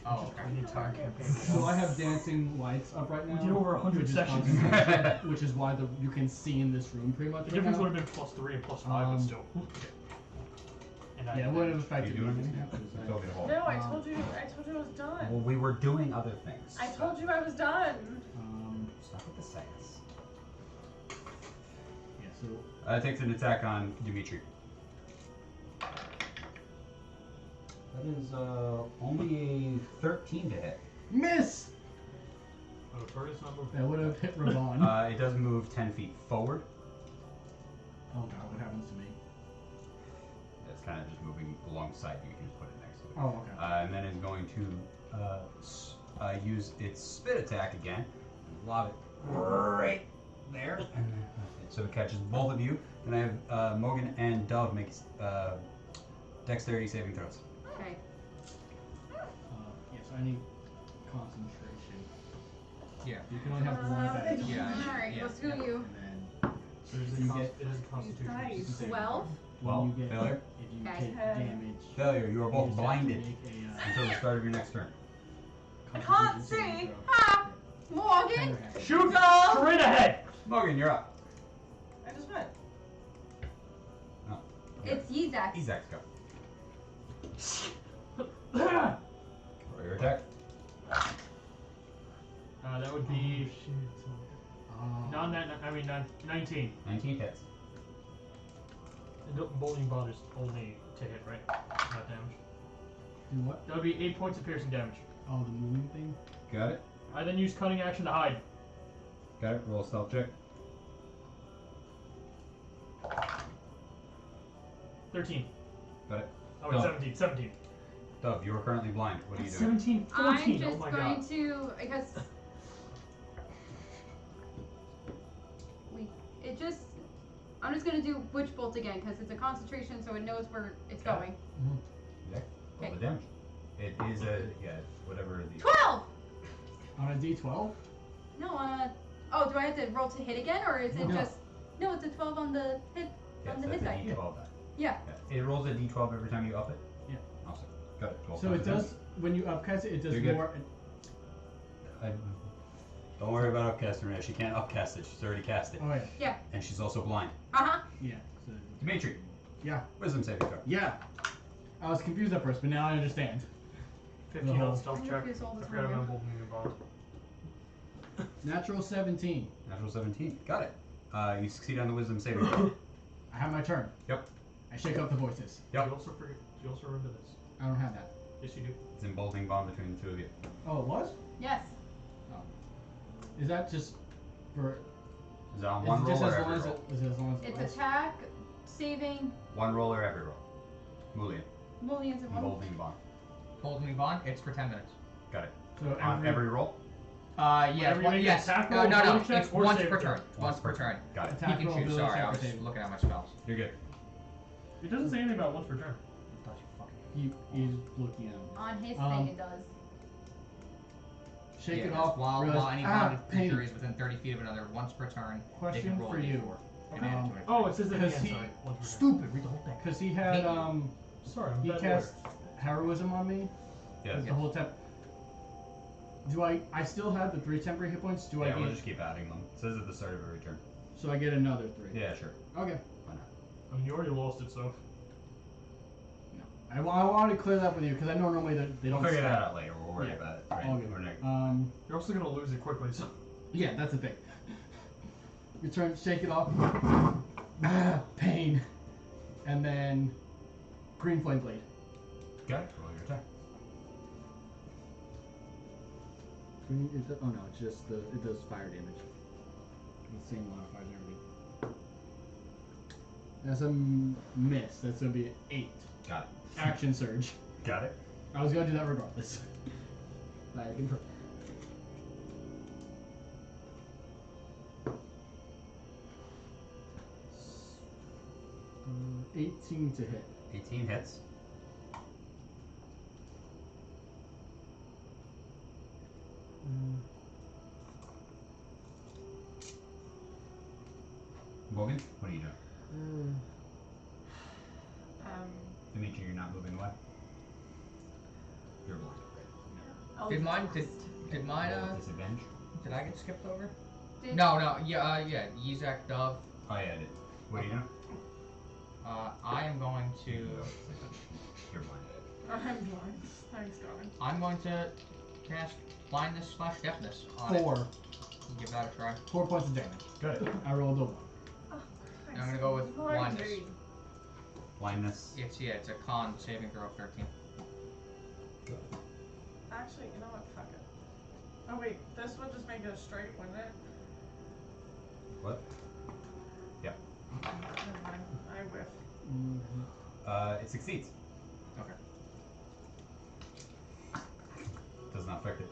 Oh, Just okay. play the entire campaign. So I have dancing lights up right now. We did over 100 which is sessions. concentration, which is why you can see in this room pretty much. The right difference now. would have been +3 and +5, but still. And Yeah, it would have affected You doing me. anything? because I- It's okay to hold. No, I told you I was done. Well, we were doing other things. I told you I was done. Stop with the sass. Yeah, so Takes an attack on Dimitri. That is only a 13 to hit. miss. Oh, target's not moving. That would have hit Ravon. It does move 10 feet forward. Oh god, what happens to me? It's kind of just moving alongside you. You can just put it next to it. Oh, okay. And then it's going to use its spit attack again. And lob it right there. And then, so it catches both of you. Then I have Morgan and Dove make dexterity saving throws. Okay. Yes, I need concentration. Yeah. You can only have one effect. Yeah. Alright, yeah, let's do yeah. you. And So it is You a, get- it is a constitution. Nice. then 12? Well, when you get failure. if you Okay. take damage. Failure. You are you both just have to blinded make a, until the start of your next turn. I can't Constitution saving see. throw. Ah! Yeah. Morgan? Ten or half. Shoot Go! straight ahead! Morgan, you're up. I just went. It's Yizak. Ezek's go. Ah! For your attack. That would be Oh, 19. 19 hits. The bowling bond is only to hit, right? Not damage. do what? That would be 8 points of piercing damage. Oh, the moving thing? Got it. I then use cunning action to hide. Got it. Roll a stealth check. 13. Got it. Oh, wait, No. 17. 17. Dove, you are currently blind. What are you doing? 17. 14. I'm Oh just my going god. to, I guess. I'm just gonna do Witch Bolt again because it's a concentration, so it knows where it's Okay. going. Roll Okay. the damage. It is whatever the. 12. On a D12? No, oh, do I have to roll to hit again, or is it No. just? No, it's a 12 on the hit. Yes, on the that's hit a die. D12 die. Yeah. It rolls a D12 every time you up it. Yeah. Awesome. Got it. 12 So times it the does, when you upcast it, it does You're good. more. Don't worry about upcasting her. She can't upcast it. She's already cast it, Oh, yeah. and she's also blind. Uh huh. Yeah. So, Dimitri. Yeah. Wisdom saving throw. yeah. I was confused at first, but now I understand. 15 on Oh. stealth I check. refuse all I this forgot about moving. bolting the bond. Natural 17. Natural 17. Got it. You succeed on the wisdom saving throw. I have my turn. Yep. I shake up the voices. Yep. You also forget. You also remember this. I don't have that. Yes, you do. It's in bolting bond between the two of you. Oh, it was? Yes. Is that just for? Is it on Is one it roll just or as every long as roll? it? Is it as long as it It's lasts? attack, saving, One roll or every roll? Mullion. mullions of one. Bolting bond. Holding bond, it's for 10 minutes. So On every roll? Yes. Whenever you make an Yes. attack No, roll, no, no. ability check, It's or once save per throw. turn. Once per turn. Got it. He Attack can roll, choose. ability Sorry, I check, was or save. looking at my spells. You're good. It doesn't say anything about once per turn. He's looking at him. On his Um, thing, it does. Shake Yeah, it that's off. While realize- any ah, bonded pain. creature is within 30 feet of another once per turn, they Question can roll for a you. d4 and add it to it. Oh, it says that Because again. he- Sorry. Once per turn. Stupid. Read the whole thing. Because he had Hate you. Sorry, I'm he bad cast heroism on me. Yes. The whole time. Do I still have the 3 temporary hit points? Do I Yeah, we'll get? just keep adding them. It says at the start of every turn. So I get another 3. Yeah, sure. Okay. Why not? I mean, you already lost it, so. I want to clear that with you because I know normally they We'll don't. figure stack. that out later. We'll worry Yeah. about it. Right? All good. Or next. You're also gonna lose it quickly, so. Yeah, that's the thing. You turn, shake it off. Pain. And then green flame blade. Got it. Roll your attack. Green is it? Oh no, it's just it does fire damage. The same modifiers and everything. That's a miss. That's gonna be an 8. Got it. Action surge. Got it. I was gonna do that regardless. Like, 18 to hit. 18 hits. Morgan, what are you doing? Dimitri, you're not moving away. You're blind. Did mine? Did mine? Roll disadvantage. Did I get skipped over? Did- No, no. Yeah, yeah. Yizak, Dove. Oh yeah, I did. What are you doing? I am going to. You're blind. I'm blind. Thanks, God. I'm going to cast blindness / deafness on it. 4. Give that a try. 4 points of damage. Good. I rolled a 1. And I'm gonna go with blindness. Blindness. It's a con saving throw of 13. Actually, you know what? Fuck it. Oh wait, this would just make it a straight, wouldn't it? What? Never mind. I whiffed. It succeeds. Okay. Does not affect it.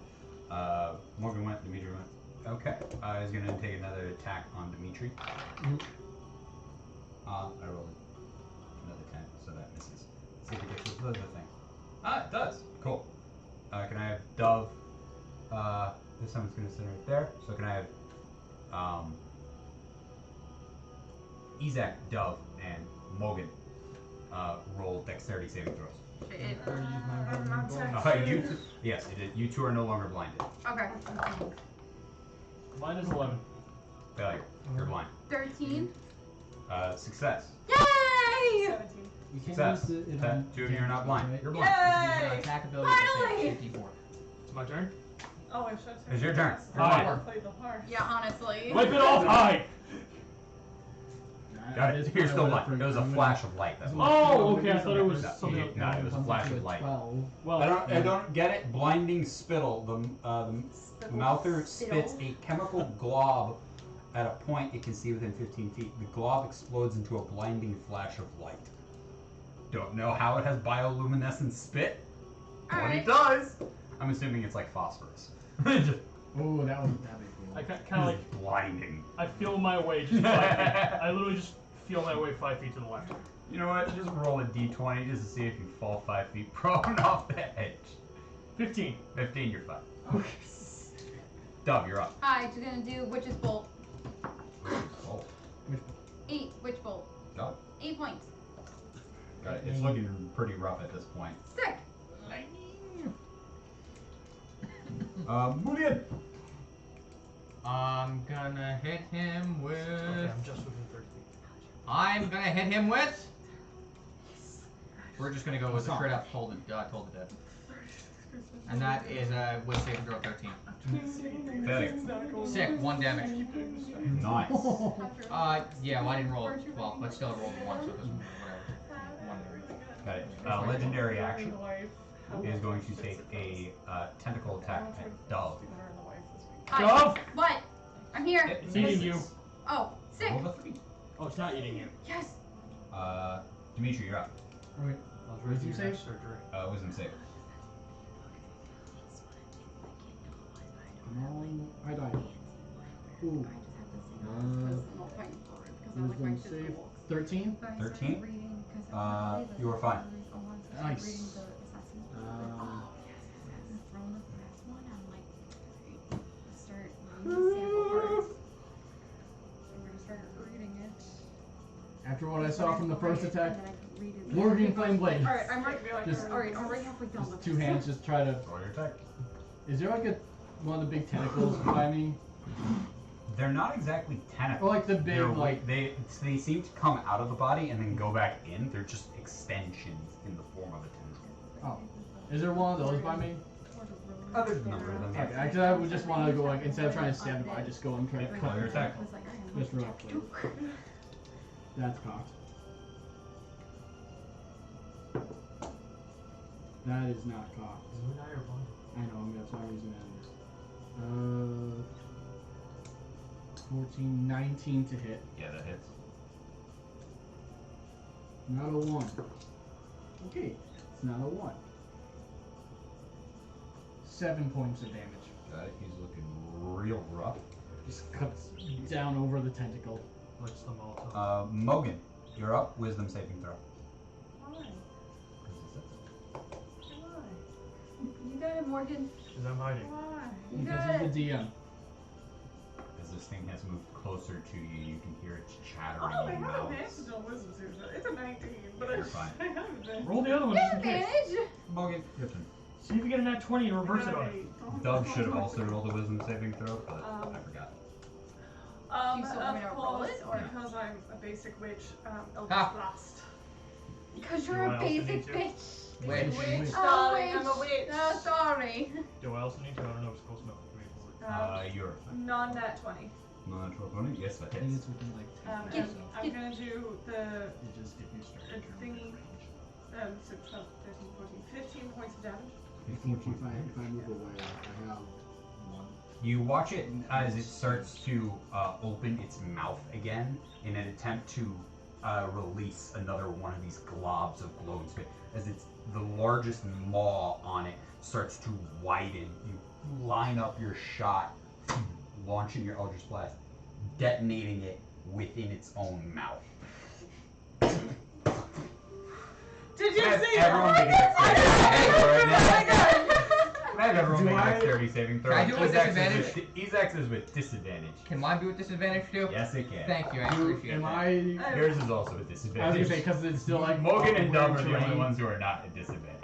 Morgan went, Dimitri went. Okay. He's gonna take another attack on Dimitri. I rolled another 10, so that misses. See if it gets the other thing. It does. Cool. Can I have Dove? This time it's gonna sit right there. So can I have Izak, Dove, and Morgan roll dexterity saving throws? Shit. I'm not Yes, you two are no longer blinded. Okay. Mine is 11. Failure. You're blind. 13. Success. Yay! 17. You can't Success. use it That on two of you are not damage, blind. right? You're blind. Yay! Attack ability Finally! to 54. It's my turn. Oh, I should have It's your turn. Your Hi. turn. Played the part. Yeah, honestly. Wipe it off! Hi! Got it. You're still blind. It was a flash of light. That's what. Oh, okay, I thought it was No, something else. no, it was a flash of light. 12. Well, I don't get it. Blinding spittle. The Mouther spits a chemical glob at a point it can see within 15 feet. The glob explodes into a blinding flash of light. Don't know how it has bioluminescent spit, but Alright. it does. I'm assuming it's like phosphorus. Just Oh, that would be cool. I kind of like, blinding. I feel my way just 5 feet. I literally just feel my way 5 feet to the left. You know what? Just roll a d20 just to see if you fall 5 feet prone off the edge. 15. 15, you're fine. Dove, you're up. Hi, just gonna do Witch's Bolt. Oh, 8 Witch Bolt. got it. 8 points. Got it. It's looking pretty rough at this point. Sick. Mulian. I'm gonna hit him with. Okay, I'm just within 30 feet. I'm gonna hit him with. We're just gonna go with the straight up told it dead. And that is a with saving throw 13. Failure. Sick, 1 damage. Nice. Yeah, well I didn't roll 12, but still I rolled a 1, so it doesn't whatever. 1 damage. Got it. Legendary action is going to take a tentacle attack at Dove. Hi. Dove! What? I'm here. It's eating you. Oh, sick. Roll the 3. Oh, it's not eating you. Yes. Dimitri, you're up. Alright. I was ready to your save? surgery. Wisdom save. No, I died. Ooh. Wisdom save. 13? 13? You are fine. Nice. After what I saw from the first attack, Morgan Flame Blade. Alright, I'm right. Just- Alright, I'm right halfway done. Just 2 hands just try to. Roll your attack. Is there like one of the big tentacles by me? They're not exactly tentacles. Or like the big, They're like- they seem to come out of the body and then go back in. They're just extensions in the form of a tentacle. Oh. Is there one of those by me? Other number of them. Okay, actually, I would just want to go like instead of trying to stab the body, just go and try to Yeah, cut roll your attack. Just real quick. That's cocked. That is not cocked. I know, that's why I'm using that. 14, 19 to hit. Yeah, that hits. Not a 1. Okay, it's not a 1. 7 points of damage. Got it. He's looking real rough. Just cuts down over the tentacle. Licks them all. Mogan, you're up. Wisdom saving throw. Why? You got it, Morgan. Because I'm hiding. Why? You Because got he's it. the DM. As this thing has moved closer to you, you can hear it chattering Oh, I in have mouths. advantage on wisdom saving throw. It's a 19, but You're fine. I have advantage. Roll the other one You just have in case. advantage. Mogan, your turn. See if you get a nat 20 and reverse it on it. Doug should have also rolled a wisdom saving throw, but I forgot. You still want me to Of roll course, it, or- because I'm a basic witch, Eldritch Ha. Blast. Because Do you're I a also need basic to? bitch. Witch. Witch, Oh, darling, I'm a witch. witch. No, sorry. Do I also need to? I don't know if it's close enough for me to work. You're Non-nat 20. non-natural 20? Yes, that I think hits. it's within like 10 Get- feet. I'm gonna do the You just get used to it. thingy. 6, 12, 13, 14, 15 points of damage. If I move away, I have 1. You watch it as it starts to open its mouth again in an attempt to release another one of these globs of glowing spit. As it's the largest maw on it starts to widen, you line up your shot, launching your Eldritch Blast, detonating it within its own mouth. Did you Have see everyone that? make a dexterity saving throw right now. Oh my god! Have everyone Do make a I- dexterity saving throw. Can I do it with Ezax is with disadvantage. Can mine be with disadvantage too? Yes, it can. Thank you, I appreciate Am that. I? Yours is also with I was disadvantage. gonna say because it's still like Mogan and Dub are the only terrain. ones who are not at disadvantage.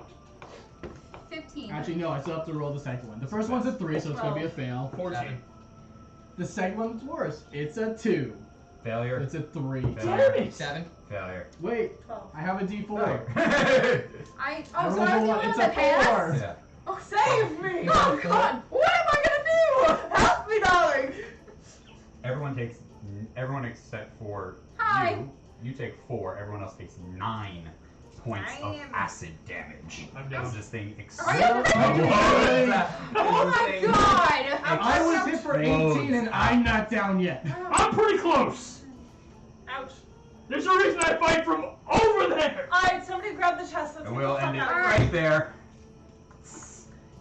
15. Actually, no. I still have to roll the second one. The first one's a 3, so it's gonna be a fail. 14. The second one's worse. It's a 2. Failure. It's a 3. Failure. 7. Failure. Wait, 12. I have a D4. Failure. I I oh, so rolled I a was the 1. one It's that a passed? 4. Yeah. Oh, save me! Oh God! What am I gonna do? Help me, darling. Everyone except for Hi. you. You take 4. Everyone else takes 9 points of Damn. acid damage. I'm As down. this thing Are you under Oh my God! I was hit for 18 and I'm not down yet. I'm pretty close! Ouch. There's a reason I fight from over there! Alright, somebody grab the chest. Let's And get we'll the fuck end it out of here. right there.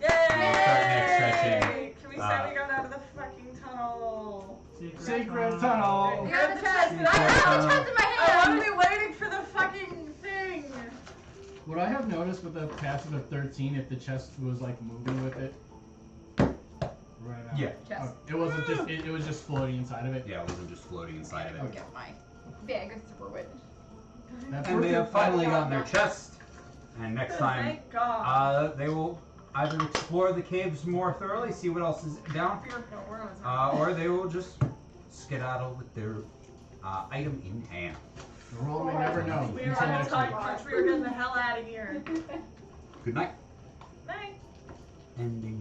Yay! start next stretching. Can we say we got out of the fucking tunnel? Secret tunnel. You got the chest. Secret I have the tunnel. chest in my I hand. want to be waiting for the fucking thing. Would I have noticed with a passive of 13 if the chest was like moving with it? Right out. Yeah. Chest. It wasn't just it was just floating inside of it. Yeah, it wasn't just floating inside of Go it. get my bag through it. That's And they have perfect. finally gotten their chest. And next time, Thank God. they will either explore the caves more thoroughly, see what else is down here, No, we're on time. or they will just skedaddle with their item in hand. The world may never know. We are Until on a next time week. crunch. We are getting the hell out of here. Good night. Bye. Ending.